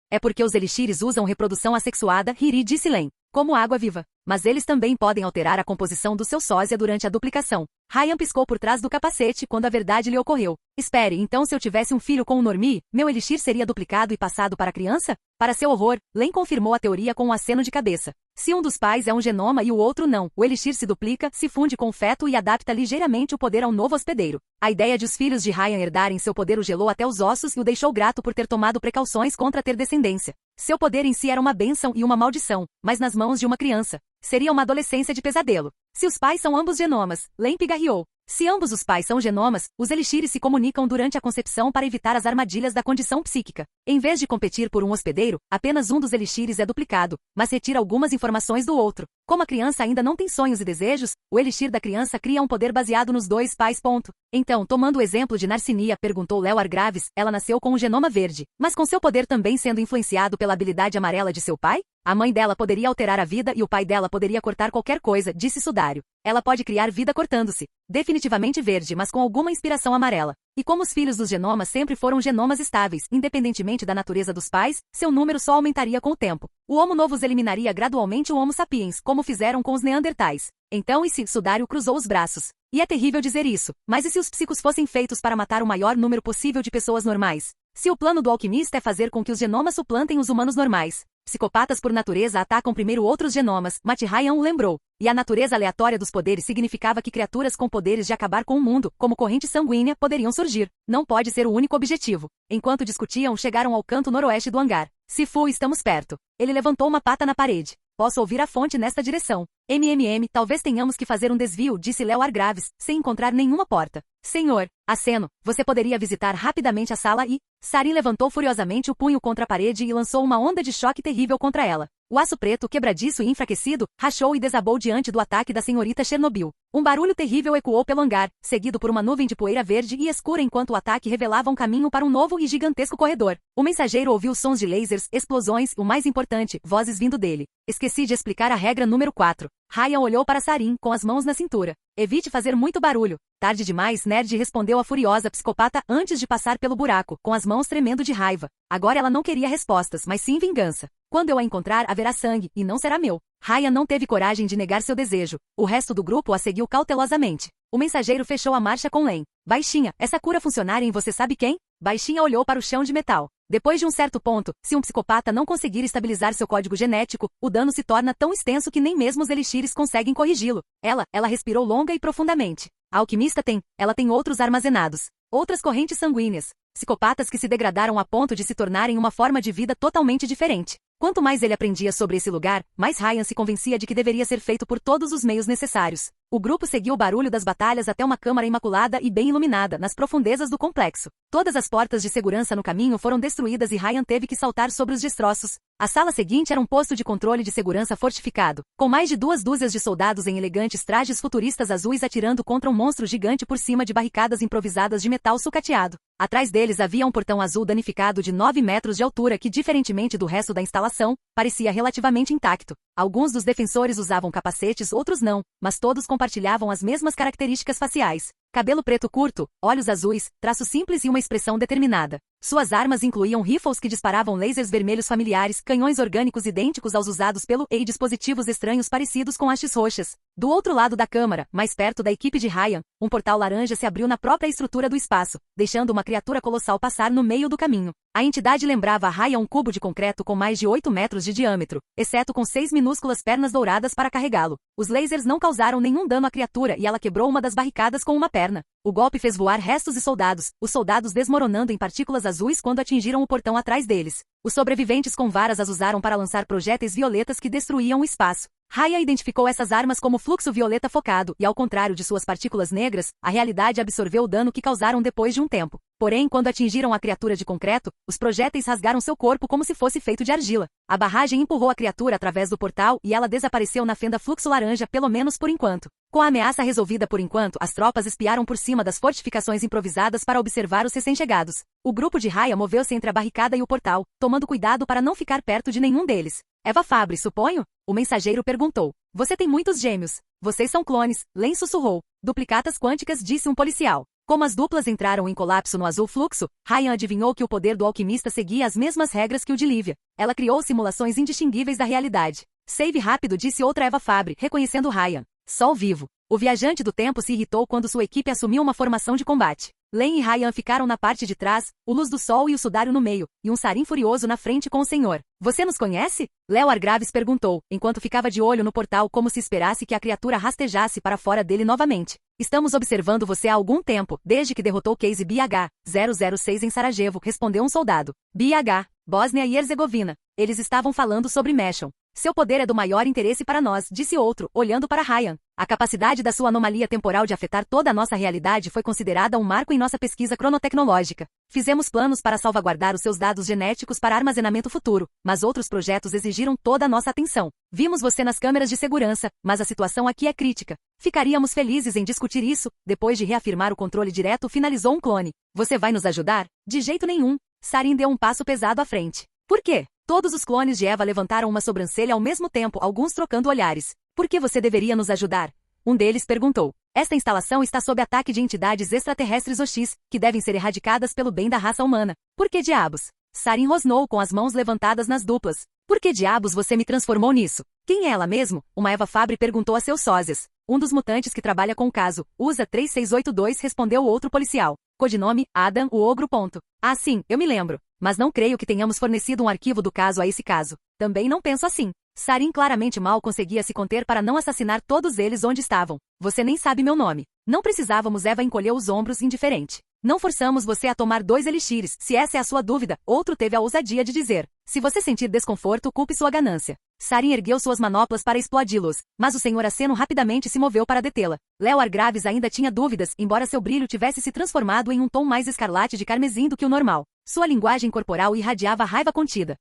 É porque os elixires usam reprodução assexuada, Riri, disse Len. como água viva. Mas eles também podem alterar a composição do seu sósia durante a duplicação. Ryan piscou por trás do capacete quando a verdade lhe ocorreu. Espere, então se eu tivesse um filho com um Normie, meu elixir seria duplicado e passado para a criança? Para seu horror, Len confirmou a teoria com um aceno de cabeça. Se um dos pais é um genoma e o outro não, o elixir se duplica, se funde com o feto e adapta ligeiramente o poder ao novo hospedeiro. A ideia de os filhos de Ryan herdarem seu poder o gelou até os ossos e o deixou grato por ter tomado precauções contra ter descendência. Seu poder em si era uma bênção e uma maldição, mas nas mãos de uma criança. Seria uma adolescência de pesadelo. Se os pais são ambos genomas, Len pigarreou. Se ambos os pais são genomas, os elixires se comunicam durante a concepção para evitar as armadilhas da condição psíquica. Em vez de competir por um hospedeiro, apenas um dos elixires é duplicado, mas retira algumas informações do outro. Como a criança ainda não tem sonhos e desejos, o elixir da criança cria um poder baseado nos dois pais. Então, tomando o exemplo de Narcinia, perguntou Léo Argraves, ela nasceu com um genoma verde, mas com seu poder também sendo influenciado pela habilidade amarela de seu pai? A mãe dela poderia alterar a vida e o pai dela poderia cortar qualquer coisa, disse Sudário. Ela pode criar vida cortando-se. Definitivamente verde, mas com alguma inspiração amarela. E como os filhos dos genomas sempre foram genomas estáveis, independentemente da natureza dos pais, seu número só aumentaria com o tempo. O Homo novus eliminaria gradualmente o Homo sapiens, como fizeram com os neandertais. Então e se Sudário cruzou os braços? E é terrível dizer isso, mas e se os psicos fossem feitos para matar o maior número possível de pessoas normais? Se o plano do alquimista é fazer com que os genomas suplantem os humanos normais, psicopatas por natureza atacam primeiro outros genomas, Matt Ryan o lembrou. E a natureza aleatória dos poderes significava que criaturas com poderes de acabar com o mundo, como corrente sanguínea, poderiam surgir. Não pode ser o único objetivo. Enquanto discutiam, chegaram ao canto noroeste do hangar. Sifu, estamos perto. Ele levantou uma pata na parede. Posso ouvir a fonte nesta direção. Talvez tenhamos que fazer um desvio, disse Léo Argraves, sem encontrar nenhuma porta. Senhor, aceno, você poderia visitar rapidamente a sala e... Sarin levantou furiosamente o punho contra a parede e lançou uma onda de choque terrível contra ela. O aço preto, quebradiço e enfraquecido, rachou e desabou diante do ataque da senhorita Chernobyl. Um barulho terrível ecoou pelo hangar, seguido por uma nuvem de poeira verde e escura enquanto o ataque revelava um caminho para um novo e gigantesco corredor. O mensageiro ouviu sons de lasers, explosões, o mais importante, vozes vindo dele. Esqueci de explicar a regra número 4. Ryan olhou para Sarin, com as mãos na cintura. Evite fazer muito barulho. Tarde demais, Nerd respondeu a furiosa psicopata antes de passar pelo buraco, com as mãos tremendo de raiva. Agora ela não queria respostas, mas sim vingança. Quando eu a encontrar, haverá sangue, e não será meu. Ryan não teve coragem de negar seu desejo. O resto do grupo a seguiu cautelosamente. O mensageiro fechou a marcha com Len. Baixinha, essa cura funcionaria em você sabe quem? Baixinha olhou para o chão de metal. Depois de um certo ponto, se um psicopata não conseguir estabilizar seu código genético, o dano se torna tão extenso que nem mesmo os elixires conseguem corrigi-lo. Ela respirou longa e profundamente. A alquimista ela tem outros armazenados. Outras correntes sanguíneas. Psicopatas que se degradaram a ponto de se tornarem uma forma de vida totalmente diferente. Quanto mais ele aprendia sobre esse lugar, mais Ryan se convencia de que deveria ser feito por todos os meios necessários. O grupo seguiu o barulho das batalhas até uma câmara imaculada e bem iluminada, nas profundezas do complexo. Todas as portas de segurança no caminho foram destruídas e Ryan teve que saltar sobre os destroços. A sala seguinte era um posto de controle de segurança fortificado, com mais de 2 dúzias de soldados em elegantes trajes futuristas azuis atirando contra um monstro gigante por cima de barricadas improvisadas de metal sucateado. Atrás deles havia um portão azul danificado de 9 metros de altura que, diferentemente do resto da instalação, parecia relativamente intacto. Alguns dos defensores usavam capacetes, outros não, mas todos compartilhavam as mesmas características faciais. Cabelo preto curto, olhos azuis, traços simples e uma expressão determinada. Suas armas incluíam rifles que disparavam lasers vermelhos familiares, canhões orgânicos idênticos aos usados pelo e dispositivos estranhos parecidos com hastes roxas. Do outro lado da câmara, mais perto da equipe de Ryan, um portal laranja se abriu na própria estrutura do espaço, deixando uma criatura colossal passar no meio do caminho. A entidade lembrava a Ryan um cubo de concreto com mais de 8 metros de diâmetro, exceto com 6 minúsculas pernas douradas para carregá-lo. Os lasers não causaram nenhum dano à criatura e ela quebrou uma das barricadas com uma perna. O golpe fez voar restos de soldados, os soldados desmoronando em partículas azuis quando atingiram o portão atrás deles. Os sobreviventes com varas as usaram para lançar projéteis violetas que destruíam o espaço. Ryan identificou essas armas como fluxo violeta focado e, ao contrário de suas partículas negras, a realidade absorveu o dano que causaram depois de um tempo. Porém, quando atingiram a criatura de concreto, os projéteis rasgaram seu corpo como se fosse feito de argila. A barragem empurrou a criatura através do portal e ela desapareceu na fenda fluxo laranja, pelo menos por enquanto. Com a ameaça resolvida por enquanto, as tropas espiaram por cima das fortificações improvisadas para observar os recém-chegados. O grupo de Ryan moveu-se entre a barricada e o portal, tomando cuidado para não ficar perto de nenhum deles. Eva Fabre, suponho? O mensageiro perguntou. Você tem muitos gêmeos. Vocês são clones, Len sussurrou. Duplicatas quânticas, disse um policial. Como as duplas entraram em colapso no azul fluxo, Ryan adivinhou que o poder do alquimista seguia as mesmas regras que o de Lívia. Ela criou simulações indistinguíveis da realidade. Save rápido, disse outra Eva Fabre, reconhecendo Ryan. Sol vivo. O viajante do tempo se irritou quando sua equipe assumiu uma formação de combate. Len e Ryan ficaram na parte de trás, o Luz do Sol e o Sudário no meio, e um Sarin furioso na frente com o senhor. Você nos conhece? Léo Argraves perguntou, enquanto ficava de olho no portal como se esperasse que a criatura rastejasse para fora dele novamente. Estamos observando você há algum tempo, desde que derrotou Case BH-006 em Sarajevo, respondeu um soldado. BH, Bósnia e Herzegovina. Eles estavam falando sobre Meshon. Seu poder é do maior interesse para nós, disse outro, olhando para Ryan. A capacidade da sua anomalia temporal de afetar toda a nossa realidade foi considerada um marco em nossa pesquisa cronotecnológica. Fizemos planos para salvaguardar os seus dados genéticos para armazenamento futuro, mas outros projetos exigiram toda a nossa atenção. Vimos você nas câmeras de segurança, mas a situação aqui é crítica. Ficaríamos felizes em discutir isso. Depois de reafirmar o controle direto, finalizou um clone. Você vai nos ajudar? De jeito nenhum. Sarin deu um passo pesado à frente. Por quê? Todos os clones de Eva levantaram uma sobrancelha ao mesmo tempo, alguns trocando olhares. Por que você deveria nos ajudar? Um deles perguntou. Esta instalação está sob ataque de entidades extraterrestres hostis, que devem ser erradicadas pelo bem da raça humana. Por que diabos? Sarin rosnou com as mãos levantadas nas duplas. Por que diabos você me transformou nisso? Quem é ela mesmo? Uma Eva Fabre perguntou a seus sósias. Um dos mutantes que trabalha com o caso, USA 3682, respondeu o outro policial. Codinome, Adam, o ogro. Ah, sim, eu me lembro. Mas não creio que tenhamos fornecido um arquivo do caso a esse caso. Também não penso assim. Sarin claramente mal conseguia se conter para não assassinar todos eles onde estavam. Você nem sabe meu nome. Não precisávamos. Eva encolheu os ombros, indiferente. Não forçamos você a tomar 2 elixires, se essa é a sua dúvida, outro teve a ousadia de dizer. Se você sentir desconforto, culpe sua ganância. Sarin ergueu suas manoplas para explodi-los, mas o senhor Aceno rapidamente se moveu para detê-la. Léo Argraves ainda tinha dúvidas, embora seu brilho tivesse se transformado em um tom mais escarlate de carmesim do que o normal. Sua linguagem corporal irradiava raiva contida.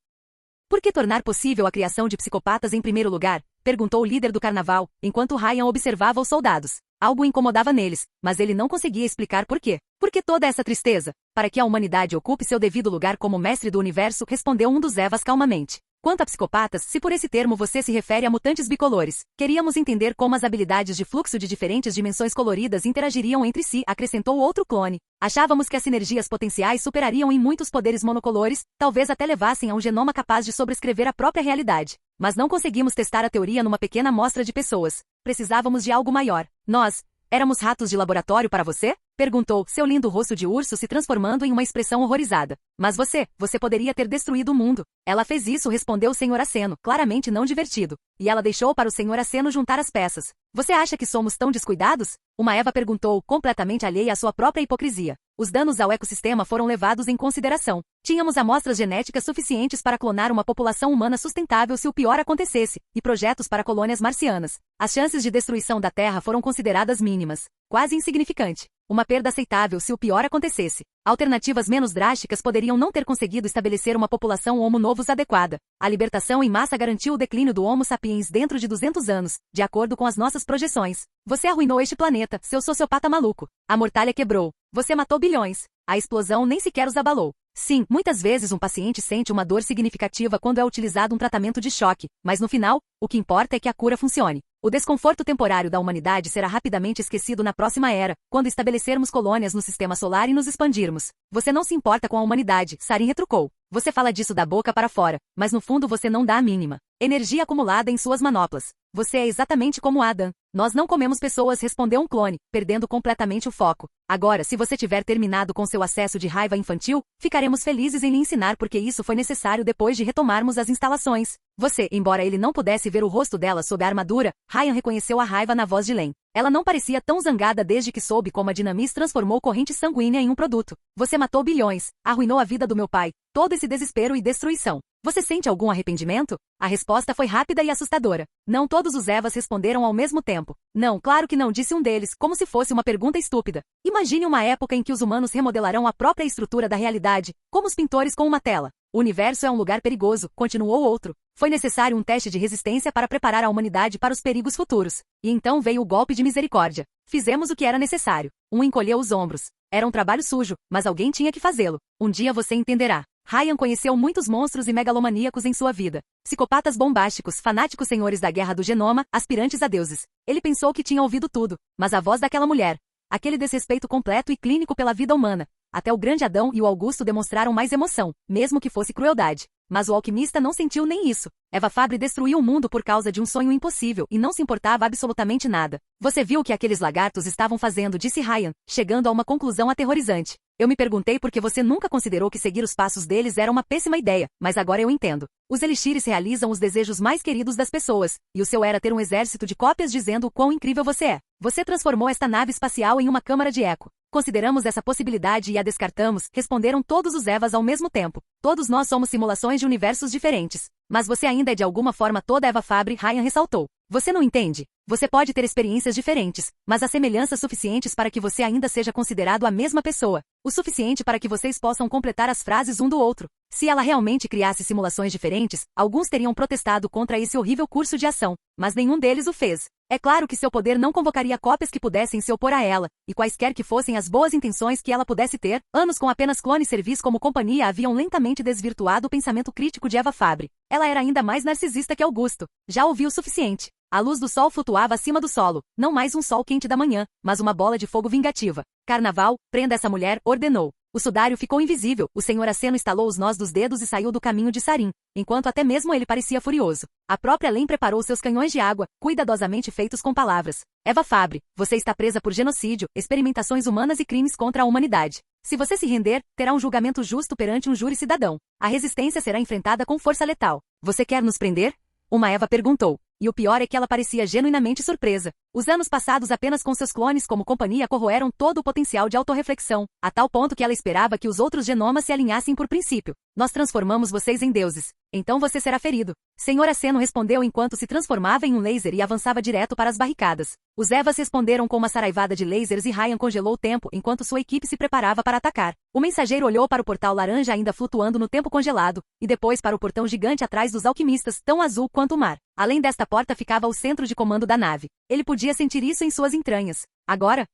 Por que tornar possível a criação de psicopatas em primeiro lugar? Perguntou o líder do carnaval, enquanto Ryan observava os soldados. Algo incomodava neles, mas ele não conseguia explicar por quê. Por que toda essa tristeza? Para que a humanidade ocupe seu devido lugar como mestre do universo, respondeu um dos Evas calmamente. Quanto a psicopatas, se por esse termo você se refere a mutantes bicolores, queríamos entender como as habilidades de fluxo de diferentes dimensões coloridas interagiriam entre si, acrescentou outro clone. Achávamos que as sinergias potenciais superariam em muitos poderes monocolores, talvez até levassem a um genoma capaz de sobrescrever a própria realidade. Mas não conseguimos testar a teoria numa pequena amostra de pessoas. Precisávamos de algo maior. Nós, éramos ratos de laboratório para você? Perguntou, seu lindo rosto de urso se transformando em uma expressão horrorizada. Mas você poderia ter destruído o mundo. Ela fez isso, respondeu o Sr. Aceno, claramente não divertido. E ela deixou para o Sr. Aceno juntar as peças. Você acha que somos tão descuidados? Uma Eva perguntou, completamente alheia à sua própria hipocrisia. Os danos ao ecossistema foram levados em consideração. Tínhamos amostras genéticas suficientes para clonar uma população humana sustentável se o pior acontecesse, e projetos para colônias marcianas. As chances de destruição da Terra foram consideradas mínimas, quase insignificante. Uma perda aceitável se o pior acontecesse. Alternativas menos drásticas poderiam não ter conseguido estabelecer uma população Homo novus adequada. A libertação em massa garantiu o declínio do Homo sapiens dentro de 200 anos, de acordo com as nossas projeções. Você arruinou este planeta, seu sociopata maluco. A mortalha quebrou. Você matou bilhões. A explosão nem sequer os abalou. Sim, muitas vezes um paciente sente uma dor significativa quando é utilizado um tratamento de choque, mas no final, o que importa é que a cura funcione. O desconforto temporário da humanidade será rapidamente esquecido na próxima era, quando estabelecermos colônias no sistema solar e nos expandirmos. Você não se importa com a humanidade, Sarin retrucou. Você fala disso da boca para fora, mas no fundo você não dá a mínima. Energia acumulada em suas manoplas. Você é exatamente como Adam. Nós não comemos pessoas, respondeu um clone, perdendo completamente o foco. Agora, se você tiver terminado com seu acesso de raiva infantil, ficaremos felizes em lhe ensinar porque isso foi necessário depois de retomarmos as instalações. Você, embora ele não pudesse ver o rosto dela sob a armadura, Ryan reconheceu a raiva na voz de Len. Ela não parecia tão zangada desde que soube como a Dinamis transformou corrente sanguínea em um produto. Você matou bilhões, arruinou a vida do meu pai. Todo esse desespero e destruição. Você sente algum arrependimento? A resposta foi rápida e assustadora. Não todos os Evas responderam ao mesmo tempo. Não, claro que não, disse um deles, como se fosse uma pergunta estúpida. Imagine uma época em que os humanos remodelarão a própria estrutura da realidade, como os pintores com uma tela. O universo é um lugar perigoso, continuou outro. Foi necessário um teste de resistência para preparar a humanidade para os perigos futuros. E então veio o golpe de misericórdia. Fizemos o que era necessário. Um encolheu os ombros. Era um trabalho sujo, mas alguém tinha que fazê-lo. Um dia você entenderá. Ryan conheceu muitos monstros e megalomaníacos em sua vida. Psicopatas bombásticos, fanáticos senhores da guerra do genoma, aspirantes a deuses. Ele pensou que tinha ouvido tudo, mas a voz daquela mulher, aquele desrespeito completo e clínico pela vida humana. Até o grande Adão e o Augusto demonstraram mais emoção, mesmo que fosse crueldade. Mas o alquimista não sentiu nem isso. Eva Fabre destruiu o mundo por causa de um sonho impossível e não se importava absolutamente nada. Você viu o que aqueles lagartos estavam fazendo, disse Ryan, chegando a uma conclusão aterrorizante. Eu me perguntei por que você nunca considerou que seguir os passos deles era uma péssima ideia, mas agora eu entendo. Os elixires realizam os desejos mais queridos das pessoas, e o seu era ter um exército de cópias dizendo o quão incrível você é. Você transformou esta nave espacial em uma câmara de eco. Consideramos essa possibilidade e a descartamos, responderam todos os Evas ao mesmo tempo. Todos nós somos simulações de universos diferentes. Mas você ainda é de alguma forma toda Eva Fabre, Ryan ressaltou. Você não entende? Você pode ter experiências diferentes, mas há semelhanças suficientes para que você ainda seja considerado a mesma pessoa. O suficiente para que vocês possam completar as frases um do outro. Se ela realmente criasse simulações diferentes, alguns teriam protestado contra esse horrível curso de ação, mas nenhum deles o fez. É claro que seu poder não convocaria cópias que pudessem se opor a ela, e quaisquer que fossem as boas intenções que ela pudesse ter, anos com apenas clones servis como companhia haviam lentamente desvirtuado o pensamento crítico de Eva Fabre. Ela era ainda mais narcisista que Augusto. Já ouviu o suficiente. A luz do sol flutuava acima do solo, não mais um sol quente da manhã, mas uma bola de fogo vingativa. Carnaval, prenda essa mulher, ordenou. O sudário ficou invisível, o senhor Aceno estalou os nós dos dedos e saiu do caminho de Sarim, enquanto até mesmo ele parecia furioso. A própria Len preparou seus canhões de água, cuidadosamente feitos com palavras. Eva Fabre, você está presa por genocídio, experimentações humanas e crimes contra a humanidade. Se você se render, terá um julgamento justo perante um júri cidadão. A resistência será enfrentada com força letal. Você quer nos prender? Uma Eva perguntou. E o pior é que ela parecia genuinamente surpresa. Os anos passados apenas com seus clones como companhia corroeram todo o potencial de autorreflexão, a tal ponto que ela esperava que os outros genomas se alinhassem por princípio. Nós transformamos vocês em deuses. Então você será ferido. Senhor Aceno respondeu enquanto se transformava em um laser e avançava direto para as barricadas. Os Evas responderam com uma saraivada de lasers e Ryan congelou o tempo enquanto sua equipe se preparava para atacar. O mensageiro olhou para o portal laranja ainda flutuando no tempo congelado, e depois para o portão gigante atrás dos alquimistas, tão azul quanto o mar. Além desta porta ficava o centro de comando da nave. Ele podia sentir isso em suas entranhas. Agora,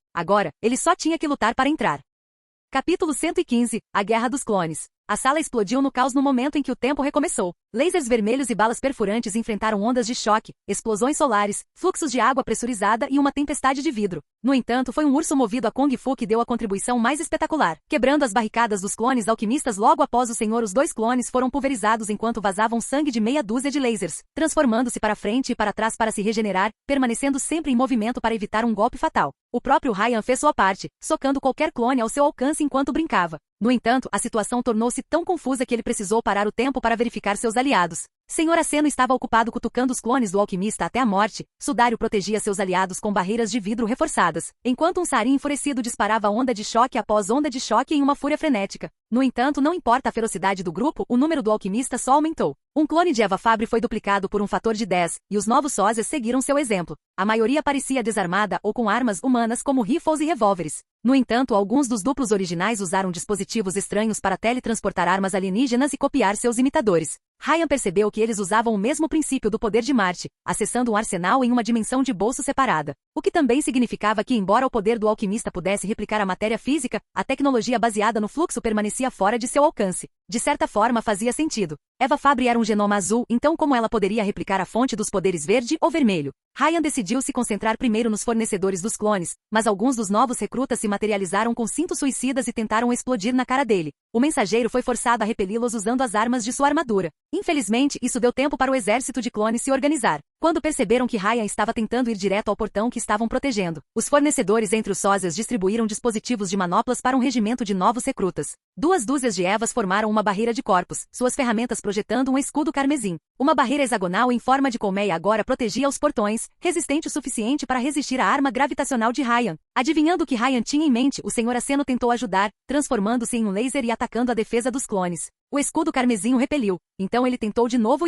ele só tinha que lutar para entrar. Capítulo 115, A Guerra dos Clones. A sala explodiu no caos no momento em que o tempo recomeçou. Lasers vermelhos e balas perfurantes enfrentaram ondas de choque, explosões solares, fluxos de água pressurizada e uma tempestade de vidro. No entanto, foi um urso movido a Kung Fu que deu a contribuição mais espetacular. Quebrando as barricadas dos clones alquimistas logo após o senhor, os dois clones foram pulverizados enquanto vazavam sangue de meia dúzia de lasers, transformando-se para frente e para trás para se regenerar, permanecendo sempre em movimento para evitar um golpe fatal. O próprio Ryan fez sua parte, socando qualquer clone ao seu alcance enquanto brincava. No entanto, a situação tornou-se tão confusa que ele precisou parar o tempo para verificar seus aliados. Senhor Aceno estava ocupado cutucando os clones do alquimista até a morte. Sudário protegia seus aliados com barreiras de vidro reforçadas, enquanto um Sarim enfurecido disparava onda de choque após onda de choque em uma fúria frenética. No entanto, não importa a ferocidade do grupo, o número do alquimista só aumentou. Um clone de Eva Fabre foi duplicado por um fator de 10, e os novos sósias seguiram seu exemplo. A maioria parecia desarmada ou com armas humanas como rifles e revólveres. No entanto, alguns dos duplos originais usaram dispositivos estranhos para teletransportar armas alienígenas e copiar seus imitadores. Ryan percebeu que eles usavam o mesmo princípio do poder de Marte, acessando um arsenal em uma dimensão de bolso separada. O que também significava que, embora o poder do alquimista pudesse replicar a matéria física, a tecnologia baseada no fluxo permanecia fora de seu alcance. De certa forma fazia sentido. Eva Fabre era um genoma azul, então como ela poderia replicar a fonte dos poderes verde ou vermelho? Ryan decidiu se concentrar primeiro nos fornecedores dos clones, mas alguns dos novos recrutas se materializaram com cintos suicidas e tentaram explodir na cara dele. O mensageiro foi forçado a repeli-los usando as armas de sua armadura. Infelizmente, isso deu tempo para o exército de clones se organizar. Quando perceberam que Ryan estava tentando ir direto ao portão que estavam protegendo, os fornecedores entre os sósias distribuíram dispositivos de manoplas para um regimento de novos recrutas. 2 dúzias de Evas formaram uma barreira de corpos, suas ferramentas projetando um escudo carmesim. Uma barreira hexagonal em forma de colmeia agora protegia os portões, resistente o suficiente para resistir à arma gravitacional de Ryan. Adivinhando o que Ryan tinha em mente, o Senhor Aceno tentou ajudar, transformando-se em um laser e atacando a defesa dos clones. O escudo carmesim o repeliu, então ele tentou de novo,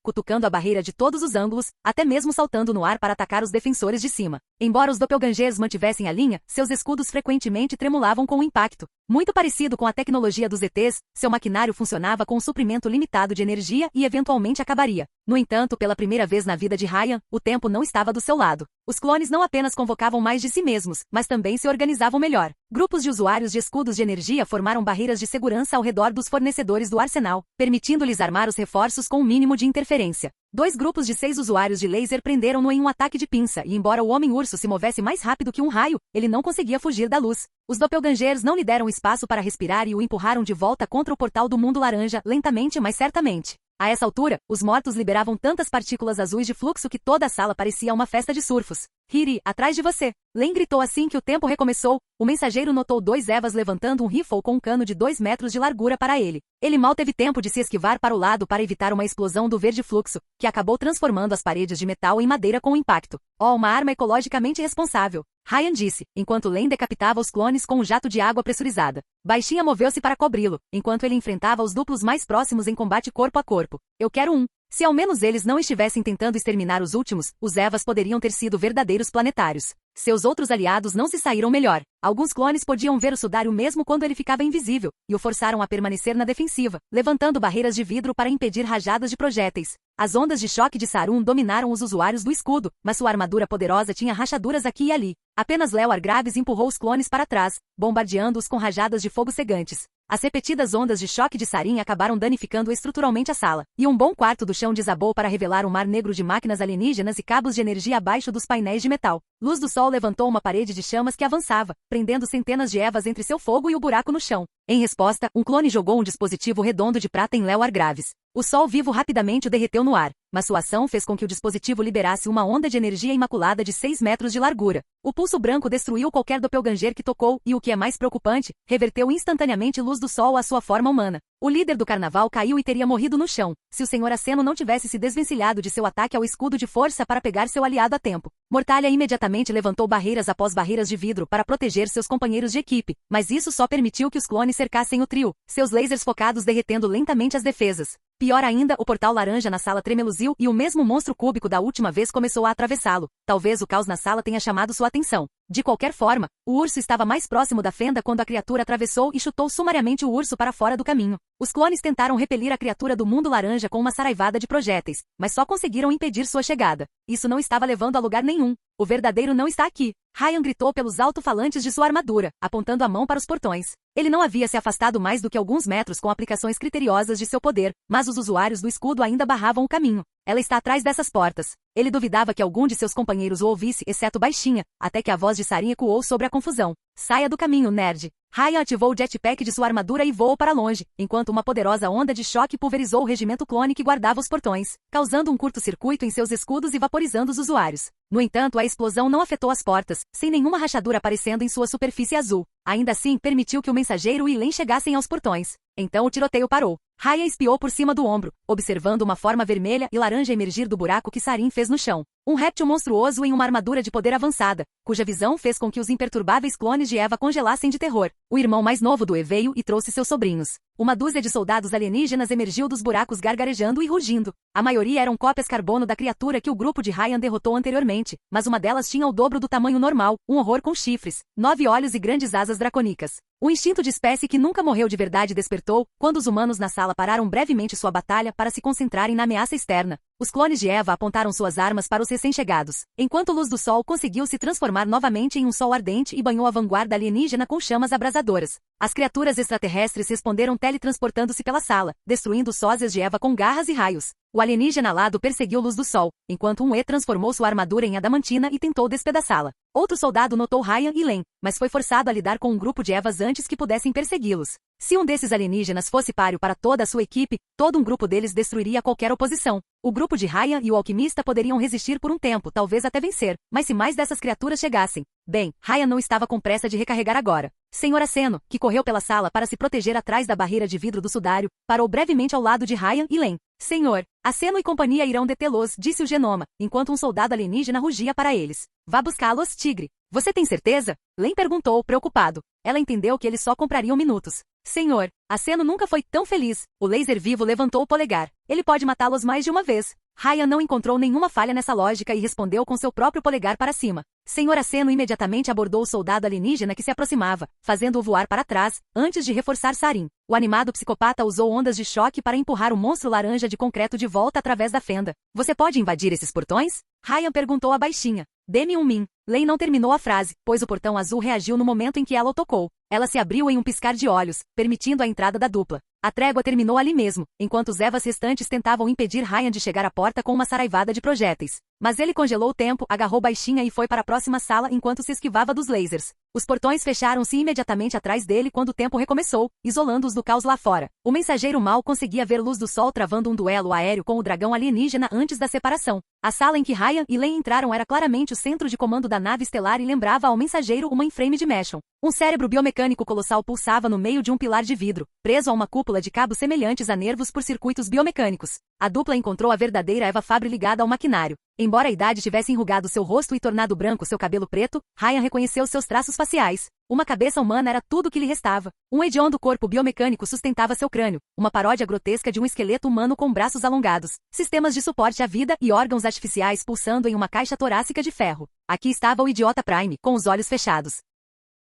cutucando a barreira de todos os ângulos, até mesmo saltando no ar para atacar os defensores de cima. Embora os doppelgangers mantivessem a linha, seus escudos frequentemente tremulavam com o impacto. Muito parecido com a tecnologia dos ETs, seu maquinário funcionava com um suprimento limitado de energia e eventualmente acabaria. No entanto, pela primeira vez na vida de Ryan, o tempo não estava do seu lado. Os clones não apenas convocavam mais de si mesmos, mas também se organizavam melhor. Grupos de usuários de escudos de energia formaram barreiras de segurança ao redor dos fornecedores do arsenal, permitindo-lhes armar os reforços com um mínimo de interferência. 2 grupos de 6 usuários de laser prenderam-no em um ataque de pinça, e embora o Homem-Urso se movesse mais rápido que um raio, ele não conseguia fugir da luz. Os doppelgangers não lhe deram espaço para respirar e o empurraram de volta contra o portal do mundo laranja, lentamente mas certamente. A essa altura, os mortos liberavam tantas partículas azuis de fluxo que toda a sala parecia uma festa de surfos. Hiri, atrás de você! Len gritou assim que o tempo recomeçou. O mensageiro notou 2 Evas levantando um rifle com um cano de 2 metros de largura para ele. Ele mal teve tempo de se esquivar para o lado para evitar uma explosão do verde fluxo, que acabou transformando as paredes de metal em madeira com o impacto. Oh, uma arma ecologicamente responsável, Ryan disse, enquanto Len decapitava os clones com um jato de água pressurizada. Baixinha moveu-se para cobri-lo, enquanto ele enfrentava os duplos mais próximos em combate corpo a corpo. Eu quero um. Se ao menos eles não estivessem tentando exterminar os últimos, os Evas poderiam ter sido verdadeiros planetários. Seus outros aliados não se saíram melhor. Alguns clones podiam ver o Sudário mesmo quando ele ficava invisível, e o forçaram a permanecer na defensiva, levantando barreiras de vidro para impedir rajadas de projéteis. As ondas de choque de Sarum dominaram os usuários do escudo, mas sua armadura poderosa tinha rachaduras aqui e ali. Apenas Leo Argraves empurrou os clones para trás, bombardeando-os com rajadas de fogo cegantes. As repetidas ondas de choque de Sarin acabaram danificando estruturalmente a sala, e um bom quarto do chão desabou para revelar um mar negro de máquinas alienígenas e cabos de energia abaixo dos painéis de metal. Luz do Sol levantou uma parede de chamas que avançava, prendendo centenas de Evas entre seu fogo e o buraco no chão. Em resposta, um clone jogou um dispositivo redondo de prata em Leo Argraves. O Sol vivo rapidamente o derreteu no ar, mas sua ação fez com que o dispositivo liberasse uma onda de energia imaculada de 6 metros de largura. O pulso branco destruiu qualquer doppelganger que tocou e, o que é mais preocupante, reverteu instantaneamente Luz do Sol à sua forma humana. O líder do carnaval caiu e teria morrido no chão, se o Sr. Aceno não tivesse se desvencilhado de seu ataque ao escudo de força para pegar seu aliado a tempo. Mortalha imediatamente levantou barreiras após barreiras de vidro para proteger seus companheiros de equipe, mas isso só permitiu que os clones cercassem o trio, seus lasers focados derretendo lentamente as defesas. Pior ainda, o portal laranja na sala tremeluziu e o mesmo monstro cúbico da última vez começou a atravessá-lo. Talvez o caos na sala tenha chamado sua atenção. De qualquer forma, o urso estava mais próximo da fenda quando a criatura atravessou e chutou sumariamente o urso para fora do caminho. Os clones tentaram repelir a criatura do mundo laranja com uma saraivada de projéteis, mas só conseguiram impedir sua chegada. Isso não estava levando a lugar nenhum. O verdadeiro não está aqui. Ryan gritou pelos alto-falantes de sua armadura, apontando a mão para os portões. Ele não havia se afastado mais do que alguns metros com aplicações criteriosas de seu poder, mas os usuários do escudo ainda barravam o caminho. Ela está atrás dessas portas. Ele duvidava que algum de seus companheiros o ouvisse, exceto Baixinha, até que a voz de Sarin ecoou sobre a confusão. Saia do caminho, nerd. Ryan ativou o jetpack de sua armadura e voou para longe, enquanto uma poderosa onda de choque pulverizou o regimento clone que guardava os portões, causando um curto-circuito em seus escudos e vaporizando os usuários. No entanto, a explosão não afetou as portas, sem nenhuma rachadura aparecendo em sua superfície azul. Ainda assim, permitiu que o mensageiro e Len chegassem aos portões. Então o tiroteio parou. Ryan espiou por cima do ombro, observando uma forma vermelha e laranja emergir do buraco que Sarin fez no chão. Um réptil monstruoso em uma armadura de poder avançada, cuja visão fez com que os imperturbáveis clones de Eva congelassem de terror. O irmão mais novo do E veio e trouxe seus sobrinhos. Uma dúzia de soldados alienígenas emergiu dos buracos gargarejando e rugindo. A maioria eram cópias carbono da criatura que o grupo de Ryan derrotou anteriormente, mas uma delas tinha o dobro do tamanho normal, um horror com chifres, 9 olhos e grandes asas dracônicas. O instinto de espécie que nunca morreu de verdade despertou, quando os humanos na sala pararam brevemente sua batalha para se concentrarem na ameaça externa. Os clones de Eva apontaram suas armas para os recém-chegados, enquanto a luz do sol conseguiu se transformar novamente em um sol ardente e banhou a vanguarda alienígena com chamas abrasadoras. As criaturas extraterrestres responderam teletransportando-se pela sala, destruindo sósias de Eva com garras e raios. O alienígena alado perseguiu Luz do Sol, enquanto um E transformou sua armadura em adamantina e tentou despedaçá-la. Outro soldado notou Ryan e Len, mas foi forçado a lidar com um grupo de Evas antes que pudessem persegui-los. Se um desses alienígenas fosse páreo para toda a sua equipe, todo um grupo deles destruiria qualquer oposição. O grupo de Ryan e o alquimista poderiam resistir por um tempo, talvez até vencer, mas se mais dessas criaturas chegassem... Bem, Ryan não estava com pressa de recarregar agora. Sr. Aceno, que correu pela sala para se proteger atrás da barreira de vidro do sudário, parou brevemente ao lado de Ryan e Len. Senhor, Aceno e companhia irão detê-los, disse o genoma, enquanto um soldado alienígena rugia para eles. Vá buscá-los, tigre. Você tem certeza? Len perguntou, preocupado. Ela entendeu que eles só comprariam minutos. Senhor, Aceno nunca foi tão feliz. O laser vivo levantou o polegar. Ele pode matá-los mais de uma vez. Ryan não encontrou nenhuma falha nessa lógica e respondeu com seu próprio polegar para cima. Senhor Aceno imediatamente abordou o soldado alienígena que se aproximava, fazendo-o voar para trás, antes de reforçar Sarin. O animado psicopata usou ondas de choque para empurrar o monstro laranja de concreto de volta através da fenda. Você pode invadir esses portões? Ryan perguntou à baixinha. Dê-me um min. Lei não terminou a frase, pois o portão azul reagiu no momento em que ela o tocou. Ela se abriu em um piscar de olhos, permitindo a entrada da dupla. A trégua terminou ali mesmo, enquanto os Evas restantes tentavam impedir Ryan de chegar à porta com uma saraivada de projéteis. Mas ele congelou o tempo, agarrou baixinha e foi para a próxima sala enquanto se esquivava dos lasers. Os portões fecharam-se imediatamente atrás dele quando o tempo recomeçou, isolando-os do caos lá fora. O mensageiro mal conseguia ver luz do sol travando um duelo aéreo com o dragão alienígena antes da separação. A sala em que Ryan e Len entraram era claramente o centro de comando da nave estelar e lembrava ao mensageiro uma mainframe de Meshon. Um cérebro biomecânico colossal pulsava no meio de um pilar de vidro, preso a uma cúpula de cabos semelhantes a nervos por circuitos biomecânicos. A dupla encontrou a verdadeira Eva Fabre ligada ao maquinário. Embora a idade tivesse enrugado seu rosto e tornado branco seu cabelo preto, Ryan reconheceu seus traços faciais. Uma cabeça humana era tudo o que lhe restava. Um hediondo corpo biomecânico sustentava seu crânio, uma paródia grotesca de um esqueleto humano com braços alongados, sistemas de suporte à vida e órgãos artificiais pulsando em uma caixa torácica de ferro. Aqui estava o idiota Prime, com os olhos fechados.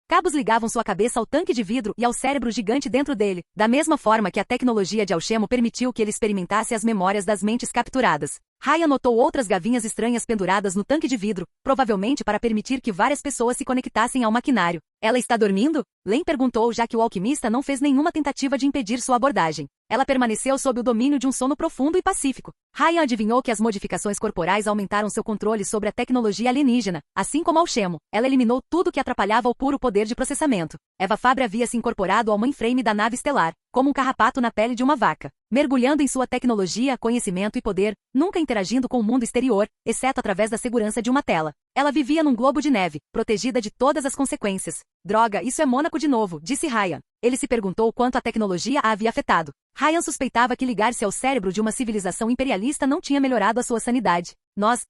Cabos ligavam sua cabeça ao tanque de vidro e ao cérebro gigante dentro dele, da mesma forma que a tecnologia de Alchemo permitiu que ele experimentasse as memórias das mentes capturadas. Ryan notou outras gavinhas estranhas penduradas no tanque de vidro, provavelmente para permitir que várias pessoas se conectassem ao maquinário. Ela está dormindo? Len perguntou, já que o alquimista não fez nenhuma tentativa de impedir sua abordagem. Ela permaneceu sob o domínio de um sono profundo e pacífico. Ryan adivinhou que as modificações corporais aumentaram seu controle sobre a tecnologia alienígena, assim como Alchemo. Ela eliminou tudo que atrapalhava o puro poder de processamento. Eva Fabre havia se incorporado ao mainframe da nave estelar, como um carrapato na pele de uma vaca, mergulhando em sua tecnologia, conhecimento e poder, nunca interagindo com o mundo exterior, exceto através da segurança de uma tela. Ela vivia num globo de neve, protegida de todas as consequências. Droga, isso é Mônaco de novo, disse Ryan. Ele se perguntou quanto a tecnologia a havia afetado. Ryan suspeitava que ligar-se ao cérebro de uma civilização imperialista não tinha melhorado a sua sanidade.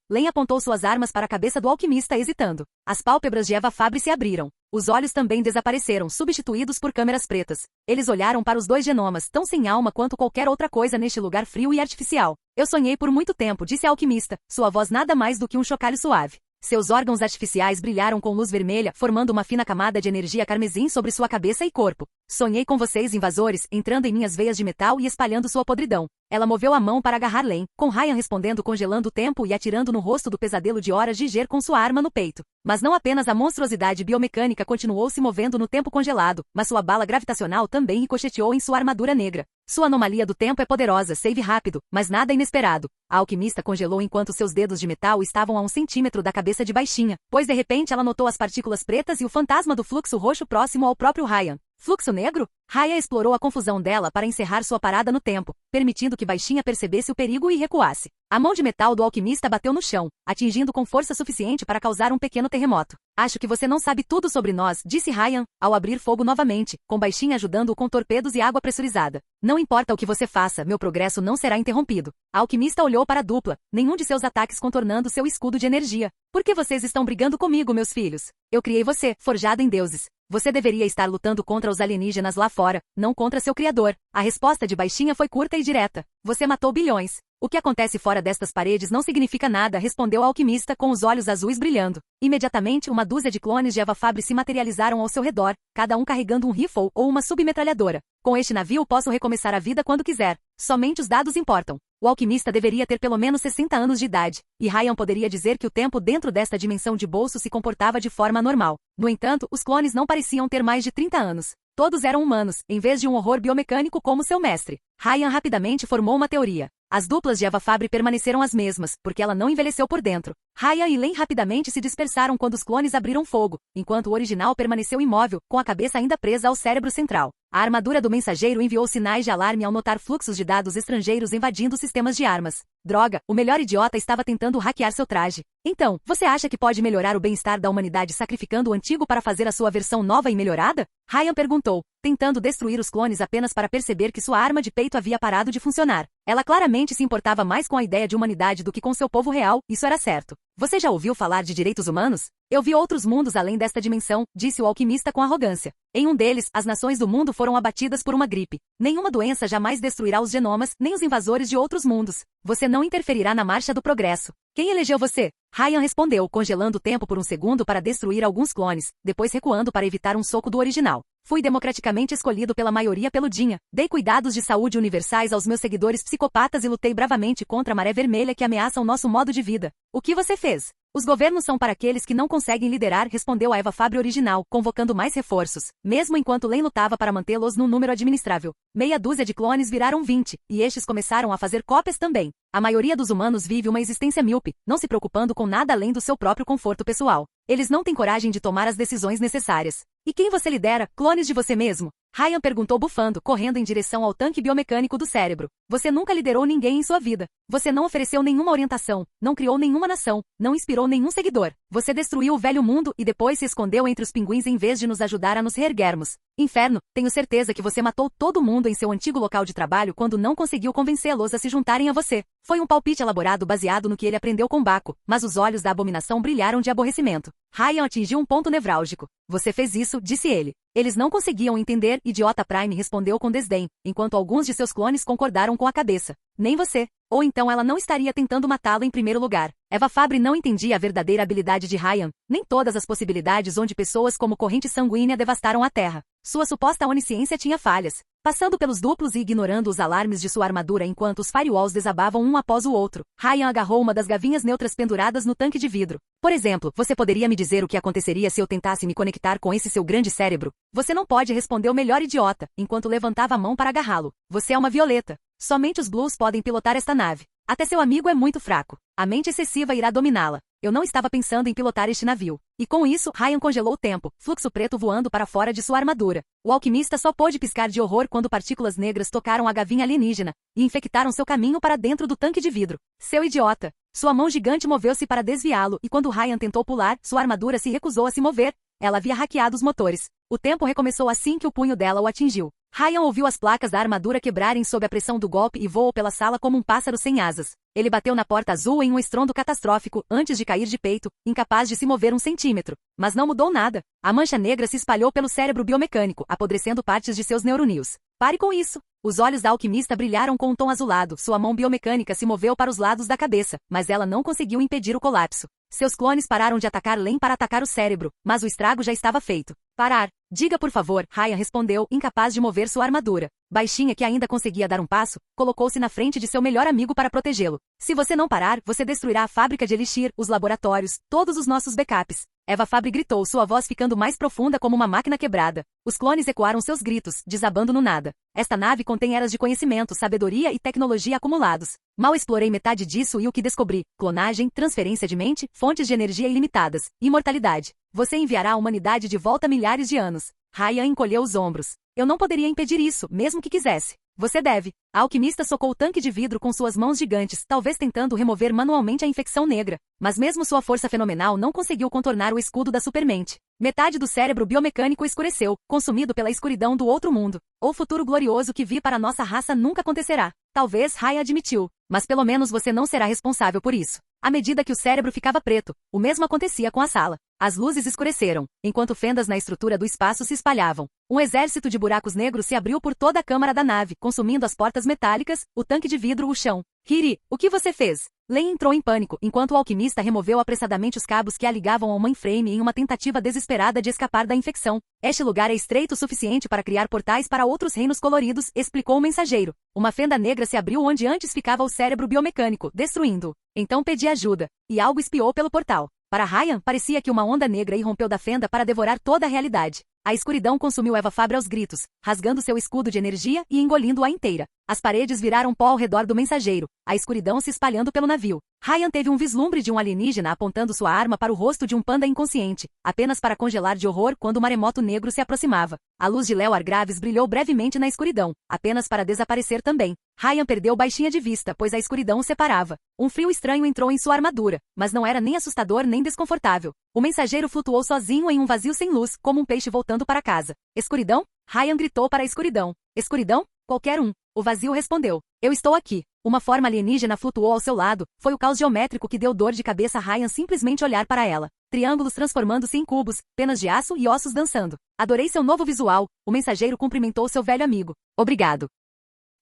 Len apontou suas armas para a cabeça do alquimista hesitando. As pálpebras de Eva Fabre se abriram. Os olhos também desapareceram, substituídos por câmeras pretas. Eles olharam para os dois genomas, tão sem alma quanto qualquer outra coisa neste lugar frio e artificial. Eu sonhei por muito tempo, disse a alquimista, sua voz nada mais do que um chocalho suave. Seus órgãos artificiais brilharam com luz vermelha, formando uma fina camada de energia carmesim sobre sua cabeça e corpo. Sonhei com vocês, invasores, entrando em minhas veias de metal e espalhando sua podridão. Ela moveu a mão para agarrar Len, com Ryan respondendo congelando o tempo e atirando no rosto do pesadelo de horas de Ger com sua arma no peito. Mas não apenas a monstruosidade biomecânica continuou se movendo no tempo congelado, mas sua bala gravitacional também ricocheteou em sua armadura negra. Sua anomalia do tempo é poderosa, save rápido, mas nada inesperado. A alquimista congelou enquanto seus dedos de metal estavam a 1 centímetro da cabeça de baixinha, pois de repente ela notou as partículas pretas e o fantasma do fluxo roxo próximo ao próprio Ryan. Fluxo negro? Ryan explorou a confusão dela para encerrar sua parada no tempo, permitindo que baixinha percebesse o perigo e recuasse. A mão de metal do alquimista bateu no chão, atingindo com força suficiente para causar um pequeno terremoto. Acho que você não sabe tudo sobre nós, disse Ryan, ao abrir fogo novamente, com baixinha ajudando-o com torpedos e água pressurizada. Não importa o que você faça, meu progresso não será interrompido. A alquimista olhou para a dupla, nenhum de seus ataques contornando seu escudo de energia. Por que vocês estão brigando comigo, meus filhos? Eu criei você, forjado em deuses. Você deveria estar lutando contra os alienígenas lá fora, não contra seu criador. A resposta de baixinha foi curta e direta. Você matou bilhões. O que acontece fora destas paredes não significa nada, respondeu a alquimista com os olhos azuis brilhando. Imediatamente, uma dúzia de clones de Eva Fabre se materializaram ao seu redor, cada um carregando um rifle ou uma submetralhadora. Com este navio posso recomeçar a vida quando quiser. Somente os dados importam. O alquimista deveria ter pelo menos 60 anos de idade, e Ryan poderia dizer que o tempo dentro desta dimensão de bolso se comportava de forma normal. No entanto, os clones não pareciam ter mais de 30 anos. Todos eram humanos, em vez de um horror biomecânico como seu mestre. Ryan rapidamente formou uma teoria. As duplas de Eva Fabre permaneceram as mesmas, porque ela não envelheceu por dentro. Ryan e Len rapidamente se dispersaram quando os clones abriram fogo, enquanto o original permaneceu imóvel, com a cabeça ainda presa ao cérebro central. A armadura do mensageiro enviou sinais de alarme ao notar fluxos de dados estrangeiros invadindo sistemas de armas. Droga, o melhor idiota estava tentando hackear seu traje. Então, você acha que pode melhorar o bem-estar da humanidade sacrificando o antigo para fazer a sua versão nova e melhorada? Ryan perguntou, tentando destruir os clones apenas para perceber que sua arma de peito havia parado de funcionar. Ela claramente se importava mais com a ideia de humanidade do que com seu povo real, isso era certo. Você já ouviu falar de direitos humanos? Eu vi outros mundos além desta dimensão, disse o alquimista com arrogância. Em um deles, as nações do mundo foram abatidas por uma gripe. Nenhuma doença jamais destruirá os genomas, nem os invasores de outros mundos. Você não interferirá na marcha do progresso. Quem elegeu você? Ryan respondeu, congelando o tempo por um segundo para destruir alguns clones, depois recuando para evitar um soco do original. Fui democraticamente escolhido pela maioria peludinha. Dei cuidados de saúde universais aos meus seguidores psicopatas e lutei bravamente contra a maré vermelha que ameaça o nosso modo de vida. O que você fez? Os governos são para aqueles que não conseguem liderar, respondeu a Eva Fabre original, convocando mais reforços, mesmo enquanto Len lutava para mantê-los num número administrável. Meia dúzia de clones viraram 20, e estes começaram a fazer cópias também. A maioria dos humanos vive uma existência míope, não se preocupando com nada além do seu próprio conforto pessoal. Eles não têm coragem de tomar as decisões necessárias. E quem você lidera? Clones de você mesmo? Ryan perguntou bufando, correndo em direção ao tanque biomecânico do cérebro. Você nunca liderou ninguém em sua vida. Você não ofereceu nenhuma orientação, não criou nenhuma nação, não inspirou nenhum seguidor. Você destruiu o velho mundo e depois se escondeu entre os pinguins em vez de nos ajudar a nos reerguermos. Inferno, tenho certeza que você matou todo mundo em seu antigo local de trabalho quando não conseguiu convencê-los a se juntarem a você. Foi um palpite elaborado baseado no que ele aprendeu com Baco, mas os olhos da abominação brilharam de aborrecimento. Ryan atingiu um ponto nevrálgico. Você fez isso, disse ele. Eles não conseguiam entender, Idiota Prime respondeu com desdém, enquanto alguns de seus clones concordaram com a cabeça. Nem você. Ou então ela não estaria tentando matá-lo em primeiro lugar. Eva Fabre não entendia a verdadeira habilidade de Ryan, nem todas as possibilidades onde pessoas como corrente sanguínea devastaram a Terra. Sua suposta onisciência tinha falhas. Passando pelos duplos e ignorando os alarmes de sua armadura enquanto os firewalls desabavam um após o outro, Ryan agarrou uma das gavinhas neutras penduradas no tanque de vidro. Por exemplo, você poderia me dizer o que aconteceria se eu tentasse me conectar com esse seu grande cérebro? Você não pode, responder o melhor idiota, enquanto levantava a mão para agarrá-lo. Você é uma violeta. Somente os Blues podem pilotar esta nave. Até seu amigo é muito fraco. A mente excessiva irá dominá-la. Eu não estava pensando em pilotar este navio. E com isso, Ryan congelou o tempo, fluxo preto voando para fora de sua armadura. O alquimista só pôde piscar de horror quando partículas negras tocaram a gavinha alienígena e infectaram seu caminho para dentro do tanque de vidro. Seu idiota! Sua mão gigante moveu-se para desviá-lo e quando Ryan tentou pular, sua armadura se recusou a se mover. Ela havia hackeado os motores. O tempo recomeçou assim que o punho dela o atingiu. Ryan ouviu as placas da armadura quebrarem sob a pressão do golpe e voou pela sala como um pássaro sem asas. Ele bateu na porta azul em um estrondo catastrófico antes de cair de peito, incapaz de se mover um centímetro. Mas não mudou nada. A mancha negra se espalhou pelo cérebro biomecânico, apodrecendo partes de seus neurônios. Pare com isso! Os olhos da alquimista brilharam com um tom azulado, sua mão biomecânica se moveu para os lados da cabeça, mas ela não conseguiu impedir o colapso. Seus clones pararam de atacar Len para atacar o cérebro, mas o estrago já estava feito. Parar! Diga por favor, Ryan respondeu, incapaz de mover sua armadura. Baixinha, que ainda conseguia dar um passo, colocou-se na frente de seu melhor amigo para protegê-lo. Se você não parar, você destruirá a fábrica de Elixir, os laboratórios, todos os nossos backups. Eva Fabre gritou, sua voz ficando mais profunda como uma máquina quebrada. Os clones ecoaram seus gritos, desabando no nada. Esta nave contém eras de conhecimento, sabedoria e tecnologia acumulados. Mal explorei metade disso e o que descobri: clonagem, transferência de mente, fontes de energia ilimitadas, imortalidade. Você enviará a humanidade de volta milhares de anos. Ryan encolheu os ombros. Eu não poderia impedir isso, mesmo que quisesse. Você deve. A alquimista socou o tanque de vidro com suas mãos gigantes, talvez tentando remover manualmente a infecção negra. Mas mesmo sua força fenomenal não conseguiu contornar o escudo da supermente. Metade do cérebro biomecânico escureceu, consumido pela escuridão do outro mundo. O futuro glorioso que vi para nossa raça nunca acontecerá. Talvez Ryan admitiu. Mas pelo menos você não será responsável por isso. À medida que o cérebro ficava preto, o mesmo acontecia com a sala. As luzes escureceram, enquanto fendas na estrutura do espaço se espalhavam. Um exército de buracos negros se abriu por toda a câmara da nave, consumindo as portas metálicas, o tanque de vidro, o chão. Kiri, o que você fez? Len entrou em pânico, enquanto o alquimista removeu apressadamente os cabos que a ligavam ao mainframe em uma tentativa desesperada de escapar da infecção. Este lugar é estreito o suficiente para criar portais para outros reinos coloridos, explicou o mensageiro. Uma fenda negra se abriu onde antes ficava o cérebro biomecânico, destruindo-o. Então pedi ajuda, e algo espiou pelo portal. Para Ryan, parecia que uma onda negra irrompeu da fenda para devorar toda a realidade. A escuridão consumiu Eva Fabre aos gritos, rasgando seu escudo de energia e engolindo-a inteira. As paredes viraram pó ao redor do mensageiro, a escuridão se espalhando pelo navio. Ryan teve um vislumbre de um alienígena apontando sua arma para o rosto de um panda inconsciente, apenas para congelar de horror quando o maremoto negro se aproximava. A luz de Léo Argraves brilhou brevemente na escuridão, apenas para desaparecer também. Ryan perdeu Baixinha de vista, pois a escuridão o separava. Um frio estranho entrou em sua armadura, mas não era nem assustador nem desconfortável. O mensageiro flutuou sozinho em um vazio sem luz, como um peixe voltando para casa. Escuridão? Ryan gritou para a escuridão. Escuridão? Qualquer um. O vazio respondeu. Eu estou aqui. Uma forma alienígena flutuou ao seu lado, foi o caos geométrico que deu dor de cabeça a Ryan simplesmente olhar para ela. Triângulos transformando-se em cubos, penas de aço e ossos dançando. Adorei seu novo visual, o mensageiro cumprimentou seu velho amigo. Obrigado.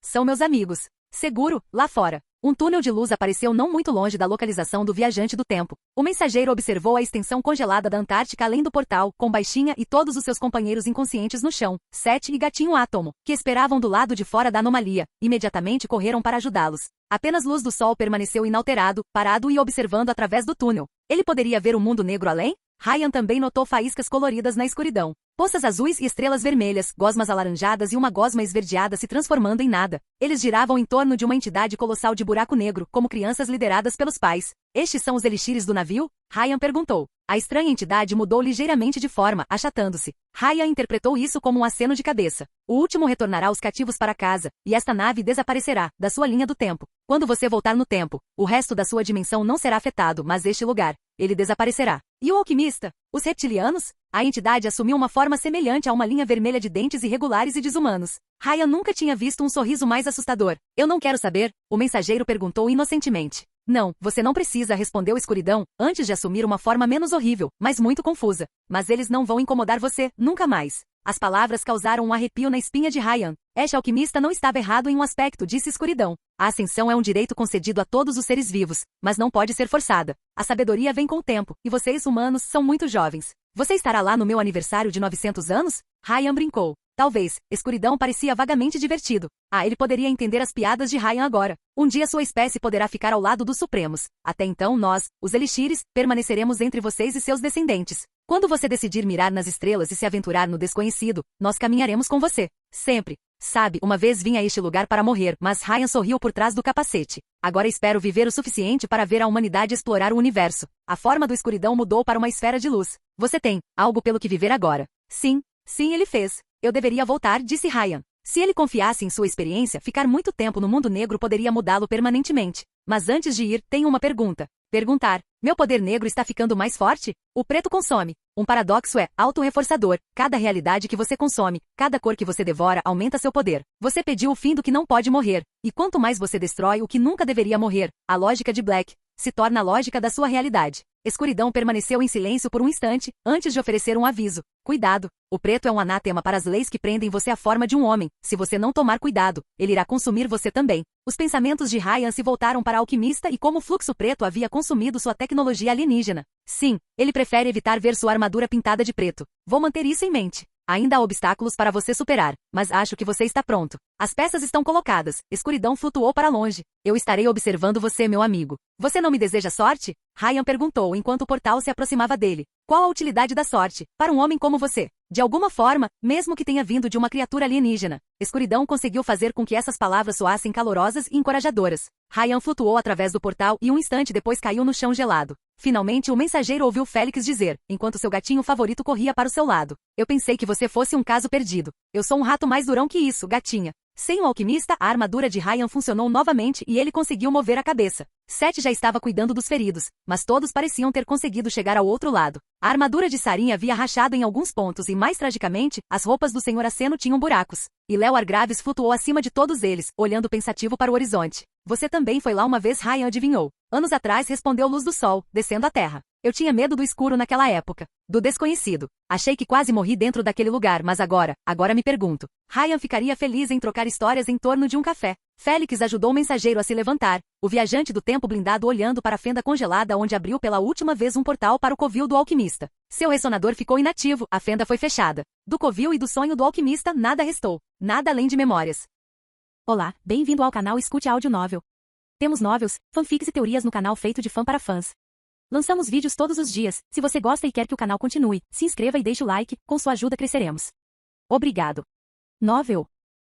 São meus amigos. Seguro, lá fora. Um túnel de luz apareceu não muito longe da localização do viajante do tempo. O mensageiro observou a extensão congelada da Antártica além do portal, com Baixinha e todos os seus companheiros inconscientes no chão, Sete e Gatinho Átomo, que esperavam do lado de fora da anomalia. Imediatamente correram para ajudá-los. Apenas Luz do Sol permaneceu inalterado, parado e observando através do túnel. Ele poderia ver o mundo negro além? Ryan também notou faíscas coloridas na escuridão. Poças azuis e estrelas vermelhas, gosmas alaranjadas e uma gosma esverdeada se transformando em nada. Eles giravam em torno de uma entidade colossal de buraco negro, como crianças lideradas pelos pais. Estes são os elixires do navio? Ryan perguntou. A estranha entidade mudou ligeiramente de forma, achatando-se. Ryan interpretou isso como um aceno de cabeça. O último retornará os cativos para casa, e esta nave desaparecerá, da sua linha do tempo. Quando você voltar no tempo, o resto da sua dimensão não será afetado, mas este lugar, ele desaparecerá. E o alquimista? Os reptilianos? A entidade assumiu uma forma semelhante a uma linha vermelha de dentes irregulares e desumanos. Ryan nunca tinha visto um sorriso mais assustador. Eu não quero saber, o mensageiro perguntou inocentemente. Não, você não precisa, respondeu Escuridão, antes de assumir uma forma menos horrível, mas muito confusa. Mas eles não vão incomodar você, nunca mais. As palavras causaram um arrepio na espinha de Ryan. Este alquimista não estava errado em um aspecto, disse Escuridão. A ascensão é um direito concedido a todos os seres vivos, mas não pode ser forçada. A sabedoria vem com o tempo, e vocês, humanos, são muito jovens. Você estará lá no meu aniversário de 900 anos? Ryan brincou. Talvez. Escuridão parecia vagamente divertido. Ele poderia entender as piadas de Ryan agora. Um dia sua espécie poderá ficar ao lado dos Supremos. Até então nós, os Elixires, permaneceremos entre vocês e seus descendentes. Quando você decidir mirar nas estrelas e se aventurar no desconhecido, nós caminharemos com você. Sempre. Sabe, uma vez vim a este lugar para morrer, mas Ryan sorriu por trás do capacete. Agora espero viver o suficiente para ver a humanidade explorar o universo. A forma do Escuridão mudou para uma esfera de luz. Você tem algo pelo que viver agora. Sim, ele fez. Eu deveria voltar, disse Ryan. Se ele confiasse em sua experiência, ficar muito tempo no mundo negro poderia mudá-lo permanentemente. Mas antes de ir, tenho uma pergunta. Perguntar. Meu poder negro está ficando mais forte? O preto consome. Um paradoxo é autorreforçador. Cada realidade que você consome, cada cor que você devora aumenta seu poder. Você pediu o fim do que não pode morrer. E quanto mais você destrói o que nunca deveria morrer, a lógica de Black se torna a lógica da sua realidade. Escuridão permaneceu em silêncio por um instante, antes de oferecer um aviso. Cuidado. O preto é um anátema para as leis que prendem você à forma de um homem. Se você não tomar cuidado, ele irá consumir você também. Os pensamentos de Ryan se voltaram para a alquimista e como o fluxo preto havia consumido sua tecnologia alienígena. Sim, ele prefere evitar ver sua armadura pintada de preto. Vou manter isso em mente. Ainda há obstáculos para você superar, mas acho que você está pronto. As peças estão colocadas. Escuridão flutuou para longe. Eu estarei observando você, meu amigo. Você não me deseja sorte? Ryan perguntou enquanto o portal se aproximava dele. Qual a utilidade da sorte, para um homem como você? De alguma forma, mesmo que tenha vindo de uma criatura alienígena. Escuridão conseguiu fazer com que essas palavras soassem calorosas e encorajadoras. Ryan flutuou através do portal e um instante depois caiu no chão gelado. Finalmente o mensageiro ouviu Félix dizer, enquanto seu gatinho favorito corria para o seu lado. Eu pensei que você fosse um caso perdido. Eu sou um rato mais durão que isso, gatinha. Sem o alquimista, a armadura de Ryan funcionou novamente e ele conseguiu mover a cabeça. Sete já estava cuidando dos feridos, mas todos pareciam ter conseguido chegar ao outro lado. A armadura de Sarin havia rachado em alguns pontos e, mais tragicamente, as roupas do Senhor Aceno tinham buracos. E Léo Argraves flutuou acima de todos eles, olhando pensativo para o horizonte. Você também foi lá uma vez, Ryan adivinhou. Anos atrás, respondeu Luz do Sol, descendo à terra. Eu tinha medo do escuro naquela época. Do desconhecido. Achei que quase morri dentro daquele lugar, mas agora me pergunto. Ryan ficaria feliz em trocar histórias em torno de um café. Félix ajudou o mensageiro a se levantar, o viajante do tempo blindado olhando para a fenda congelada onde abriu pela última vez um portal para o covil do alquimista. Seu ressonador ficou inativo, a fenda foi fechada. Do covil e do sonho do alquimista nada restou. Nada além de memórias. Olá, bem-vindo ao canal Escute Áudio Novel. Temos novels, fanfics e teorias no canal feito de fã para fãs. Lançamos vídeos todos os dias. Se você gosta e quer que o canal continue, se inscreva e deixe o like, com sua ajuda cresceremos. Obrigado. Novel.